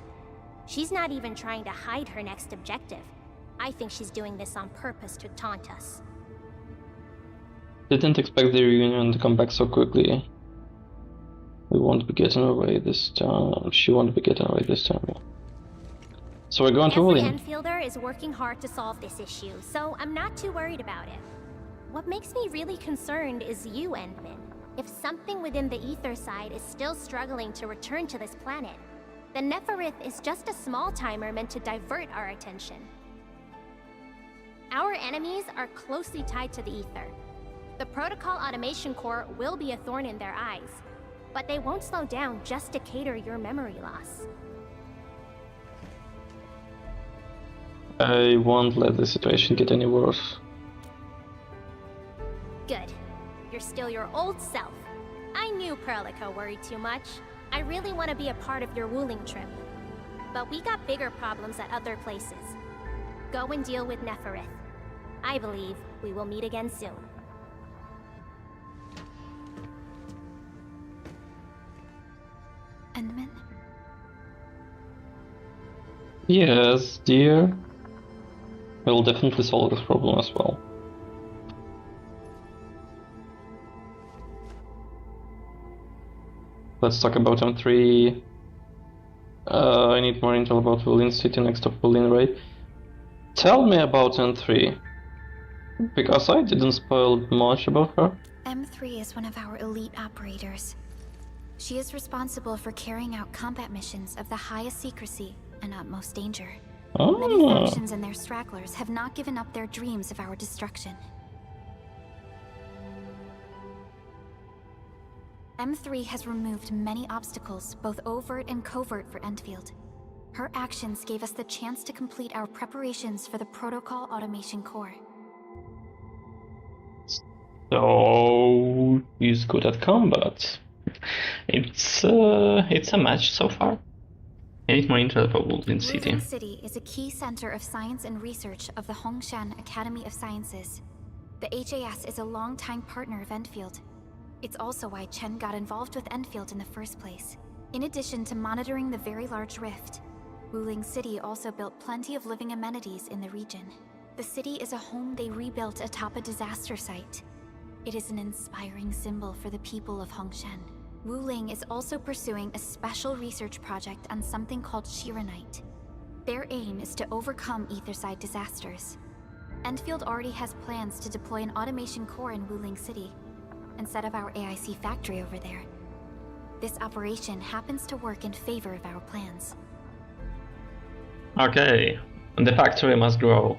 She's not even trying to hide her next objective. I think she's doing this on purpose to taunt us. Didn't expect the reunion to come back so quickly. We won't be getting away this time. She won't be getting away this time. Yeah. So we're going to Every William. Enfielder is working hard to solve this issue, so I'm not too worried about it. What makes me really concerned is you, Endman. If something within the ether side is still struggling to return to this planet, then Neferith is just a small timer meant to divert our attention. Our enemies are closely tied to the ether. The Protocol Automation Core will be a thorn in their eyes. but they won't slow down just to cater your memory loss. I won't let the situation get any worse. Good. You're still your old self. I knew Perlico worried too much. I really want to be a part of your Wuling trip. But we got bigger problems at other places. Go and deal with Neferith. I believe we will meet again soon. Endman? Yes, dear. We'll definitely solve this problem as well. Let's talk about M3. I need more intel about Wuling City next of Wuling Ray. Tell me about M3. Because I didn't spoil much about her. M3 is one of our elite operators. She is responsible for carrying out combat missions of the highest secrecy and utmost danger. Many factions and their stragglers have not given up their dreams of our destruction. M3 has removed many obstacles, both overt and covert, for Endfield. Her actions gave us the chance to complete our preparations for the Protocol Automation Core. So he's good at combat. It's a match so far. I need more intel about Wuling City. Wuling City is a key center of science and research of the Hongshan Academy of Sciences. The HAS is a long-time partner of Endfield. It's also why Chen got involved with Endfield in the first place. In addition to monitoring the very large rift, Wuling City also built plenty of living amenities in the region. The city is a home they rebuilt atop a disaster site. It is an inspiring symbol for the people of Hongshan. Wuling is also pursuing a special research project on something called Shiranite. Their aim is to overcome Etherside disasters. Endfield already has plans to deploy an automation core in Wuling City, instead of our AIC factory over there. This operation happens to work in favor of our plans. Okay, the factory must grow.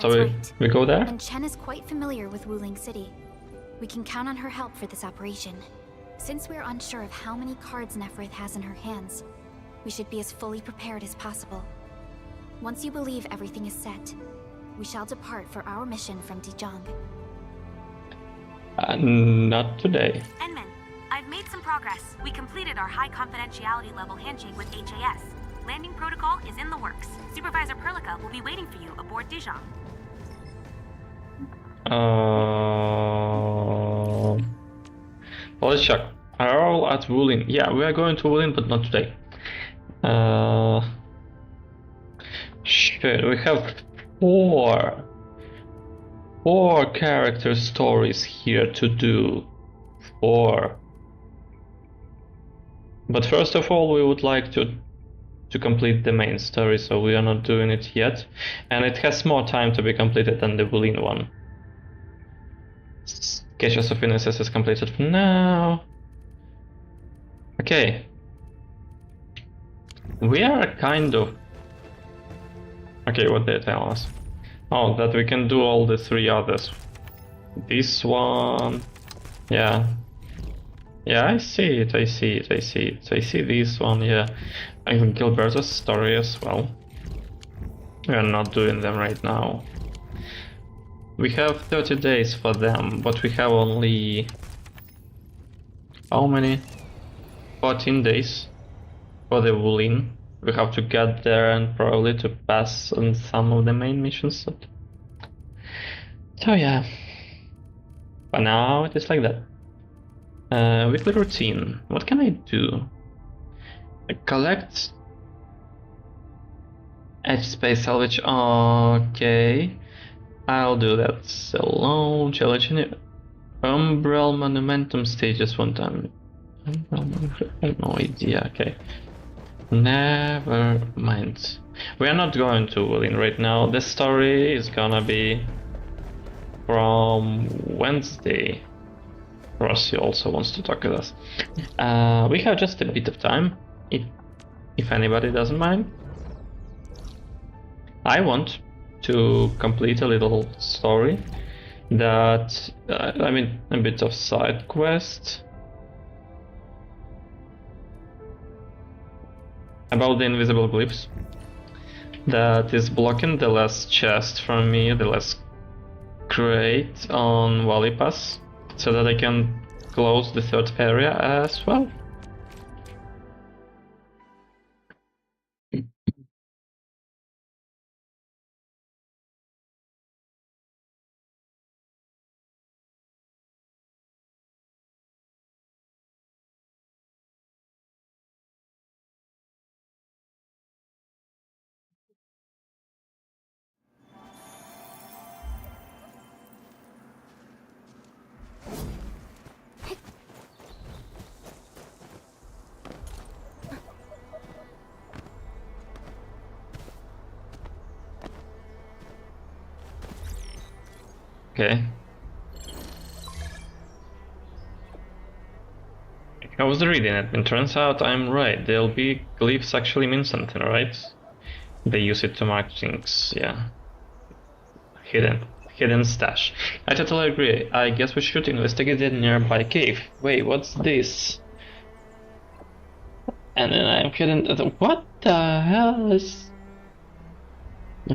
So we go there? And Chen is quite familiar with Wuling City. We can count on her help for this operation. Since we're unsure of how many cards Neferith has in her hands, we should be as fully prepared as possible. Once you believe everything is set, we shall depart for our mission from Dijiang. Not today. Endman, I've made some progress. We completed our high confidentiality level handshake with HAS. Landing protocol is in the works. Supervisor Perlica will be waiting for you aboard Dijiang. Let's check. Are all at Wuling? Yeah, we are going to Wuling, but not today. Shit, we have four character stories here to do. Four. But first of all, we would like to complete the main story, so we are not doing it yet. And it has more time to be completed than the Wuling one. Sketches of Innocence is completed for now. Okay. We are kind of... Okay, what did they tell us? Oh, that we can do all the three others. This one... Yeah. Yeah, I see it. I see this one, yeah. And Gilberto's story as well. We are not doing them right now. We have 30 days for them, but we have only... How many? 14 days for the Wuling. We have to get there and probably to pass on some of the main missions. So yeah. For now it is like that. Weekly routine. What can I do? Collect edge space salvage. Okay. I'll do that. Alone challenge any Umbral Monumentum stages one time. I have no idea. Okay. Never mind. We are not going to Wuling right now. The story is gonna be from Wednesday. Rossi also wants to talk with us. We have just a bit of time, if anybody doesn't mind. I want to complete a little story that, I mean, a bit of side quest. about the invisible glyphs that is blocking the last chest from me, the last crate on Valley Pass, so that I can close the third area as well. Okay. I was reading it, and turns out I'm right. The LB glyphs actually mean something, right? They use it to mark things, yeah. Hidden stash. I totally agree. I guess we should investigate the nearby cave. Wait, what's this? And then I'm hidden. What the hell is...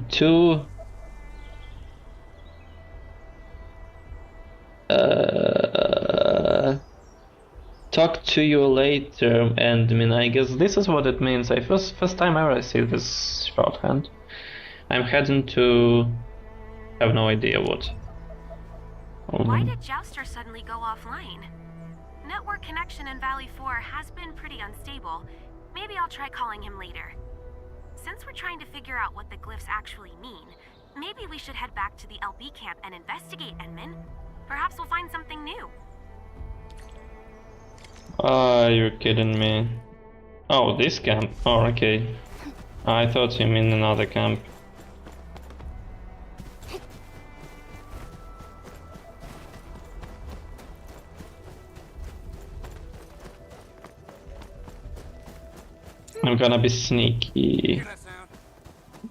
Two... Talk to you later, and I guess this is what it means. First time ever I see this shorthand. I'm heading to... have no idea what. Why did Jouster suddenly go offline? Network connection in Valley 4 has been pretty unstable. Maybe I'll try calling him later. Since we're trying to figure out what the glyphs actually mean, maybe we should head back to the LB camp and investigate, Enman. Perhaps we'll find something new. Ah, you're kidding me. Oh, this camp. Oh, okay. I thought you mean another camp. I'm gonna be sneaky.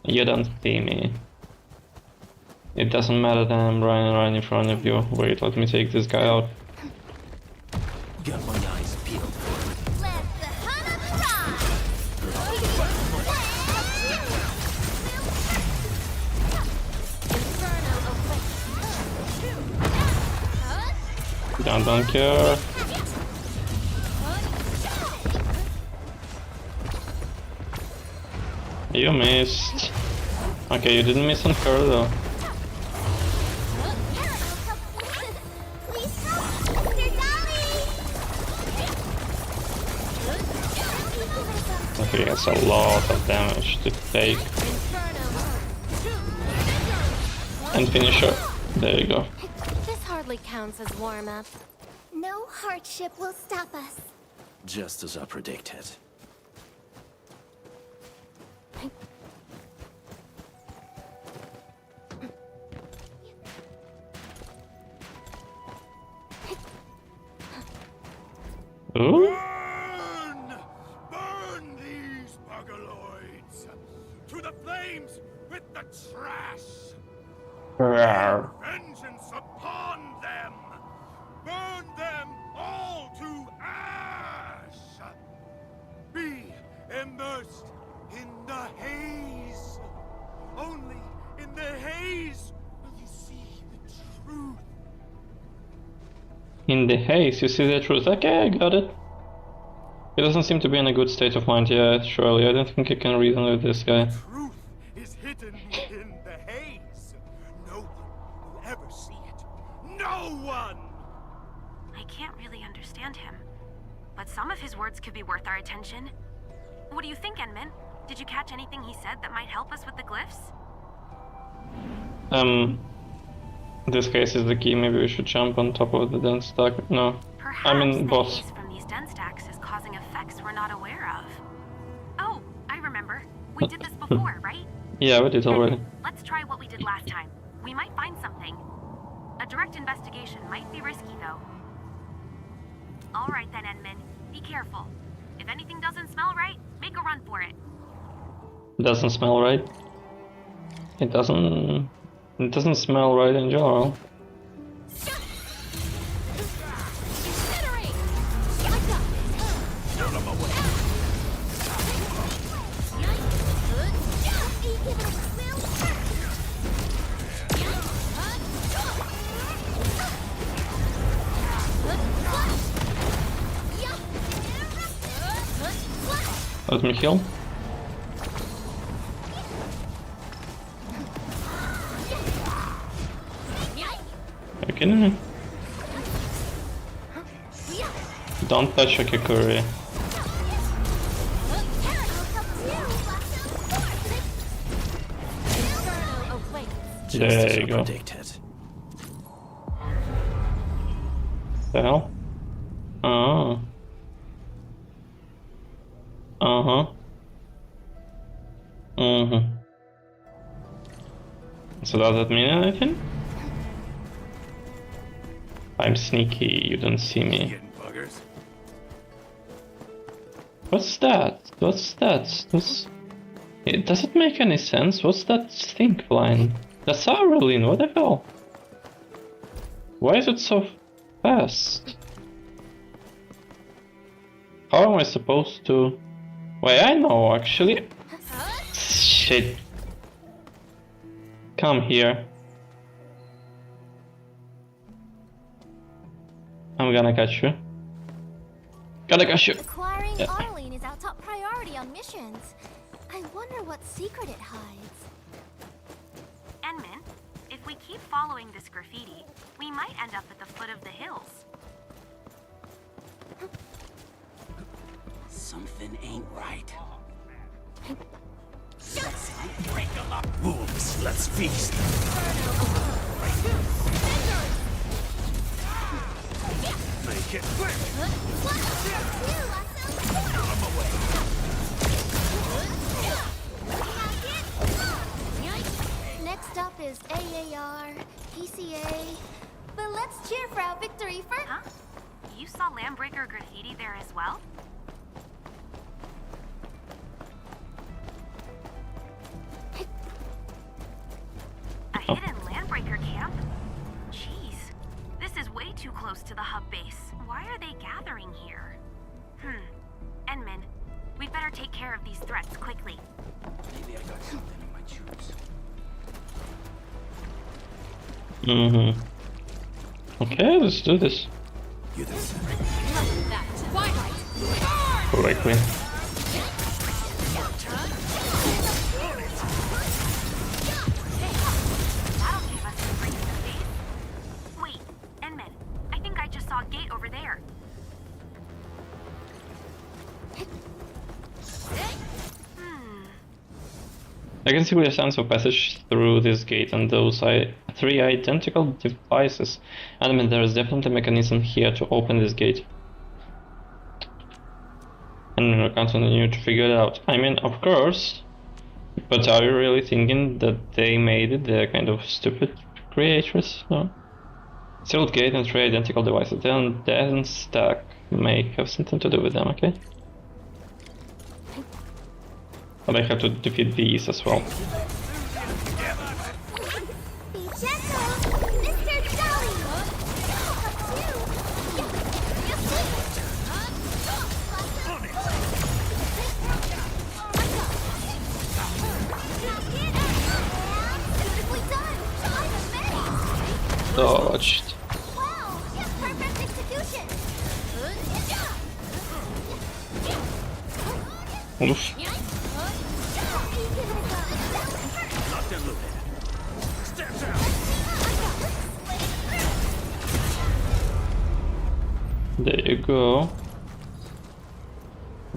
You don't see me. It doesn't matter that I'm running right in front of you. Wait, let me take this guy out. Got my eyes peeled. Don't care. You missed. Okay, you didn't miss on her though. Okay, that's a lot of damage to take. And finish her. There you go. This hardly counts as warm-up. No hardship will stop us. Just as I predicted. Ooh. Burn these bugaloids to the flames with the trash. Rawr. Vengeance upon them. Burn them all to ash. Be immersed in the haze. Only in the haze will you see the truth. In the haze, you see the truth. Okay, I got it. He doesn't seem to be in a good state of mind yet, surely. I don't think I can reason with this guy. Truth is hidden in the haze. No one will ever see it. No one! I can't really understand him, but some of his words could be worth our attention. What do you think, Enman? Did you catch anything he said that might help us with the glyphs? This case is the key. Maybe we should jump on top of the den stack. No. Perhaps I mean, the boss. haze from these den stacks is causing effects we're not aware of. Oh, I remember. We did this before, right? Yeah, we did already. Let's try what we did last time. We might find something. A direct investigation might be risky, though. All right then, Enman. Be careful. If anything doesn't smell right, make a run for it. Doesn't smell right. It doesn't smell right in general. Let me heal. Are you kidding me? Don't touch a Kikuri. There you go. The hell? So does that mean anything? I'm sneaky, you don't see me. What's that? What's that? Does it make any sense? What's that thing flying? That's Aurelin, what the hell? Why is it so fast? How am I supposed to... Wait, I know actually. Shit. Come here. I'm gonna catch you. Gotta catch you. Acquiring Arlene is our top priority on missions. I wonder what secret it hides. Enman, if we keep following this graffiti, we might end up at the foot of the hills. Something ain't right. Wolves, let's feast. Make it quick. Next up is AAR, PCA. But let's cheer for our victory first. Huh? You saw Landbreaker graffiti there as well? A hidden Landbreaker camp? Jeez, this is way too close to the hub base. Why are they gathering here? Enman, we'd better take care of these threats quickly. Maybe I got something in my shoes. Okay, let's do this. Correctly. Wait, Enman, I think I just saw a gate over there. I can see clear signs of passage through this gate and those three identical devices. And I mean, there is definitely a mechanism here to open this gate. And we'll continue to figure it out. I mean, of course, but are you really thinking that they made it? They're kind of stupid creators, no? Sealed gate and three identical devices. Then stack may have something to do with them, okay? But I have to defeat these as well. Dodged. Oof. There you go.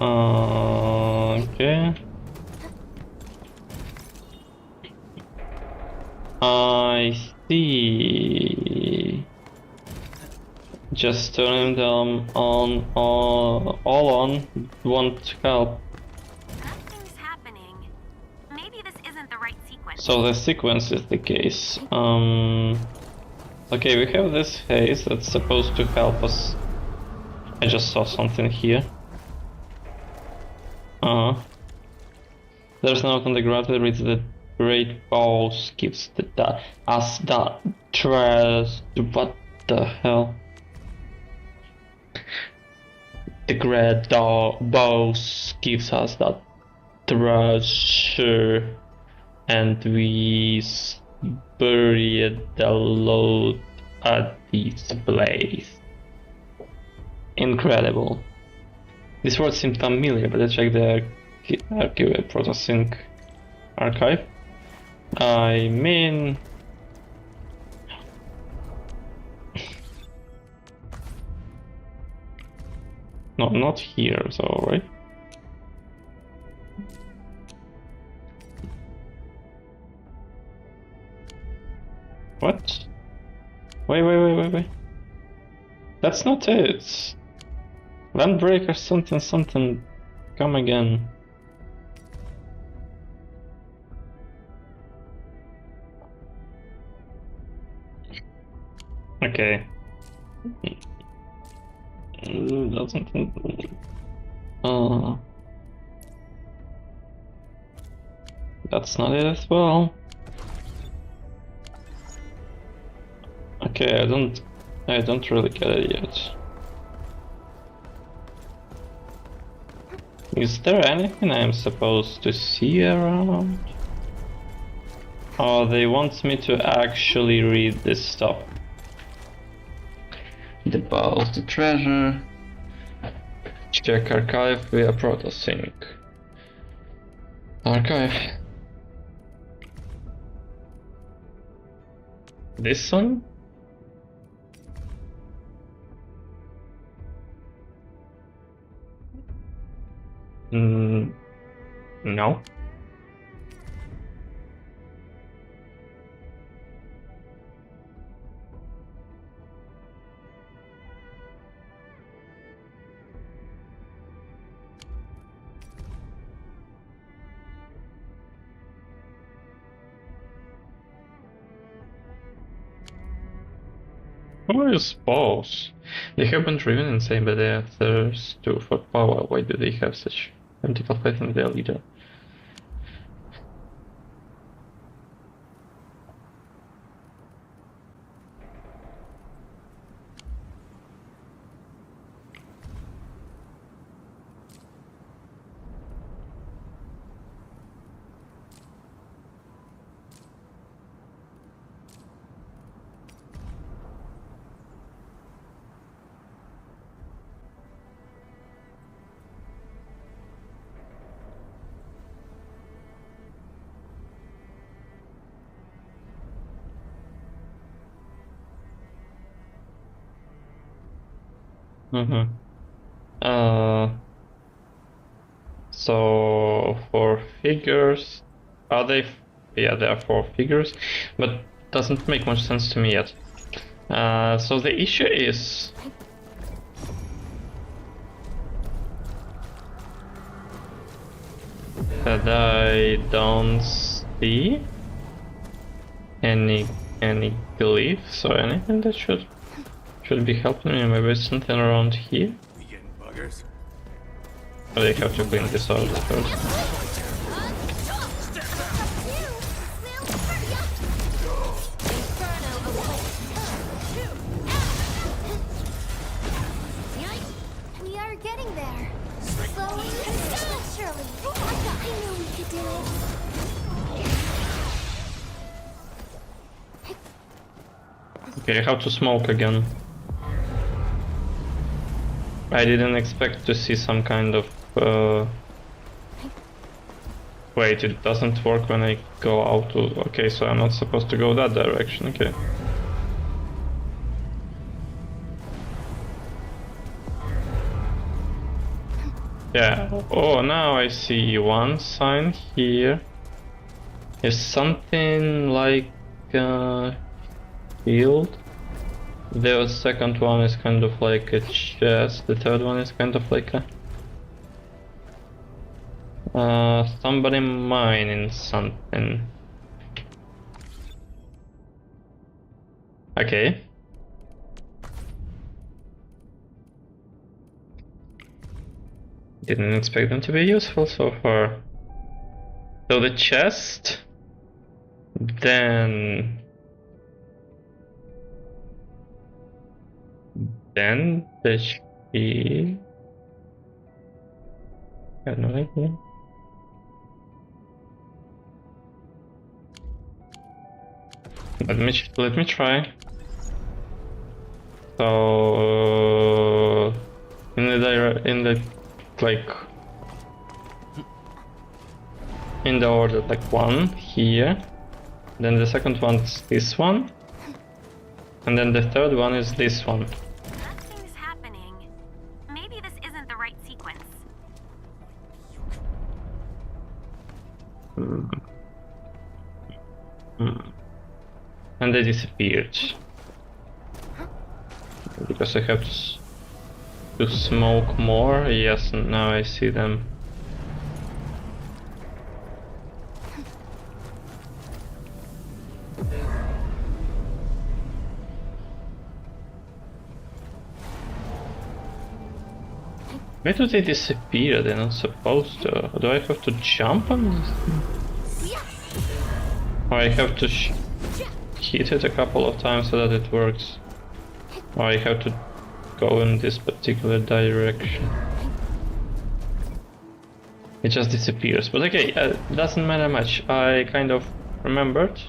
Okay. I see. Just turning them on, all on, won't help. Nothing's happening. Maybe this isn't the right sequence. So the sequence is the case. Okay, we have this haze that's supposed to help us. I just saw something here. There's a note on the ground that reads that Great Balls gives us the trust. What the hell? The Great Balls gives us that treasure, and we buried the load at this place. Incredible. These words seem familiar, but let's check the archive processing archive. I mean, no, not here, so right. What? Wait. That's not it. Landbreaker something. Come again. Okay. Doesn't. That's not it as well. Okay, I don't really get it yet. Is there anything I'm supposed to see around? Oh, they want me to actually read this stuff. Depose the treasure. Check archive via protosync. Archive. This one? No. I suppose. They have been driven insane by their thirst for power. Why do they have such mythical faith in their leader? So for figures, are they? Yeah, there are 4 figures, but doesn't make much sense to me yet. So the issue is that I don't see any glyphs or anything that should be helping me. Maybe something around here. We getting buggers? Oh, they have to clean this out first. We are getting there. Slowly, surely. I knew we could do it. Okay, how to smoke again. I didn't expect to see some kind of... Wait, it doesn't work when I go out to... Okay, so I'm not supposed to go that direction, okay. Yeah, oh, now I see one sign here. Is something like... field. The second one is kind of like a chest, the third one is kind of like a... somebody mining something. Okay. Didn't expect them to be useful so far. So the chest... Then the key. I have no idea. Let me try. So in the like in the order, like one here, then the second one is this one, and then the third one is this one. Nothing's happening. Maybe this isn't the right sequence. And they disappeared. Because I have to smoke more. Yes, now I see them. Why do they disappear? They're not supposed to. Do I have to jump on this thing? Or I have to hit it a couple of times so that it works? Or I have to go in this particular direction? It just disappears. But okay, doesn't matter much. I kind of remembered.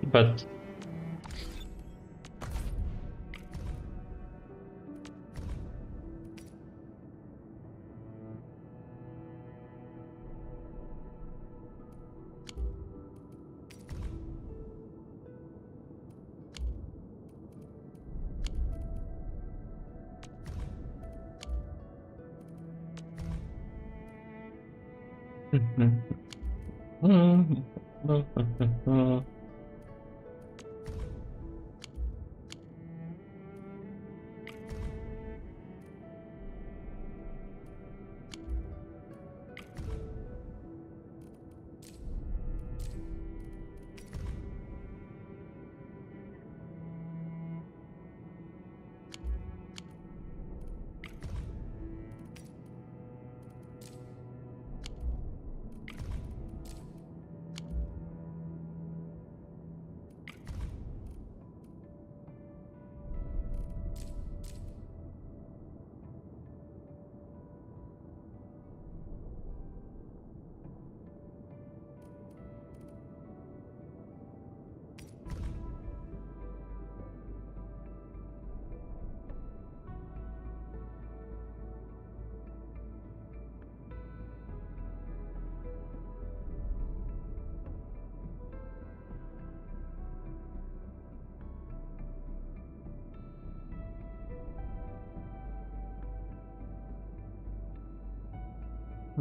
But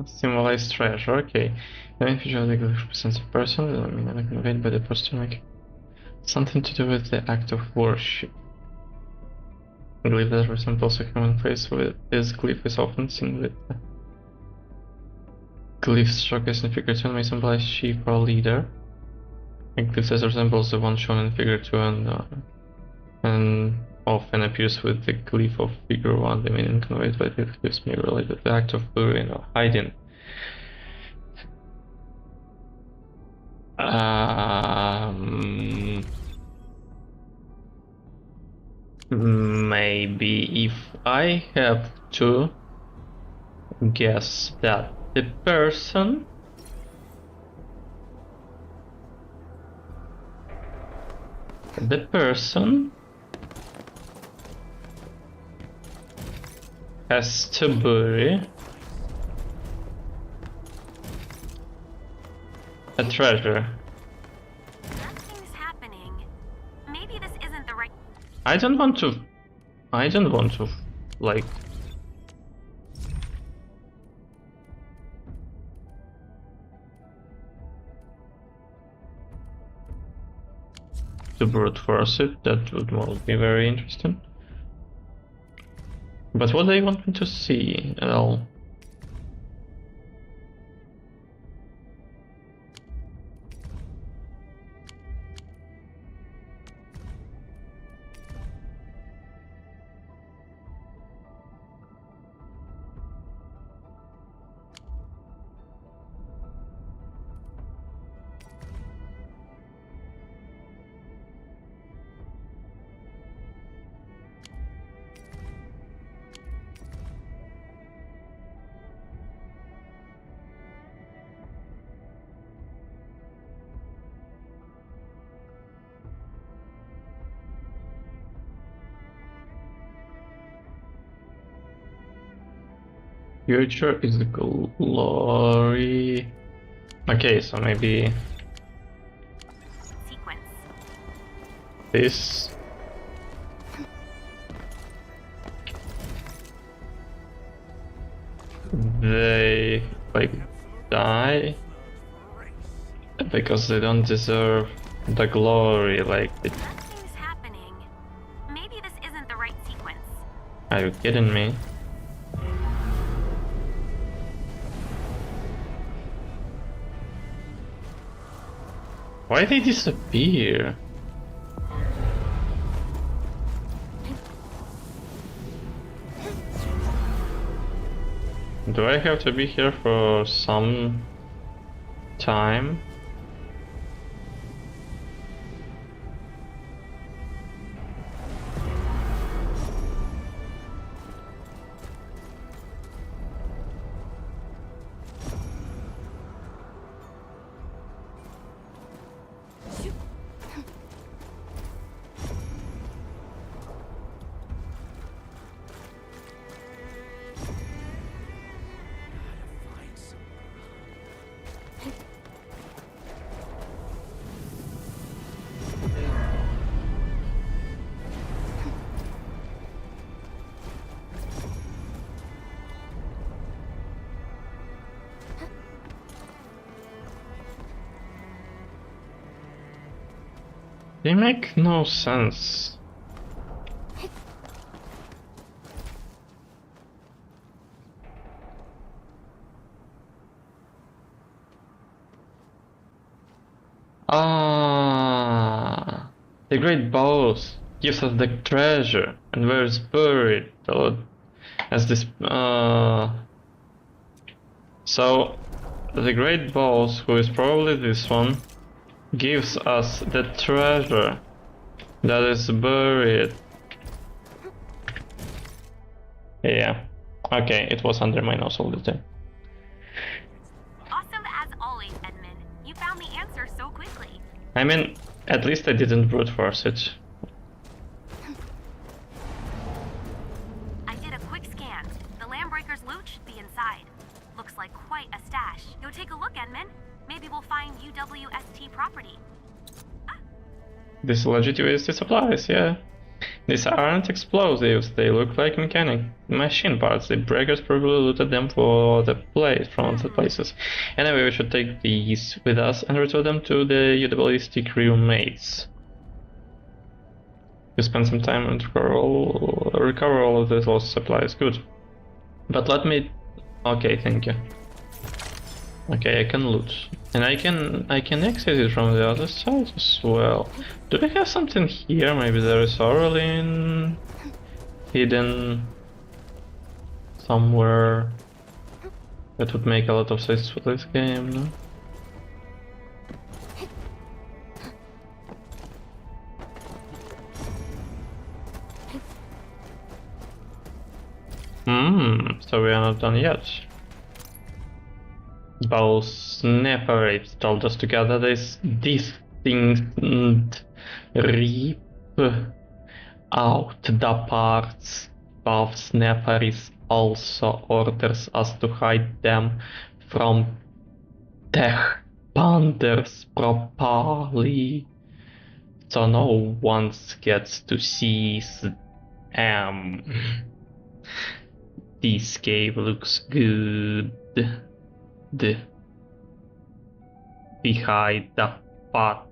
symbolized treasure, okay. The main feature of the glyph represents a person, conveyed by the person, like something to do with the act of worship. A glyph that resembles a human face with this glyph is often seen with the glyphs showcased in figure 2 may symbolize chief or leader. A glyph that resembles the one shown in figure 2 and often appears with the glyph of figure 1. The meaning conveyed by the glyphs may relate to the act of burying or hiding. Maybe if I have to guess that the person has to bury a treasure. Nothing's happening. Maybe this isn't the right. I don't want to like to brute force it. That would be very interesting. But what do they want me to see at all? future is glory. Okay, so maybe Sequence. this. They like die because they don't deserve the glory. Like it. Nothing's happening. Maybe this isn't the right sequence. Are you kidding me? Why they disappear? Do I have to be here for some time? They make no sense. Ah, the great boss gives us the treasure, and where it's buried, as this. So, the great boss, who is probably this one, gives us the treasure that is buried. Yeah. Okay, it was under my nose all the time. Awesome as always, Edmund. You found the answer so quickly. I mean, at least I didn't brute force it. I did a quick scan. The Landbreaker's loot should be inside. Looks like quite a stash. Go take a look, Edmund. Maybe we'll find UWST property. These legit UST supplies, yeah. These aren't explosives, they look like machine parts. The breakers probably looted them for the from the places. Anyway, we should take these with us and return them to the UWST crewmates. We spend some time and recover all of these lost supplies. Good. But let me... Okay, thank you. Okay, I can loot. And I can exit it from the other side as well. Do we have something here? Maybe there is Aurelin hidden somewhere. That would make a lot of sense for this game, no? So we are not done yet. Both Snaperates told us together this distinct rip out the parts. Both Snaperates also orders us to hide them from tech panders properly, so no one gets to see them. This cave looks good. Behind the pot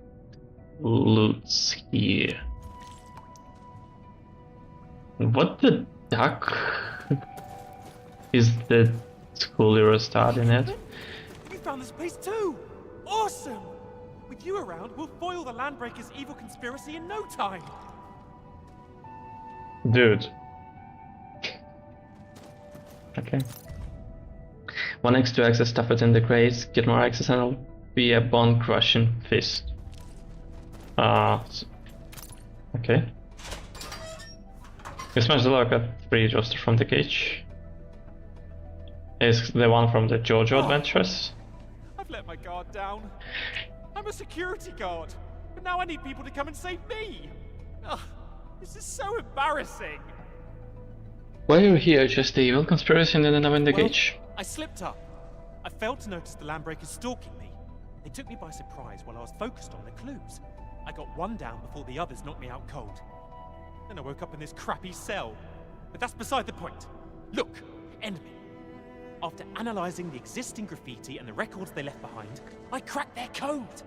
loots here. What the duck is the school you're starting at? You found this place too! Awesome! With you around, we'll foil the Landbreakers' evil conspiracy in no time! Dude. Okay. 1x, 2x, stuff it in the crates, get more access and it'll be a bone-crushing fist. Okay. You smash the lurker, free roster from the cage. Is the one from the JoJo Adventures? I've let my guard down. I'm a security guard, but now I need people to come and save me! Ugh, this is so embarrassing! Why are you here? Just the evil conspiracy and then another in the cage? I slipped up. I failed to notice the Landbreakers stalking me. They took me by surprise while I was focused on the clues. I got one down before the others knocked me out cold. Then I woke up in this crappy cell. But that's beside the point. Look, Endman. After analysing the existing graffiti and the records they left behind, I cracked their code.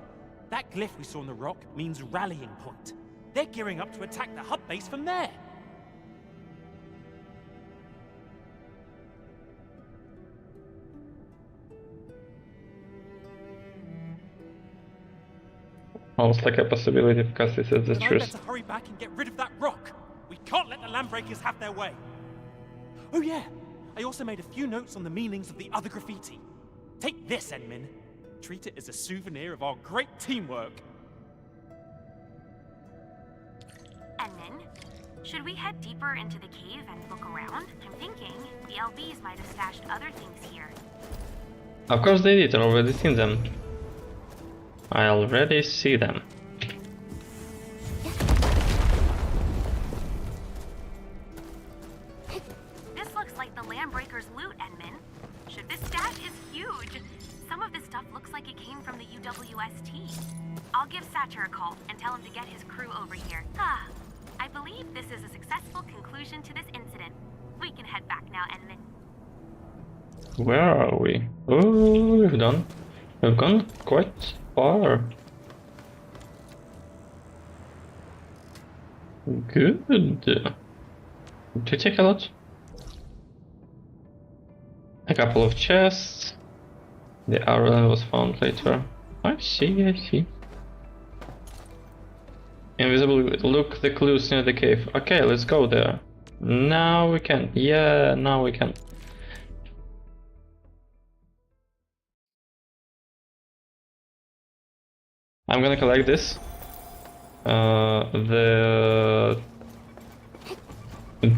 That glyph we saw on the rock means rallying point. They're gearing up to attack the hub base from there. Almost like a possibility because this is the But I truth. better hurry back and get rid of that rock. We can't let the Landbreakers have their way. Oh yeah, I also made a few notes on the meanings of the other graffiti. Take this, Endman. Treat it as a souvenir of our great teamwork. Endman, should we head deeper into the cave and look around? I'm thinking the LBs might have stashed other things here. Of course they did, I already seen them. I already see them. This looks like the Landbreakers' loot, Endman. This stash is huge. Some of this stuff looks like it came from the UWST. I'll give Satcher a call and tell him to get his crew over here. I believe this is a successful conclusion to this incident. We can head back now, Endman. Where are we? Oh, we've gone quite far. Good. Did you take a lot? A couple of chests. The iron was found later. I see. Invisible, look the clues near the cave. Okay, let's go there. Now we can. Yeah, now we can. I'm gonna collect this. The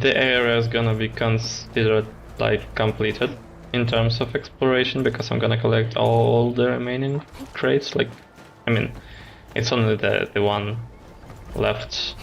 area is gonna be considered like completed in terms of exploration because I'm gonna collect all the remaining crates. Like, I mean, it's only the one left.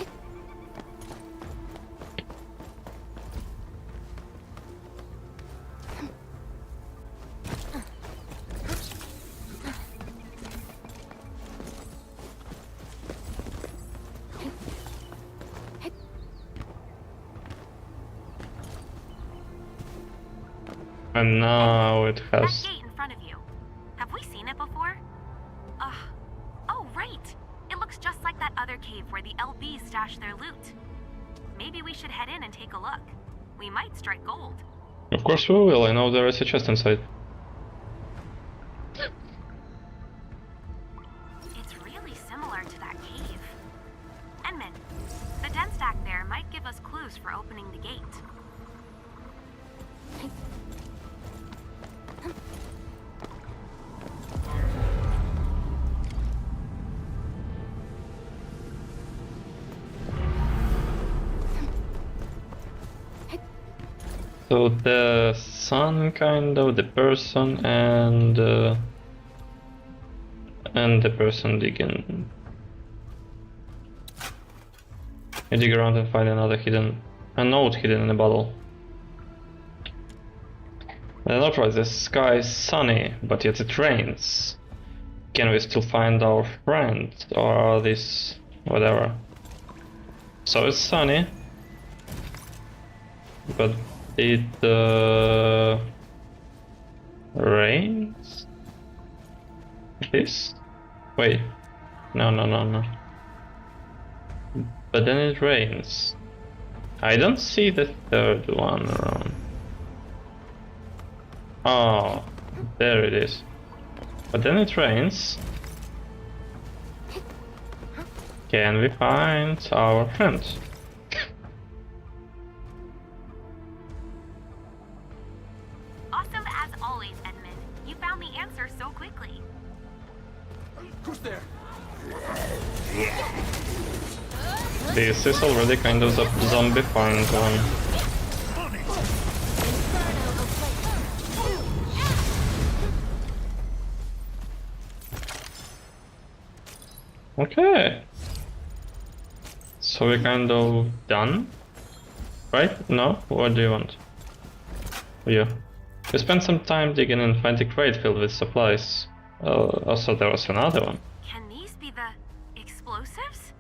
And now it has. That gate in front of you. Have we seen it before? Oh, right. It looks just like that other cave where the LBs stashed their loot. Maybe we should head in and take a look. We might strike gold. Of course we will. I know there is a chest inside. It's really similar to that cave. Endman, the den stack there might give us clues for opening the gate. So the sun, kind of, the person, and the person digging. You dig around and find a note hidden in a bottle. Not right, the sky is sunny, but yet it rains. Can we still find our friend, or are these whatever? So it's sunny, but it rains? This? Wait. No. But then it rains. I don't see the third one around. Oh, there it is. But then it rains. Can we find our friend? Awesome as always, Endman. You found the answer so quickly. Who's there? This is already kind of a zombie-find one. Okay. So we're kind of done. Right? No? What do you want? You spend some time digging and find a crate filled with supplies. Also, there was another one. Can these be the explosives?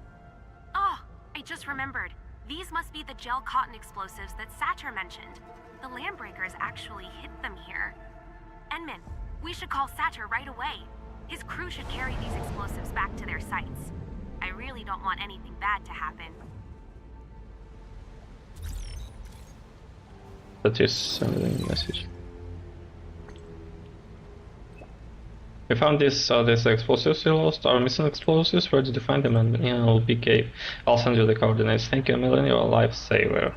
Oh, I just remembered. These must be the gel cotton explosives that Satyr mentioned. The Landbreakers actually hid them here. Enman, we should call Satyr right away. His crew should carry these explosives back to their sites. I really don't want anything bad to happen. That is sending a message. We found these explosives you lost. Our missing explosives. Where did you find them? And in an old big cave. I'll send you the coordinates. Thank you, Melanie, you're a lifesaver.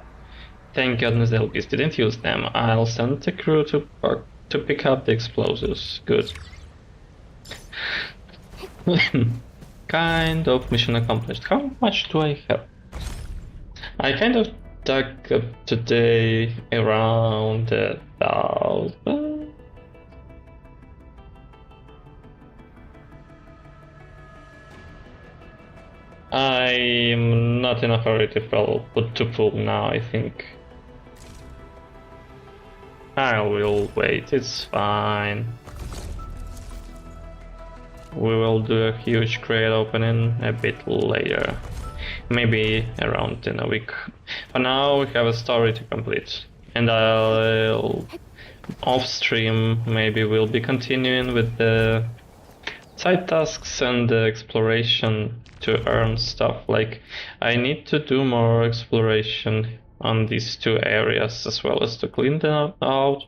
Thank goodness the LPs didn't use them. I'll send the crew to pick up the explosives. Good. Kind of mission accomplished. How much do I have? I kind of dug up today around 1,000. I'm not in a hurry to pull now, I think. I will wait, it's fine. We will do a huge crate opening a bit later. Maybe around in a week. For now we have a story to complete. And I'll off stream maybe we'll be continuing with the side tasks and the exploration to earn stuff. Like, I need to do more exploration on these two areas as well as to clean them out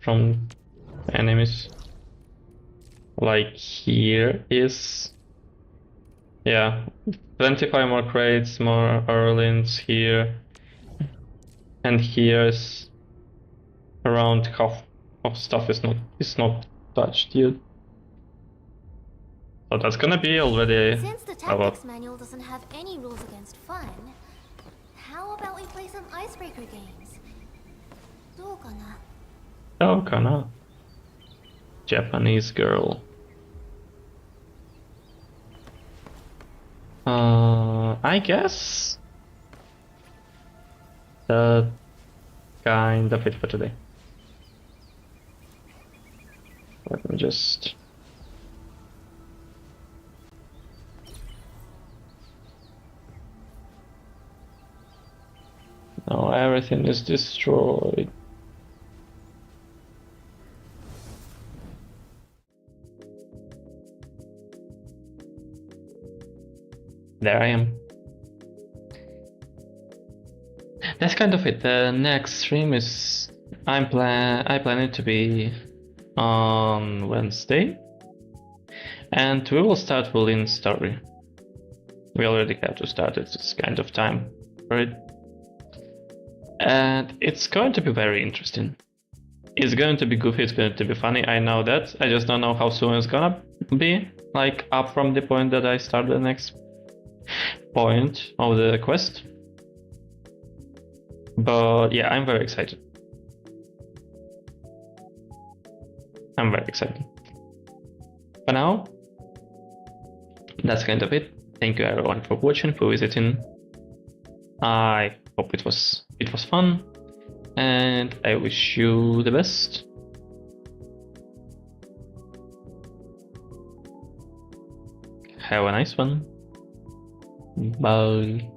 from enemies. Like here is, yeah, 25 more crates, more Erlins here, and here is around half of stuff is not touched yet. So that's gonna be already Since the tactics manual doesn't have any rules against fun, how about we play some icebreaker games? どうかな? Oh, kana. Japanese girl. I guess that kind of it for today. Let me just. No, everything is destroyed. There I am. That's kind of it. The next stream is I plan it to be on Wednesday, and we will start Wulin's story. We already have to start it. It's kind of time for it, and it's going to be very interesting. It's going to be goofy. It's going to be funny. I know that. I just don't know how soon it's gonna be. Like up from the point that I start the next point of the quest. But yeah, I'm very excited. I'm very excited. For now, that's kind of it. Thank you everyone for watching, for visiting. I hope it was fun, and I wish you the best. Have a nice one. Bye.